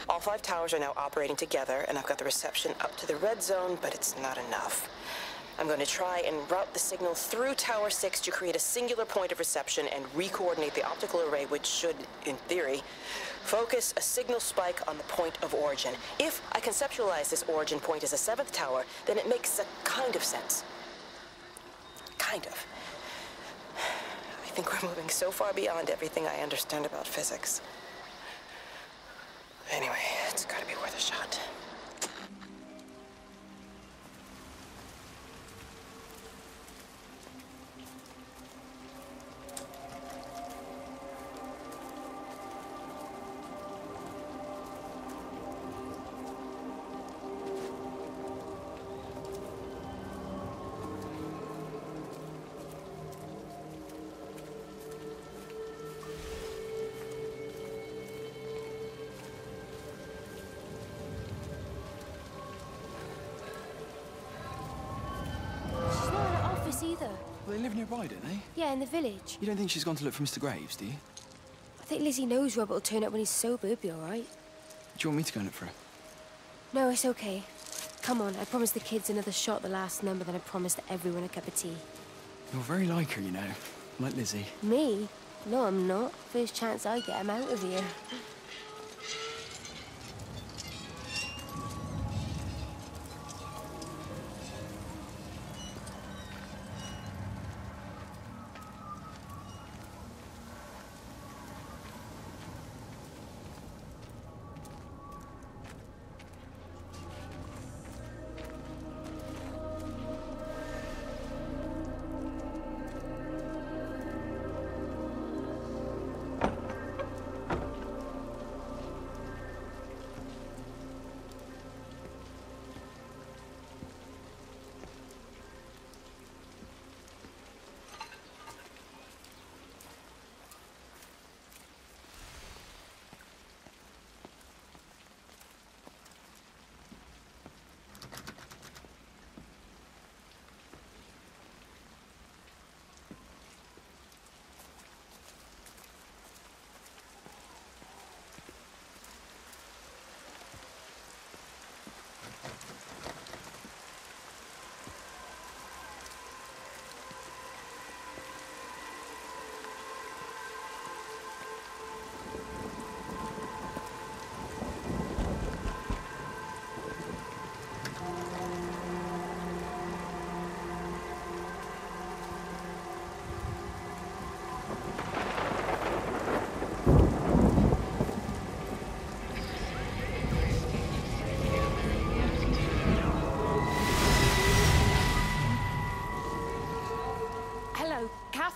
All 5 towers are now operating together, and I've got the reception up to the red zone, but it's not enough. I'm going to try and route the signal through Tower 6 to create a singular point of reception and re-coordinate the optical array, which should, in theory, focus a signal spike on the point of origin. If I conceptualize this origin point as a 7th tower, then it makes a kind of sense. Kind of. I think we're moving so far beyond everything I understand about physics. Anyway, it's gotta be worth a shot. Either. Well, they live nearby, don't they? Yeah, in the village. You don't think she's gone to look for Mr. Graves, do you? I think Lizzie knows Robert will turn up when he's sober. He'll be all right. Do you want me to go and look for her? No, it's okay. Come on, I promised the kids another shot at the last number, then I promised everyone a cup of tea. You're very like her, you know. Like Lizzie. Me? No, I'm not. First chance I get, I'm out of here.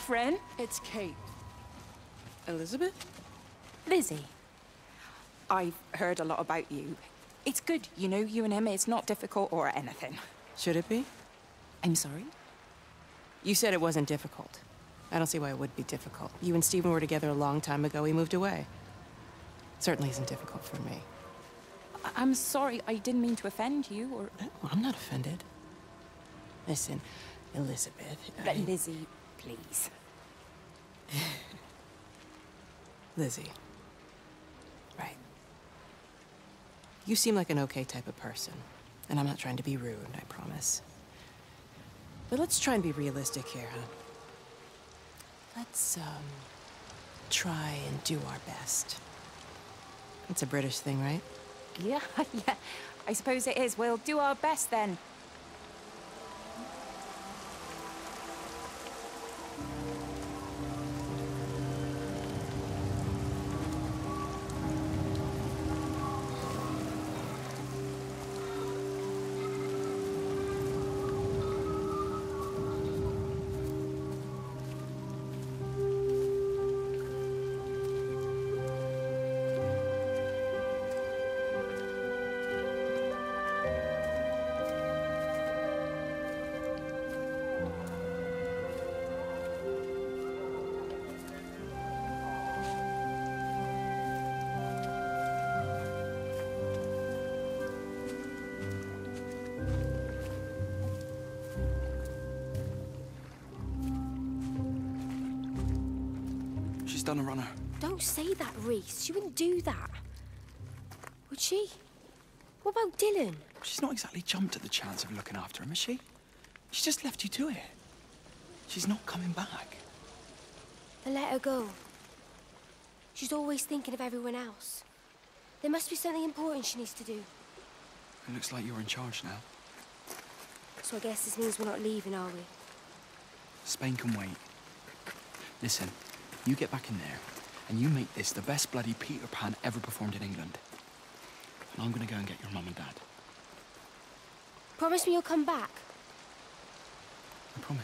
Catherine? It's Kate. Elizabeth? Lizzie. I've heard a lot about you. It's good, you know, you and him, it's not difficult or anything. Should it be? I'm sorry? You said it wasn't difficult. I don't see why it would be difficult. You and Stephen were together a long time ago. He moved away. Certainly isn't difficult for me. I'm sorry, I didn't mean to offend you, or... Well, I'm not offended. Listen, Elizabeth... Lizzie, please. Lizzie. Right. You seem like an okay type of person. And I'm not trying to be rude, I promise. But let's try and be realistic here, huh? Let's, try and do our best. It's a British thing, right? Yeah, yeah. I suppose it is. We'll do our best then. Done a runner. Don't say that, Reese. You wouldn't do that. Would she? What about Dylan? She's not exactly jumped at the chance of looking after him, has she? She's just left you to it. She's not coming back. Then let her go. She's always thinking of everyone else. There must be something important she needs to do. It looks like you're in charge now. So I guess this means we're not leaving, are we? Spain can wait. Listen, you get back in there, and you make this the best bloody Peter Pan ever performed in England. And I'm gonna go and get your mum and dad. Promise me you'll come back. I promise.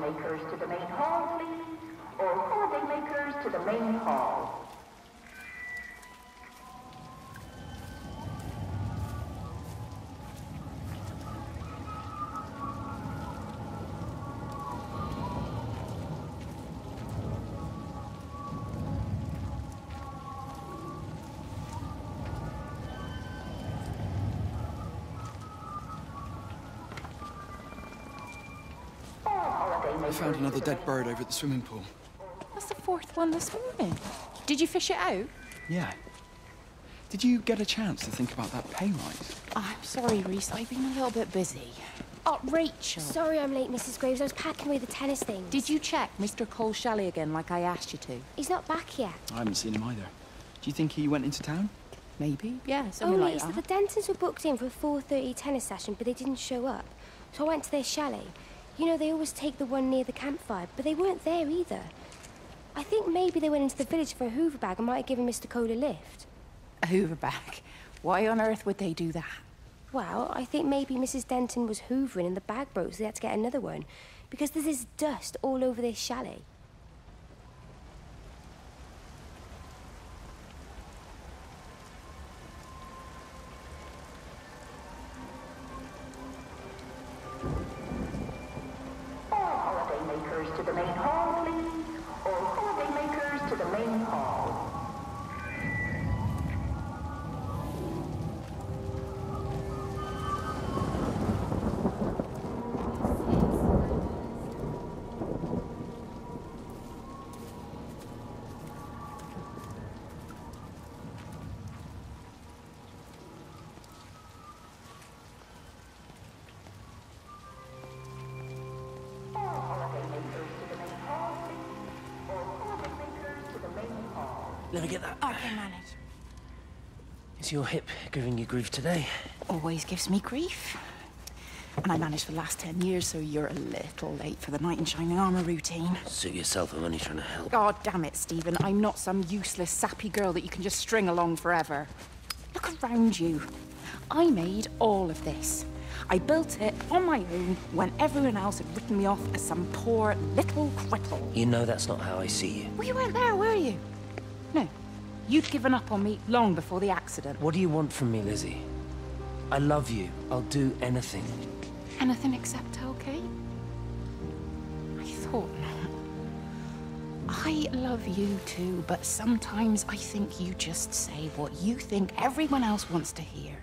Makers to the main hall, please. All holiday makers to the main hall. I found another dead bird over at the swimming pool. That's the fourth one this morning. Did you fish it out? Yeah. Did you get a chance to think about that pay rise? Oh, I'm sorry, Reese. I've been a little bit busy. Oh, Rachel. Sorry I'm late, Mrs. Graves. I was packing away the tennis things. Did you check Mr. Cole Shelley again like I asked you to? He's not back yet. I haven't seen him either. Do you think he went into town? Maybe, yeah, something Oh, like yes, that. the Dentons were booked in for a 4:30 tennis session, but they didn't show up. So I went to their chalet. You know, they always take the one near the campfire, but they weren't there either. I think maybe they went into the village for a Hoover bag and might have given Mr. Cole a lift. A Hoover bag? Why on earth would they do that? Well, I think maybe Mrs. Denton was hoovering and the bag broke, so they had to get another one. Because there's this dust all over this chalet. All holiday makers to the main hall, please. All holiday makers to the main hall. Let me get that. I can manage. Is your hip giving you grief today? Always gives me grief. And I managed for the last 10 years, so you're a little late for the knight in shining armour routine. Suit yourself, I'm only trying to help. God damn it, Stephen. I'm not some useless, sappy girl that you can just string along forever. Look around you. I made all of this. I built it on my own when everyone else had written me off as some poor little cripple. You know that's not how I see you. Well, you weren't there, were you? No. You'd given up on me long before the accident. What do you want from me, Lizzie? I love you. I'll do anything. Anything except okay? I thought not. I love you too, but sometimes I think you just say what you think everyone else wants to hear.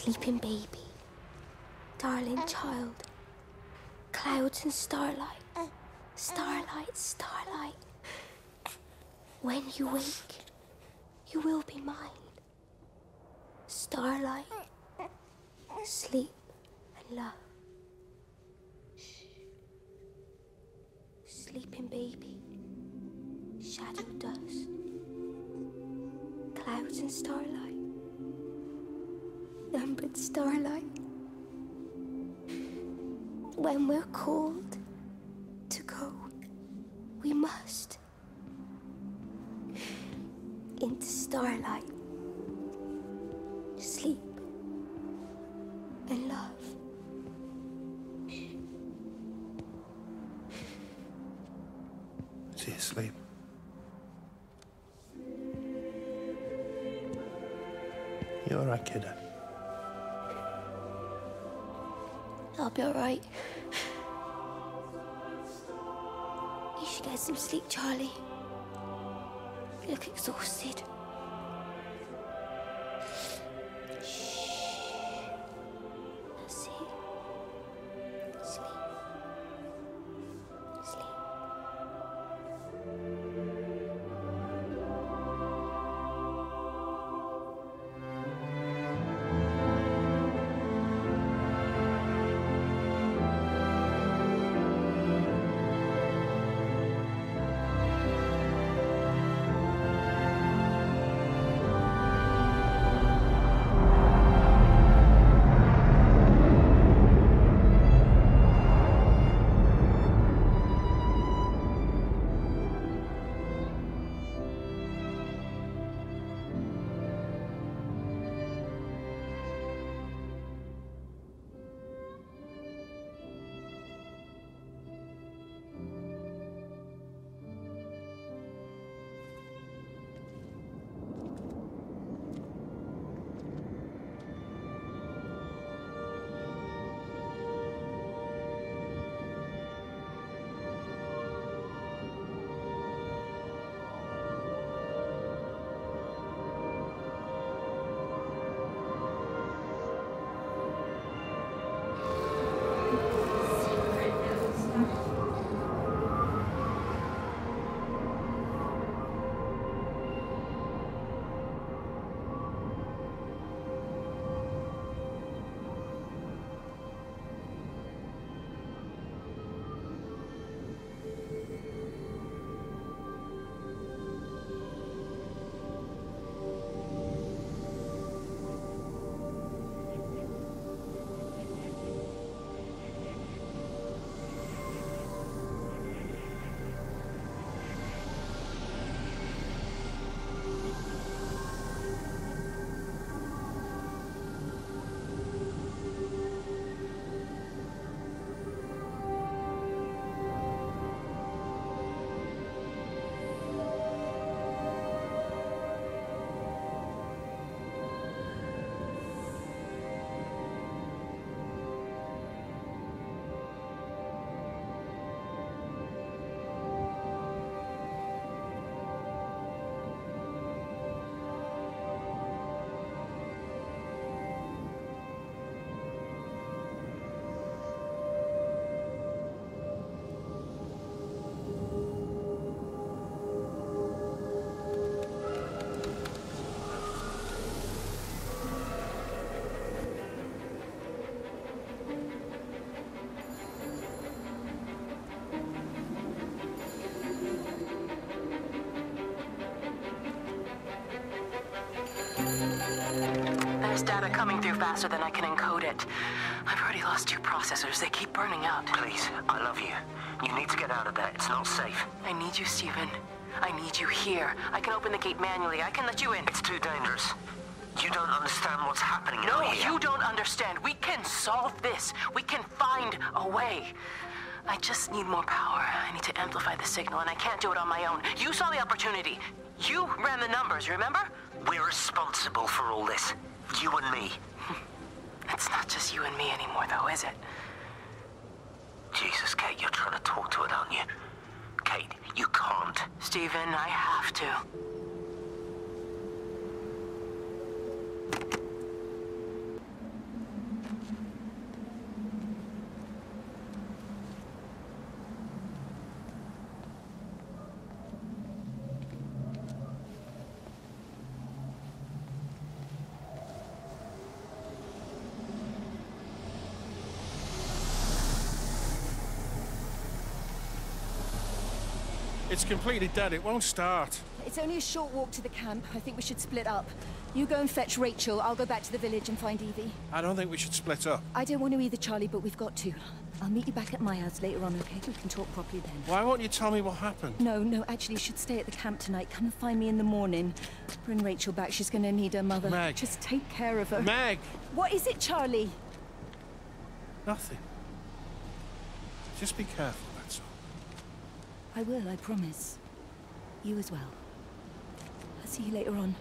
Sleeping baby. Darling child. Clouds and starlight. Starlight, starlight. When you wake, you will be mine. Starlight. Sleep and love. Sleeping baby. Shadow dust. Clouds and starlight. Numbered starlight. When we're called to go, we must. Into starlight. Sleep and love. Is he asleep? You all right, kiddo? I'll be all right. You should get some sleep, Charlie. You look exhausted. That's it. Sleep. Sleep. There's data coming through faster than I can encode it. I've already lost 2 processors. They keep burning out. Please, I love you. You need to get out of there. It's not safe. I need you, Stephen. I need you here. I can open the gate manually. I can let you in. It's too dangerous. You don't understand what's happening No, out here. you don't understand. We can solve this. We can find a way. I just need more power. I need to amplify the signal, and I can't do it on my own. You saw the opportunity. You ran the numbers, remember? We're responsible for all this. You and me. It's not just you and me anymore, though, is it? Jesus, Kate, you're trying to talk to it, aren't you? Kate, you can't. Stephen, I have to. It's completely dead. It won't start. It's only a short walk to the camp. I think we should split up. You go and fetch Rachel. I'll go back to the village and find Evie. I don't think we should split up. I don't want to either, Charlie, but we've got to. I'll meet you back at my house later on, okay? We can talk properly then. Why won't you tell me what happened? No, actually, you should stay at the camp tonight. Come and find me in the morning. Bring Rachel back. She's going to need her mother. Meg. Just take care of her. Meg! What is it, Charlie? Nothing. Just be careful, that's all. I will, I promise. You as well. I'll see you later on.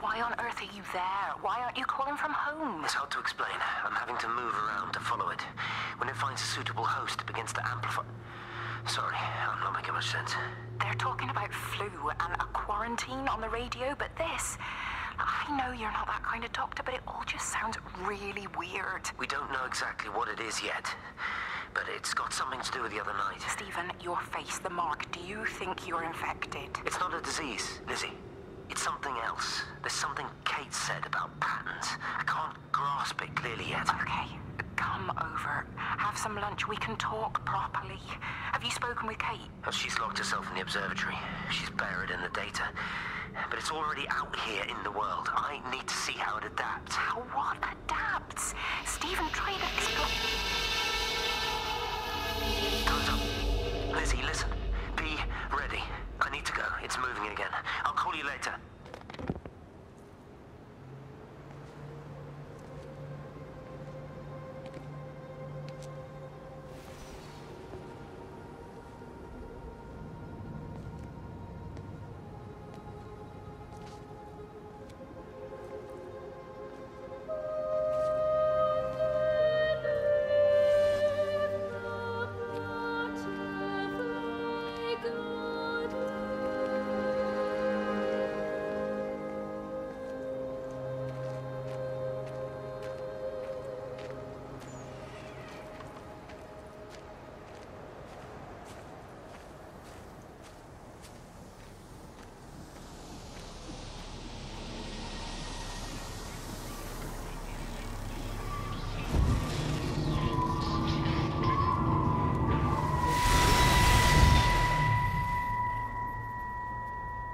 Why on earth are you there? Why aren't you calling from home? It's hard to explain. I'm having to move around to follow it. When it finds a suitable host, it begins to amplify... Sorry, I'm not making much sense. They're talking about flu and a quarantine on the radio, but this... I know you're not that kind of doctor, but it all just sounds really weird. We don't know exactly what it is yet, but it's got something to do with the other night. Stephen, your face, the mark, do you think you're infected? It's not a disease, Lizzie. It's something else. There's something Kate said about patterns. I can't grasp it clearly yet. Okay, come over. Have some lunch. We can talk properly. Have you spoken with Kate? She's locked herself in the observatory. She's buried in the data. But it's already out here in the world. I need to see how it adapts. How what adapts? Stephen, try to explain. Time's up. Lizzie, listen. Be ready. I need to go. It's moving again. I'll call you later.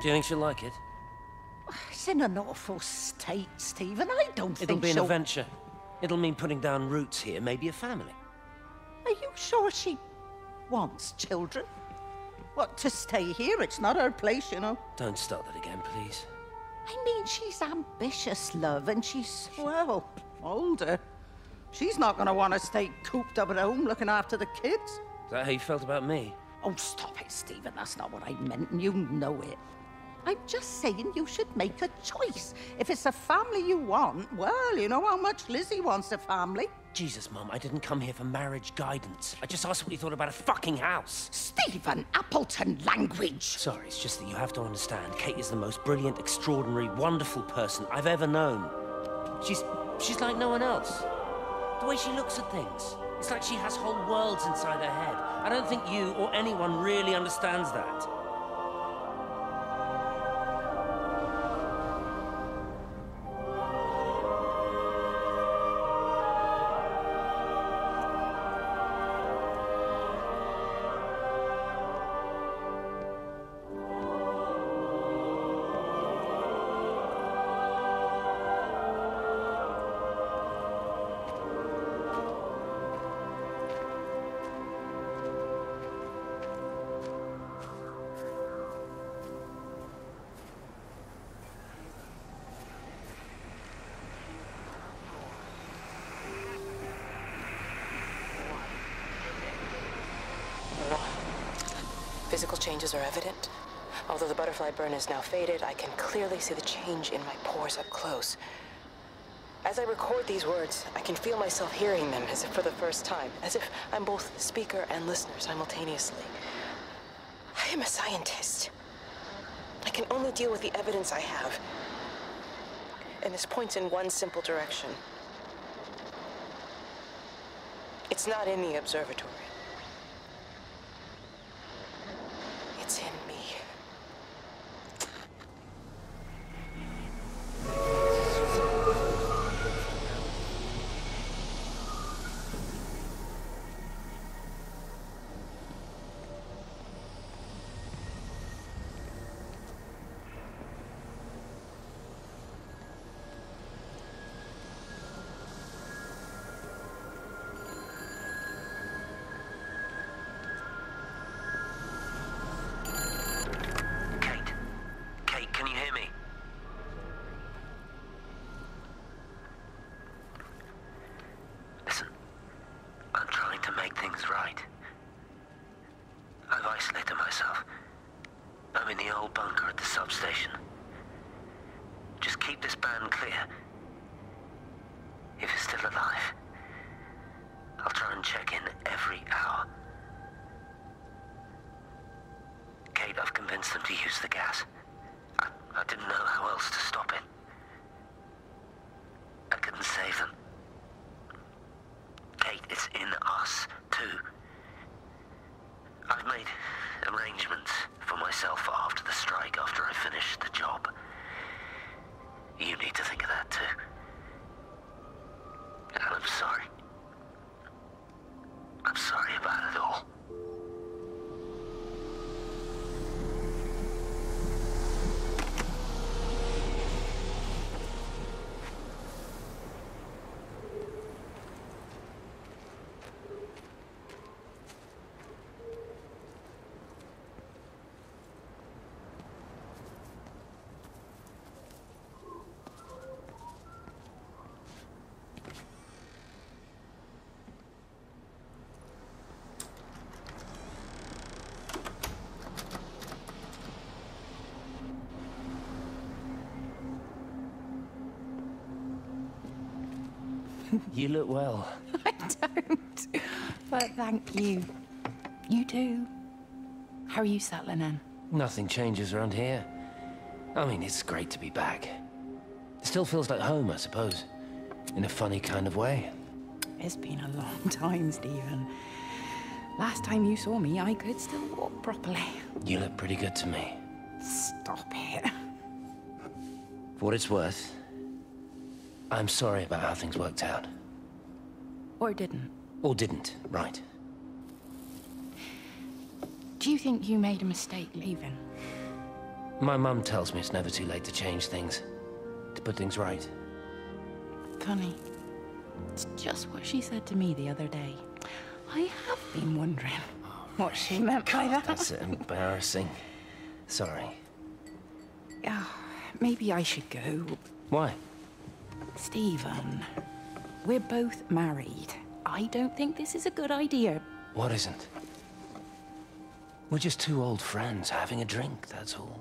Do you think she'll like it? It's in an awful state, Stephen. I don't think It'll be an she'll... adventure. It'll mean putting down roots here, maybe a family. Are you sure she wants children? What, to stay here? It's not her place, you know. Don't start that again, please. I mean, she's ambitious, love, and she's, well, older. She's not going to want to stay cooped up at home looking after the kids. Is that how you felt about me? Oh, stop it, Stephen. That's not what I meant, and you know it. I'm just saying you should make a choice. If it's a family you want, well, you know how much Lizzie wants a family. Jesus, Mum, I didn't come here for marriage guidance. I just asked what you thought about a fucking house. Stephen, Appleton language. Sorry, it's just that you have to understand, Kate is the most brilliant, extraordinary, wonderful person I've ever known. She's like no one else. The way she looks at things. It's like she has whole worlds inside her head. I don't think you or anyone really understands that. physical changes are evident. Although the butterfly burn is now faded, I can clearly see the change in my pores up close. As I record these words, I can feel myself hearing them as if for the first time, as if I'm both speaker and listener simultaneously. I am a scientist. I can only deal with the evidence I have. And this points in one simple direction. It's not in the observatory. It's in me. You look well. I don't. But thank you. You too. How are you settling in? Nothing changes around here. I mean, it's great to be back. It still feels like home, I suppose. In a funny kind of way. It's been a long time, Stephen. Last time you saw me, I could still walk properly. You look pretty good to me. Stop it. For what it's worth, I'm sorry about how things worked out. Or didn't. Or didn't, right. Do you think you made a mistake leaving? My mum tells me it's never too late to change things. To put things right. Funny. It's just what she said to me the other day. I have been wondering what she meant by that. That's embarrassing. Sorry. Yeah, maybe I should go. Why? Stephen, we're both married. I don't think this is a good idea. What isn't? We're just two old friends having a drink, that's all.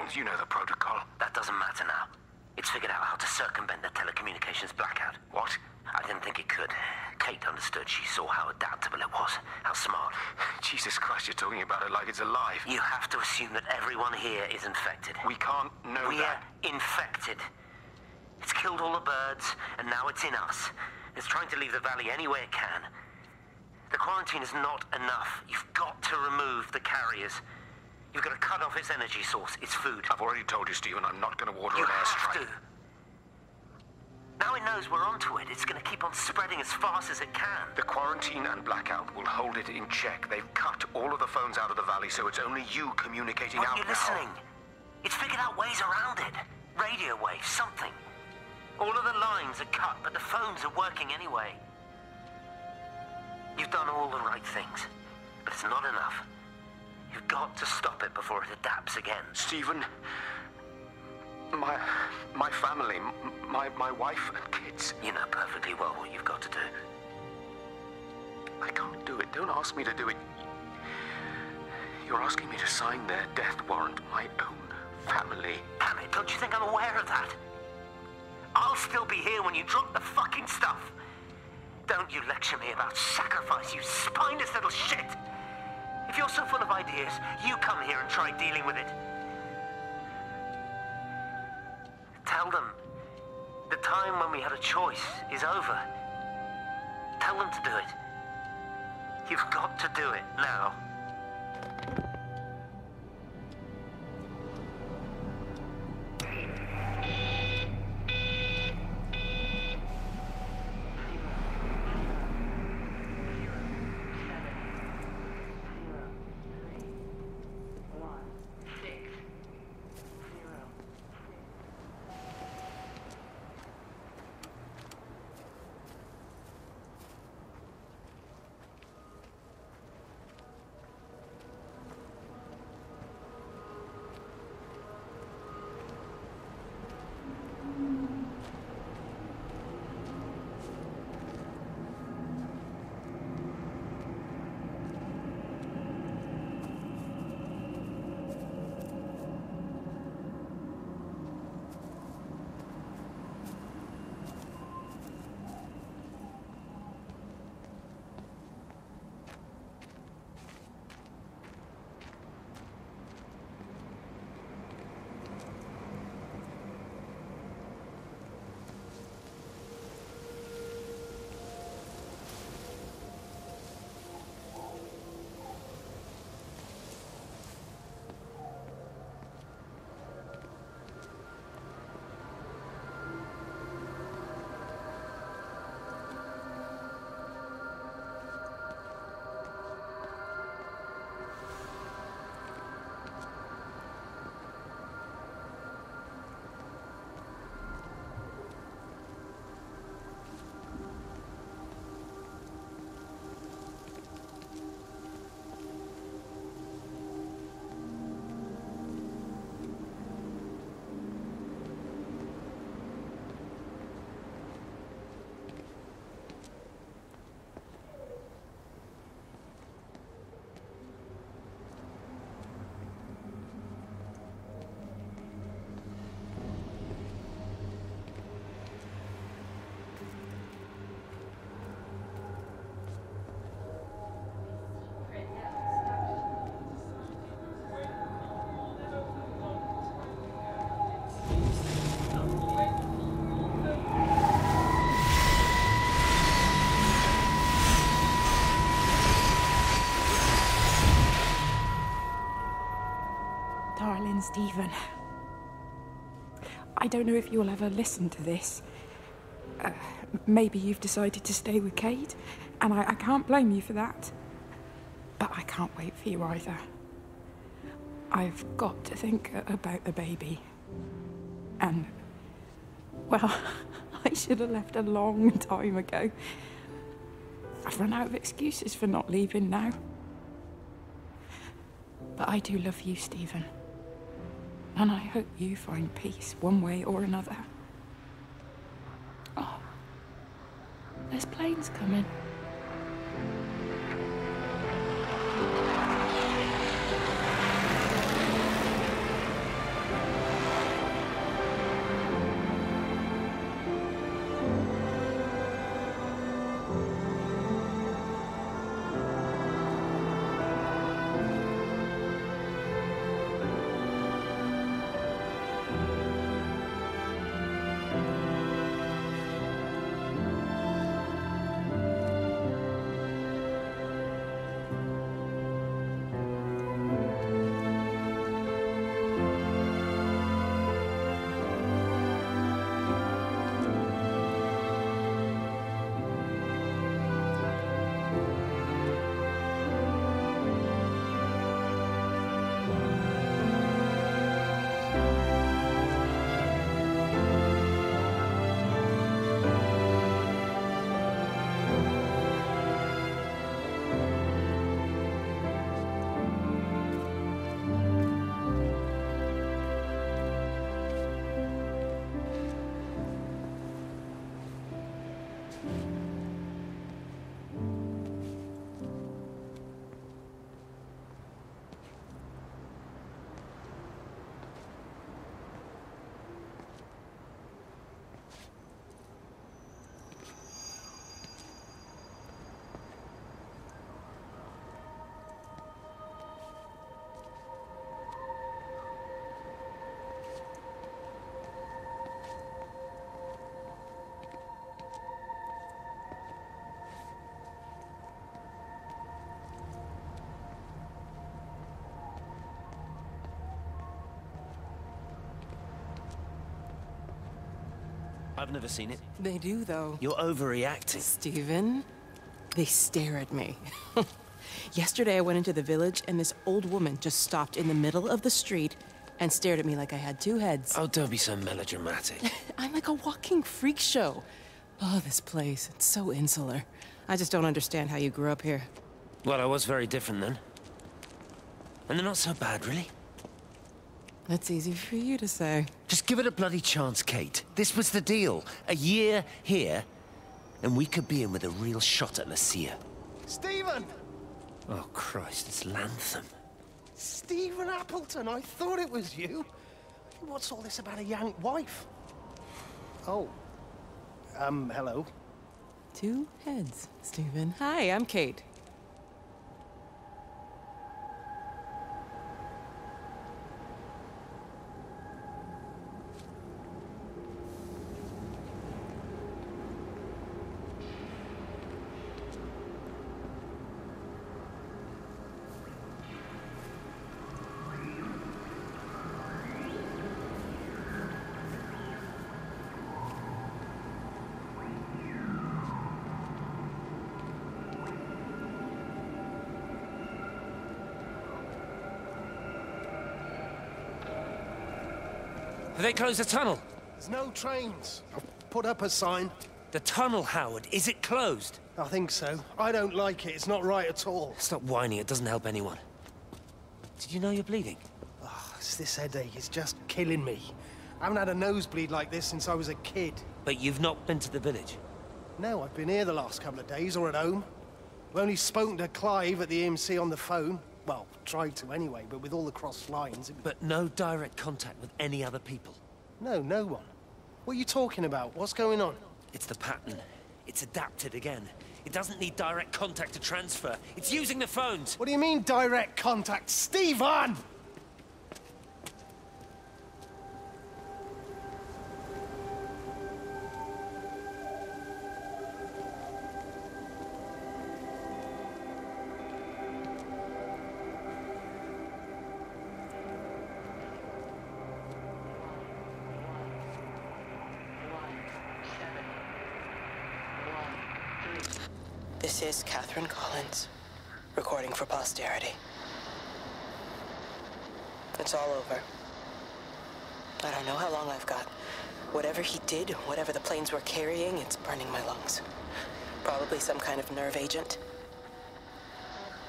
phones. You know the protocol. That doesn't matter now. It's figured out how to circumvent the telecommunications blackout. What? I didn't think it could. Kate understood. She saw how adaptable it was. How smart. Jesus Christ, you're talking about it like it's alive. You have to assume that everyone here is infected. We can't know that. We're infected. It's killed all the birds, and now it's in us. It's trying to leave the valley any way it can. The quarantine is not enough. You've got to remove the carriers. You've got to cut off its energy source, its food. I've already told you, Stephen, I'm not going to order an airstrike. You have to. Now it knows we're onto it. It's going to keep on spreading as fast as it can. The quarantine and blackout will hold it in check. They've cut all of the phones out of the valley, so it's only you communicating out now. Aren't you listening? It's figured out ways around it. Radio waves, something. All of the lines are cut, but the phones are working anyway. You've done all the right things, but it's not enough. You've got to stop it before it adapts again. Stephen, my family, my wife and kids. You know perfectly well what you've got to do. I can't do it. Don't ask me to do it. You're asking me to sign their death warrant. My own family. Damn it, don't you think I'm aware of that? I'll still be here when you drop the fucking stuff. Don't you lecture me about sacrifice, you spineless little shit. If you're so full of ideas, you come here and try dealing with it. Tell them the time when we had a choice is over. Tell them to do it. You've got to do it now. Darling Stephen, I don't know if you'll ever listen to this. Maybe you've decided to stay with Kate, and I can't blame you for that. But I can't wait for you either. I've got to think about the baby. And, well, I should have left a long time ago. I've run out of excuses for not leaving now. But I do love you, Stephen. And I hope you find peace one way or another. Oh, there's planes coming. I've never seen it. They do, though. You're overreacting. Stephen, they stare at me. Yesterday I went into the village and this old woman just stopped in the middle of the street and stared at me like I had two heads. Oh, don't be so melodramatic. I'm like a walking freak show. Oh, this place, it's so insular. I just don't understand how you grew up here. Well, I was very different then. And they're not so bad, really. That's easy for you to say. Just give it a bloody chance, Kate. This was the deal. A year here, and we could be in with a real shot at Lucia. Stephen! Oh, Christ, it's Lantham. Stephen Appleton, I thought it was you. What's all this about a Yank wife? Oh. Hello. Two heads, Stephen. Hi, I'm Kate. Have they closed the tunnel? There's no trains. I've put up a sign. The tunnel, Howard, is it closed? I think so. I don't like it. It's not right at all. Stop whining, it doesn't help anyone. Did you know you're bleeding? Oh, it's this headache. It's just killing me. I haven't had a nosebleed like this since I was a kid. But you've not been to the village? No, I've been here the last couple of days, or at home. I've only spoken to Clive at the EMC on the phone. Well, tried to anyway, but with all the crossed lines... But no direct contact with any other people? No, no one. What are you talking about? What's going on? It's the pattern. It's adapted again. It doesn't need direct contact to transfer. It's using the phones. What do you mean, direct contact? Stephen! This is Catherine Collins, recording for posterity. It's all over. I don't know how long I've got. Whatever he did, whatever the planes were carrying, it's burning my lungs. Probably some kind of nerve agent.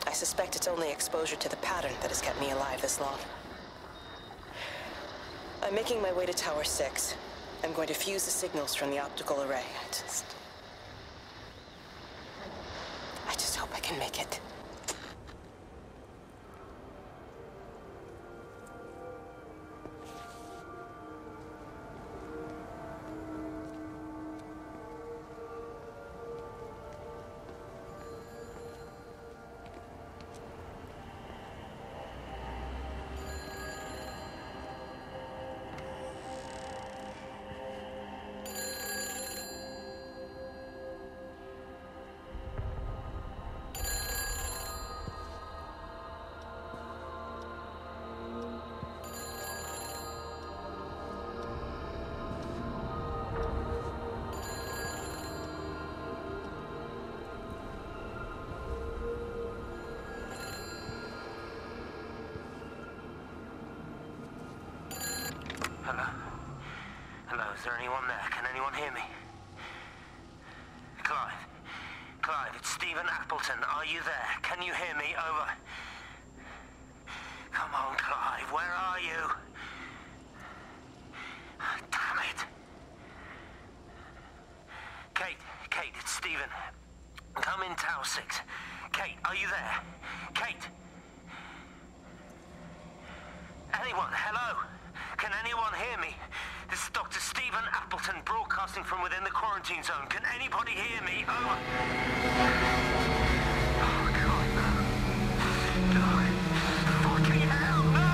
I suspect it's only exposure to the pattern that has kept me alive this long. I'm making my way to Tower 6. I'm going to fuse the signals from the optical array. I just hope I can make it. Hello? Hello, is there anyone there? Can anyone hear me? Clive? Clive, it's Stephen Appleton. Are you there? Can you hear me? Over. Come on, Clive, where are you? Damn it. Kate, it's Stephen. Come in, Tower 6. Kate, are you there? Kate? Anyone? Hello? Can anyone hear me? This is Dr. Stephen Appleton broadcasting from within the quarantine zone. Can anybody hear me? Over. Oh, God, no. No. Fucking hell, no!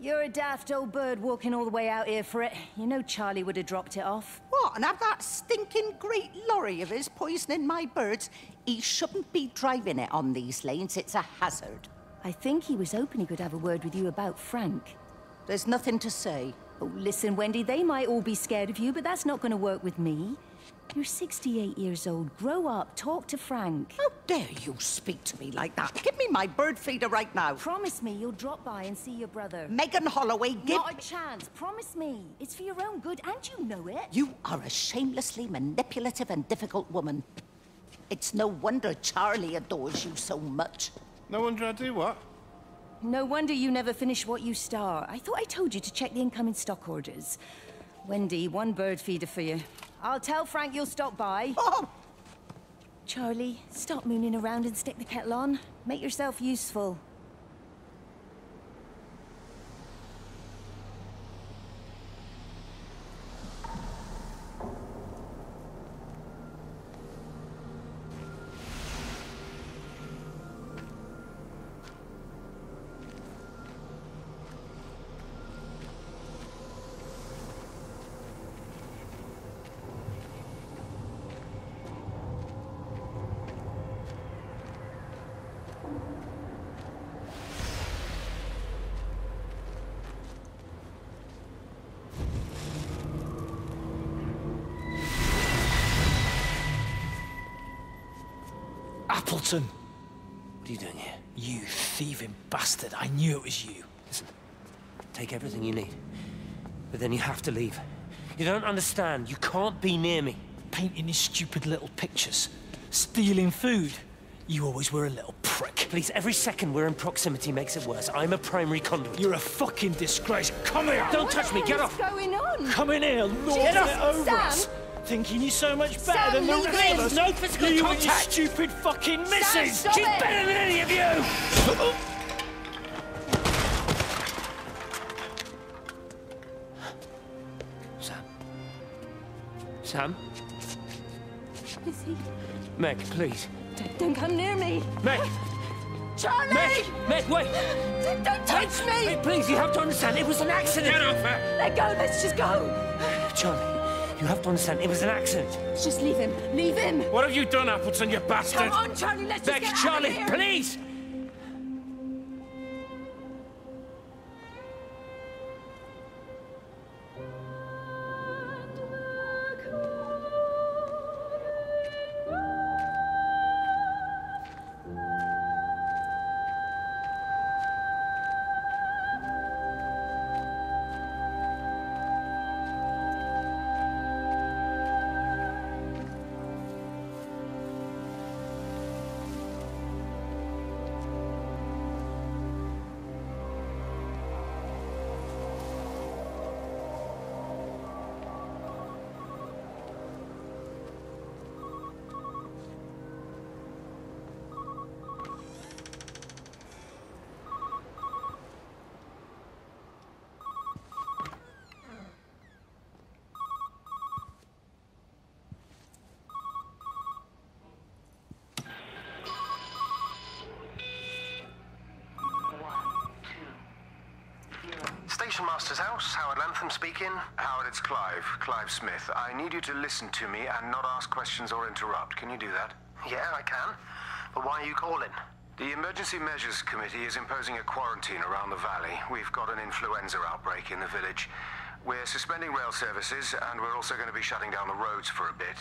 You're a daft old bird walking all the way out here for it. You know Charlie would have dropped it off. What, and have that stinking great lorry of his poisoning my birds? He shouldn't be driving it on these lanes. It's a hazard. I think he was hoping he could have a word with you about Frank. There's nothing to say. Oh, listen, Wendy, they might all be scared of you, but that's not going to work with me. You're 68 years old. Grow up. Talk to Frank. How dare you speak to me like that? Give me my bird feeder right now. Promise me you'll drop by and see your brother. Megan Holloway, give... Not a chance. Promise me. It's for your own good, and you know it. You are a shamelessly manipulative and difficult woman. It's no wonder Charlie adores you so much. No wonder I do what? No wonder you never finish what you start. I thought I told you to check the incoming stock orders. Wendy, one bird feeder for you. I'll tell Frank you'll stop by. Oh! Charlie, stop mooning around and stick the kettle on. Make yourself useful. Appleton! What are you doing here? You thieving bastard. I knew it was you. Listen, take everything you need. But then you have to leave. You don't understand. You can't be near me. Painting his stupid little pictures. Stealing food. You always were a little prick. Please, every second we're in proximity makes it worse. I'm a primary conduit. You're a fucking disgrace. Come here! Don't touch me! Get off! What's going on? Come in here, lord it over Sam. us! Thinking you're so much better Sam, than the leave rest him. of us! No physical you contact! And your stupid fucking missus! stop She's it. better than any of you! Sam? Is he? Meg, please. Don't come near me. Meg! Charlie! Meg, wait! Don't touch me! Meg, please, you have to understand, it was an accident! Get off her! Let go, let's just go! Charlie, you have to understand, it was an accident. Just leave him. Leave him! What have you done, Appleton, you bastard? Come on, Charlie, let's just Meg, get Charlie, out of here. please! Station Master's house, Howard Lantham speaking. Howard, it's Clive. Clive Smith. I need you to listen to me and not ask questions or interrupt. Can you do that? Yeah, I can. But why are you calling? The Emergency Measures Committee is imposing a quarantine around the valley. We've got an influenza outbreak in the village. We're suspending rail services, and we're also going to be shutting down the roads for a bit.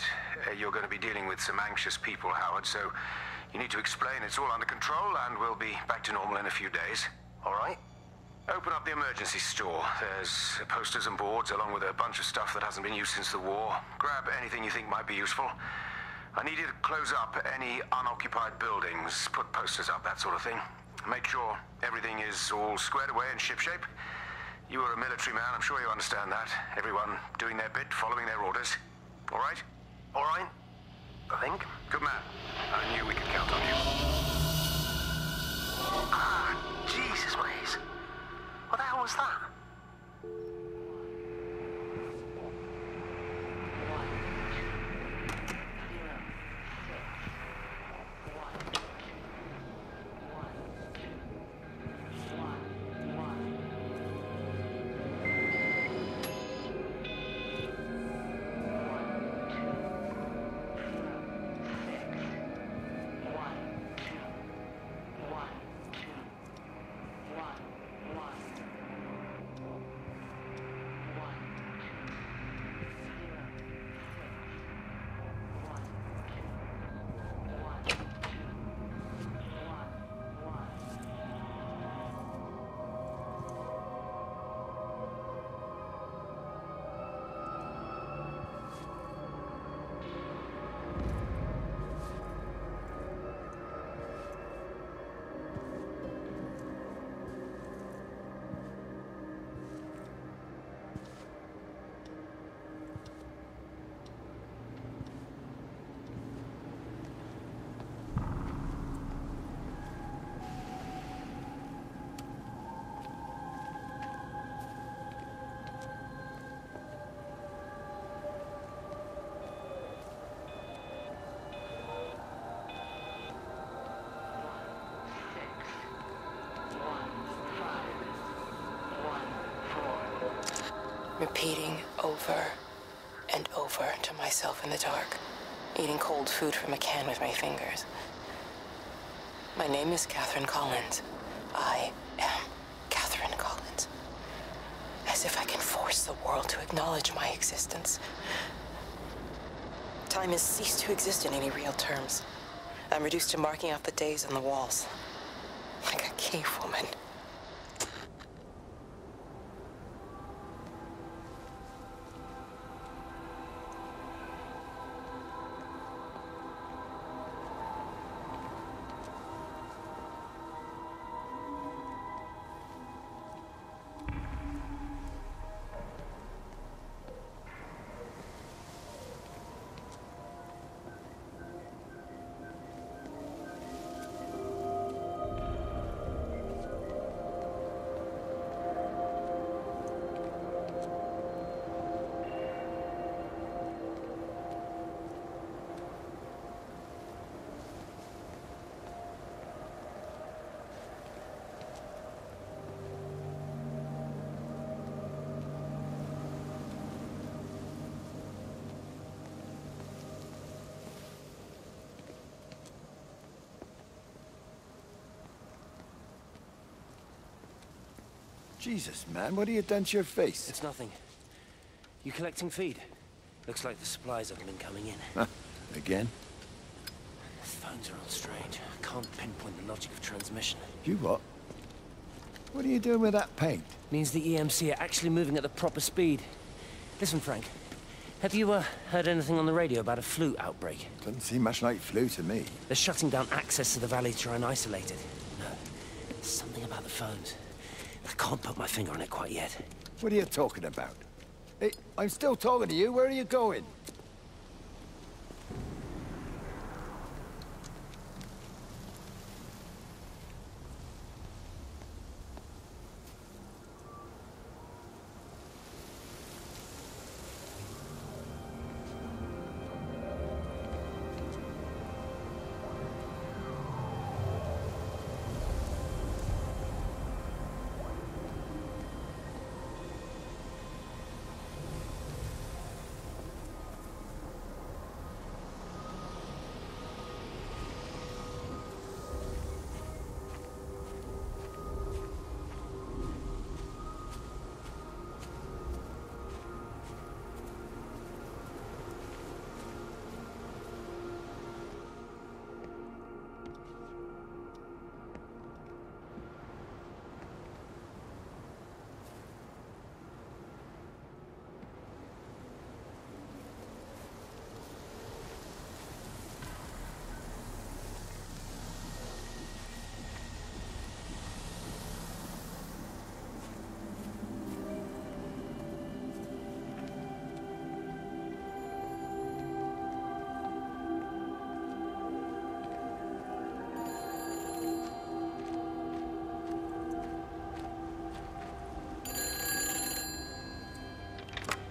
You're going to be dealing with some anxious people, Howard, so you need to explain it's all under control, and we'll be back to normal in a few days. All right? Open up the emergency store. There's posters and boards, along with a bunch of stuff that hasn't been used since the war. Grab anything you think might be useful. I need you to close up any unoccupied buildings, put posters up, that sort of thing. Make sure everything is all squared away and shipshape. You are a military man, I'm sure you understand that. Everyone doing their bit, following their orders. All right? All right, I think. Good man. I knew we could count on you. Ah, Jesus, Maze. What the hell was that? repeating over and over to myself in the dark, eating cold food from a can with my fingers. My name is Catherine Collins. I am Catherine Collins. As if I can force the world to acknowledge my existence. Time has ceased to exist in any real terms. I'm reduced to marking out the days on the walls. Like a cave woman. Jesus, man, what have you done to your face? It's nothing. You collecting feed? Looks like the supplies haven't been coming in. Huh. Again? The phones are all strange. I can't pinpoint the logic of transmission. You what? What are you doing with that paint? Means the EMC are actually moving at the proper speed. Listen, Frank. Have you heard anything on the radio about a flu outbreak? Doesn't seem much like flu to me. They're shutting down access to the valley to try and isolate it. No, there's something about the phones. I can't put my finger on it quite yet. What are you talking about? Hey, I'm still talking to you. Where are you going?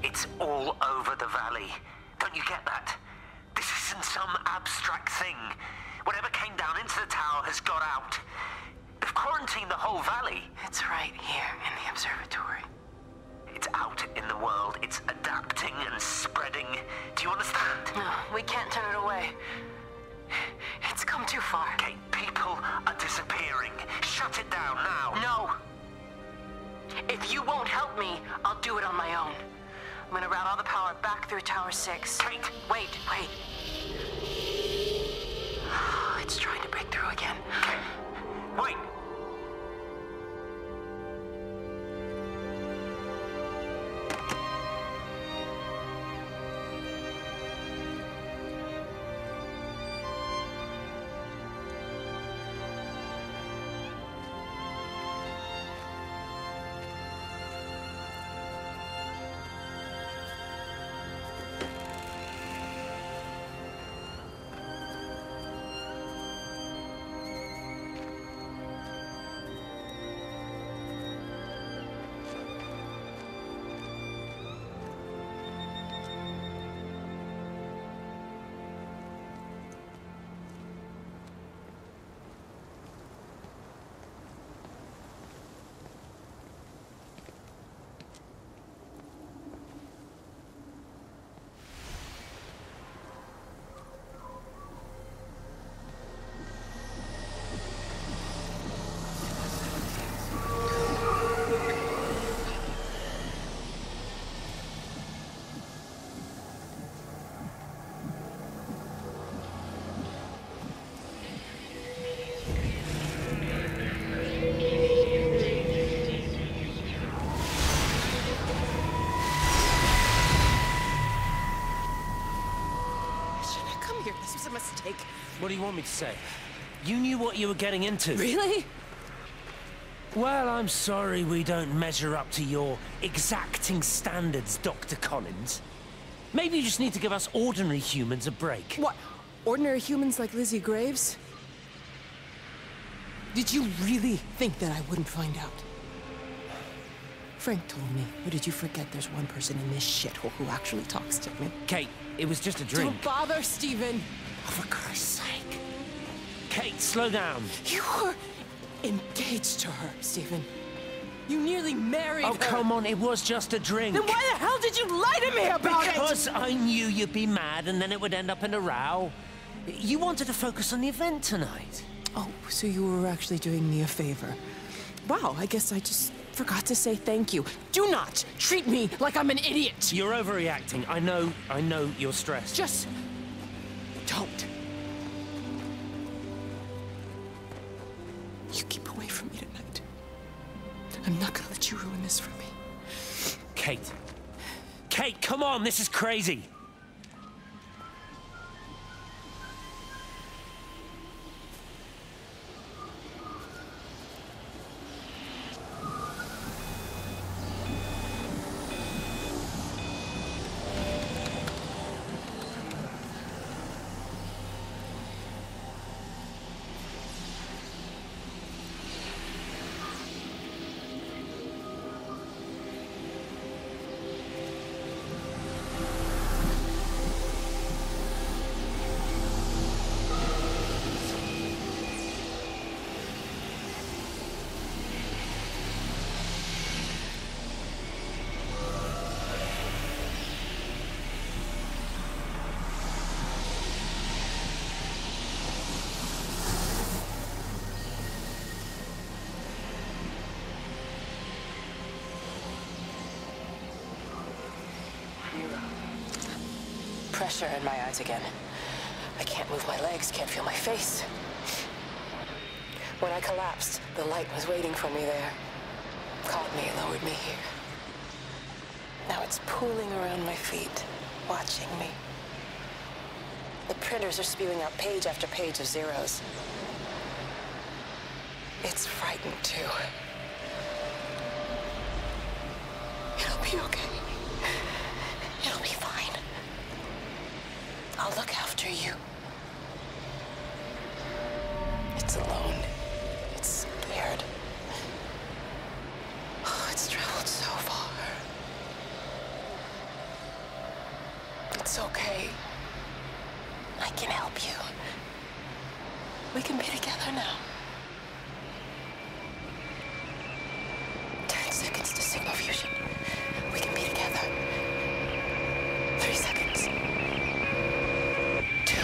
It's all over the valley. Don't you get that? This isn't some abstract thing. Whatever came down into the tower has got out. They've quarantined the whole valley. It's right here in the observatory. It's out in the world. It's adapting and spreading. Do you understand? No, we can't turn it away. It's come too far. Kate, people are disappearing. Shut it down now. No. If you won't help me, I'll do it on my own. I'm gonna route all the power back through Tower 6. Kate! Wait. It's trying to break through again. Kate! Wait! mistake. What do you want me to say? You knew what you were getting into. Really? Well, I'm sorry we don't measure up to your exacting standards, Dr. Collins. Maybe you just need to give us ordinary humans a break. What? Ordinary humans like Lizzie Graves? Did you really think that I wouldn't find out? Frank told me, or did you forget there's one person in this shithole who actually talks to me? Kate, it was just a drink. Don't bother, Stephen! Oh, for Christ's sake. Kate, slow down. You were engaged to her, Stephen. You nearly married her. Oh, come on, it was just a drink. Then why the hell did you lie to me about it? Because I knew you'd be mad and then it would end up in a row. You wanted to focus on the event tonight. Oh, so you were actually doing me a favor. Wow, I guess I just forgot to say thank you. Do not treat me like I'm an idiot. You're overreacting. I know you're stressed. Just don't. You keep away from me tonight. I'm not gonna let you ruin this for me. Kate. Kate, come on, this is crazy. Pressure in my eyes again. I can't move my legs, can't feel my face. When I collapsed, the light was waiting for me there. Caught me, lowered me here. Now it's pooling around my feet, watching me. The printers are spewing out page after page of zeros. It's frightened too. It'll be okay. It'll be fine. I'll look after you. It's alone. It's scared. Oh, it's traveled so far. It's okay. I can help you. We can be together now. 10 seconds to signal fusion. We can be together. 3 seconds. 2.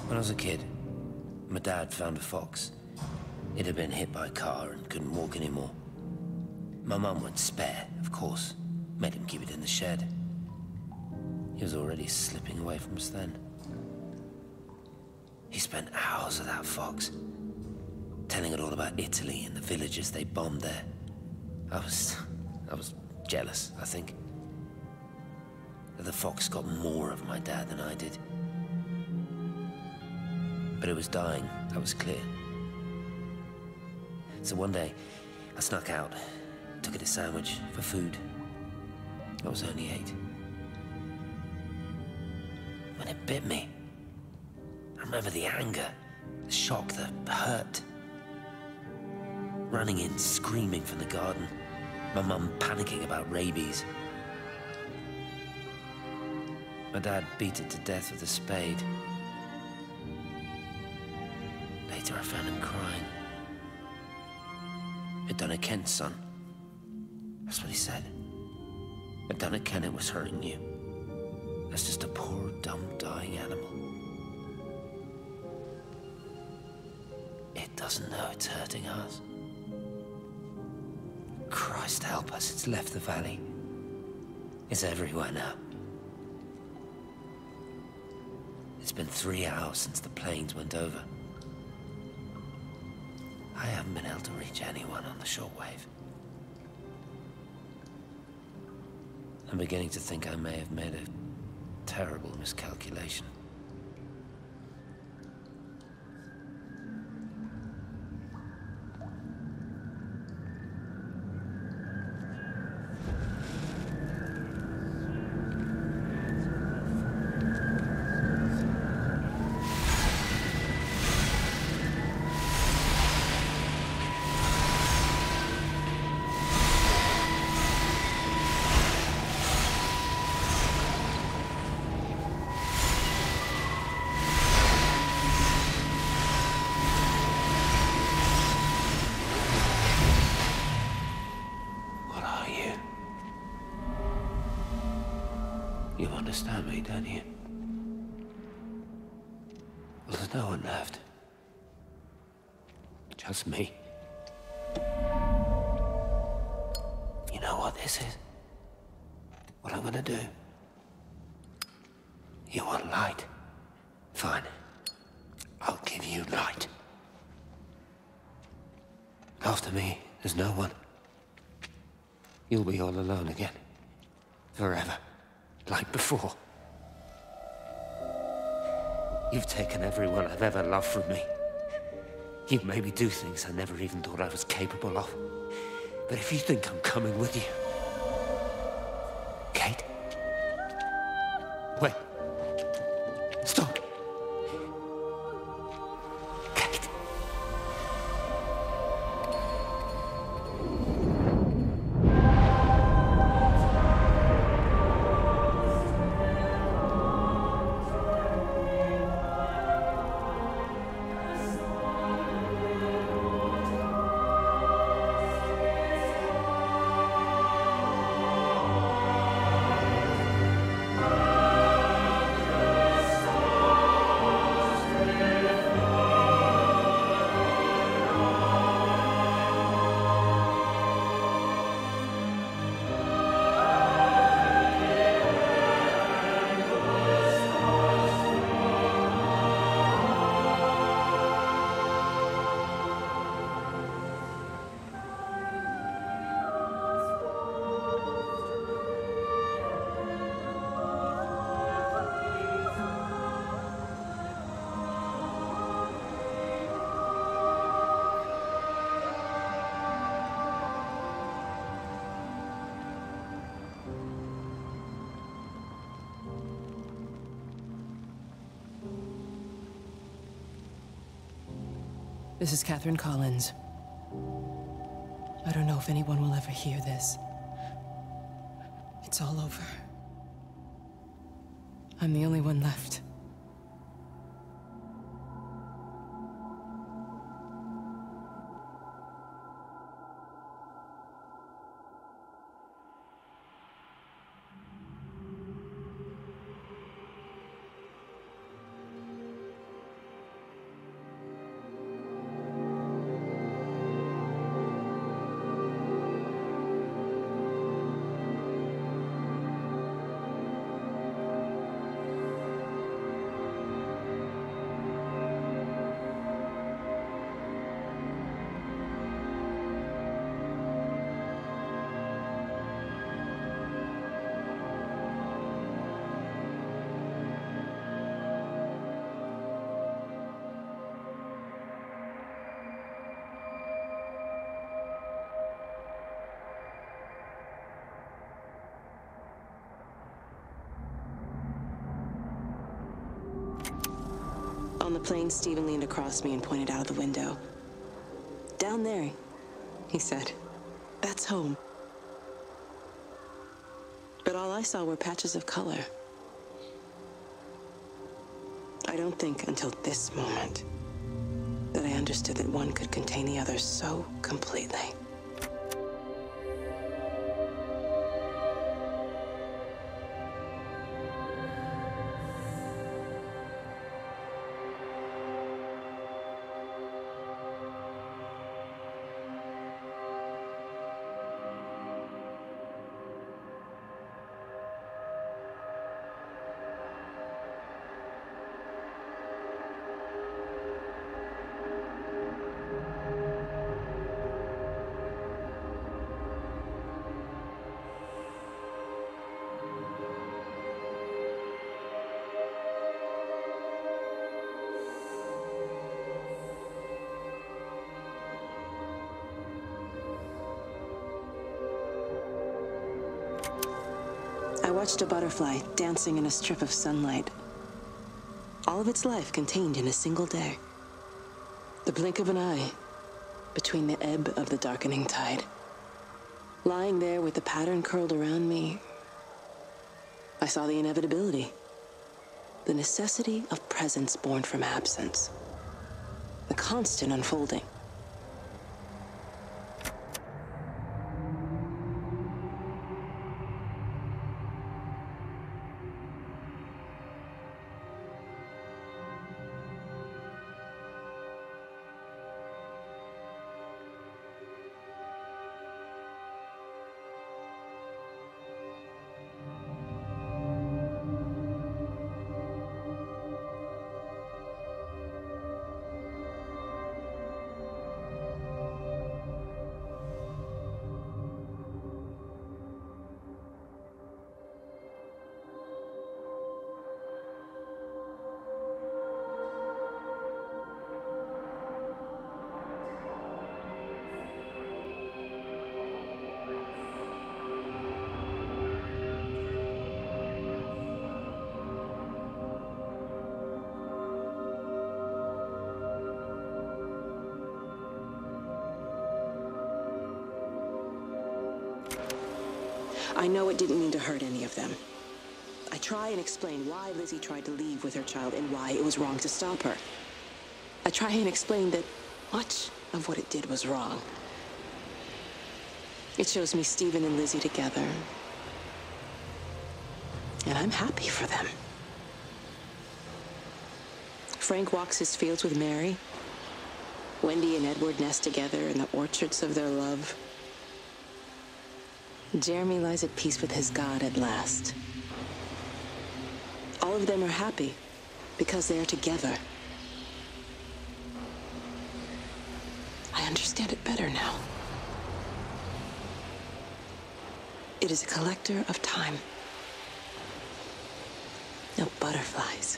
When I was a kid, my dad found a fox. It had been hit by a car and couldn't walk anymore. My mum went spare, of course. Made him keep it in the shed. He was already slipping away from us then. He spent hours with that fox, telling it all about Italy and the villages they bombed there. I was jealous, I think. That the fox got more of my dad than I did. But it was dying, that was clear. So one day, I snuck out, took it a sandwich for food. I was only 8. When it bit me, I remember the anger, the shock, the hurt. Running in, screaming from the garden. My mum panicking about rabies. My dad beat it to death with a spade. Later I found him crying. I'd done it, Ken, son. That's what he said. I'd done it, Ken, it was hurting you. That's just a poor, dumb, dying animal. It doesn't know it's hurting us. Christ help us, it's left the valley. It's everywhere now. It's been 3 hours since the planes went over. I haven't been able to reach anyone on the shortwave. I'm beginning to think I may have made a terrible miscalculation. You understand me, don't you? Well, there's no one left. Just me. You know what this is? What I'm gonna do? You want light? Fine. I'll give you light. After me, there's no one. You'll be all alone again. Forever. Like before. You've taken everyone I've ever loved from me. You've made me do things I never even thought I was capable of. But if you think I'm coming with you... Kate? Wait. Stop. Kate. This is Catherine Collins. I don't know if anyone will ever hear this. It's all over. I'm the only one left. On the plane, Stephen leaned across me and pointed out of the window. "Down there," he said. "That's home." But all I saw were patches of color. I don't think until this moment that I understood that one could contain the other so completely. I watched a butterfly dancing in a strip of sunlight. All of its life contained in a single day. The blink of an eye between the ebb of the darkening tide. Lying there with the pattern curled around me, I saw the inevitability. The necessity of presence born from absence. The constant unfolding. I know it didn't mean to hurt any of them. I try and explain why Lizzie tried to leave with her child and why it was wrong to stop her. I try and explain that much of what it did was wrong. It shows me Stephen and Lizzie together. And I'm happy for them. Frank walks his fields with Mary. Wendy and Edward nest together in the orchards of their love. Jeremy lies at peace with his God at last. All of them are happy because they are together. I understand it better now. It is a collector of time. No butterflies.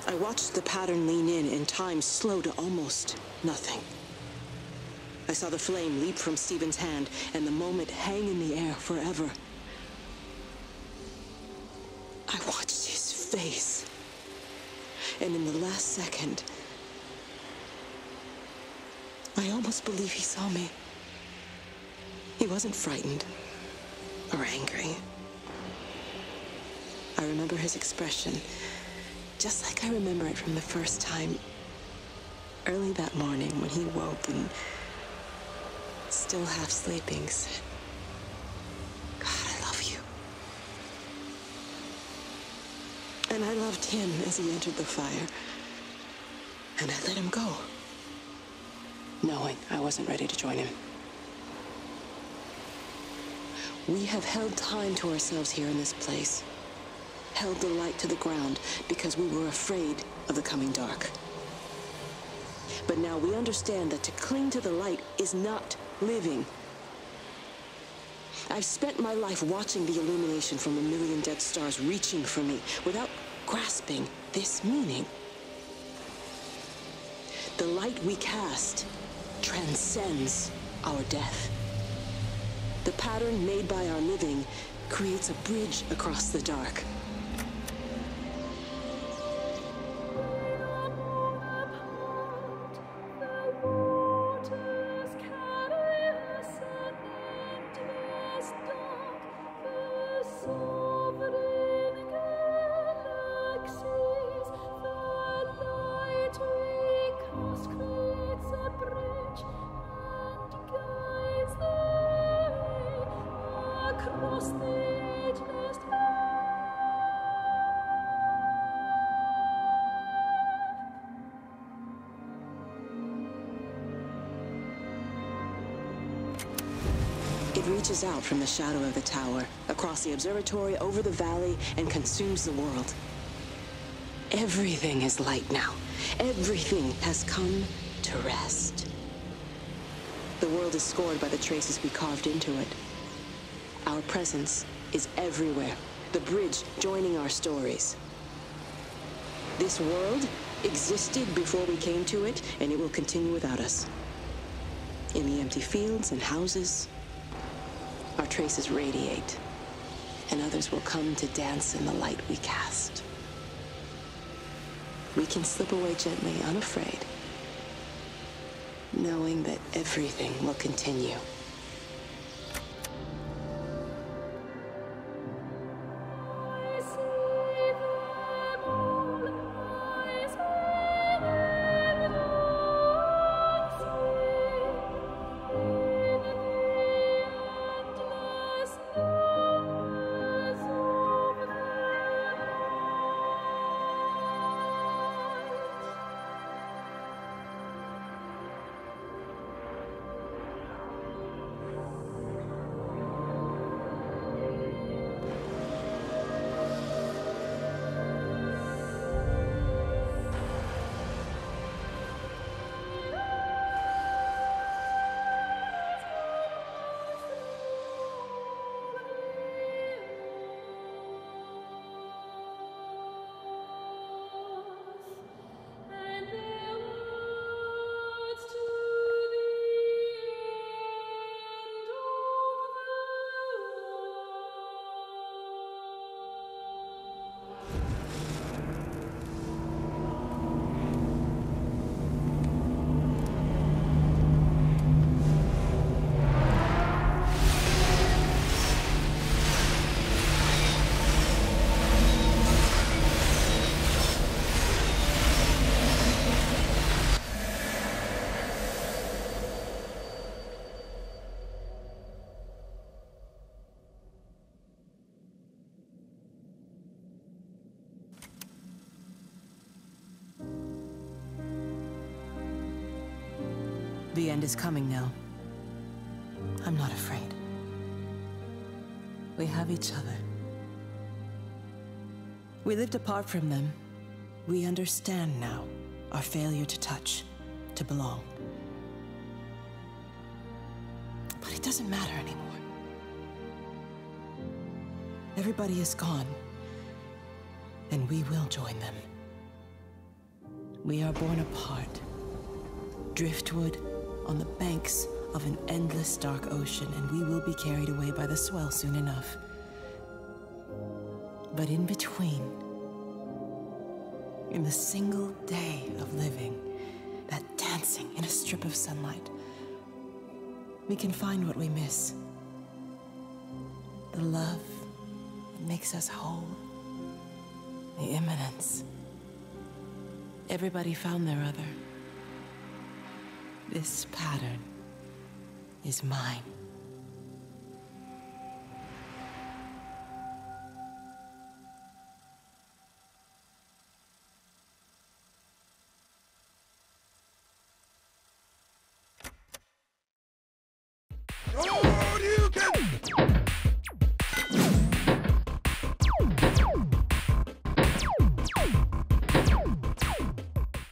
I watched the pattern lean in and time slow to almost nothing. I saw the flame leap from Stephen's hand and the moment hang in the air forever. face. And in the last second, I almost believe he saw me. He wasn't frightened or angry. I remember his expression, just like I remember it from the first time, early that morning when he woke and, still half sleeping, said, "God, I love you." And I loved him as he entered the fire. And I let him go, knowing I wasn't ready to join him. We have held time to ourselves here in this place. Held the light to the ground because we were afraid of the coming dark. But now we understand that to cling to the light is not living. I've spent my life watching the illumination from a million dead stars reaching for me without grasping this meaning. The light we cast transcends our death. The pattern made by our living creates a bridge across the dark. It reaches out from the shadow of the tower, across the observatory, over the valley, and consumes the world. Everything is light now. Everything has come to rest. The world is scored by the traces we carved into it. Our presence is everywhere, the bridge joining our stories. This world existed before we came to it, and it will continue without us. In the empty fields and houses, our traces radiate, and others will come to dance in the light we cast. We can slip away gently, unafraid, knowing that everything will continue. The end is coming now. I'm not afraid. We have each other. We lived apart from them. We understand now our failure to touch, to belong. But it doesn't matter anymore. Everybody is gone, and we will join them. We are born apart, driftwood on the banks of an endless dark ocean, and we will be carried away by the swell soon enough. But in between, in the single day of living, that dancing in a strip of sunlight, we can find what we miss. The love that makes us whole. The imminence. Everybody found their other. This pattern is mine.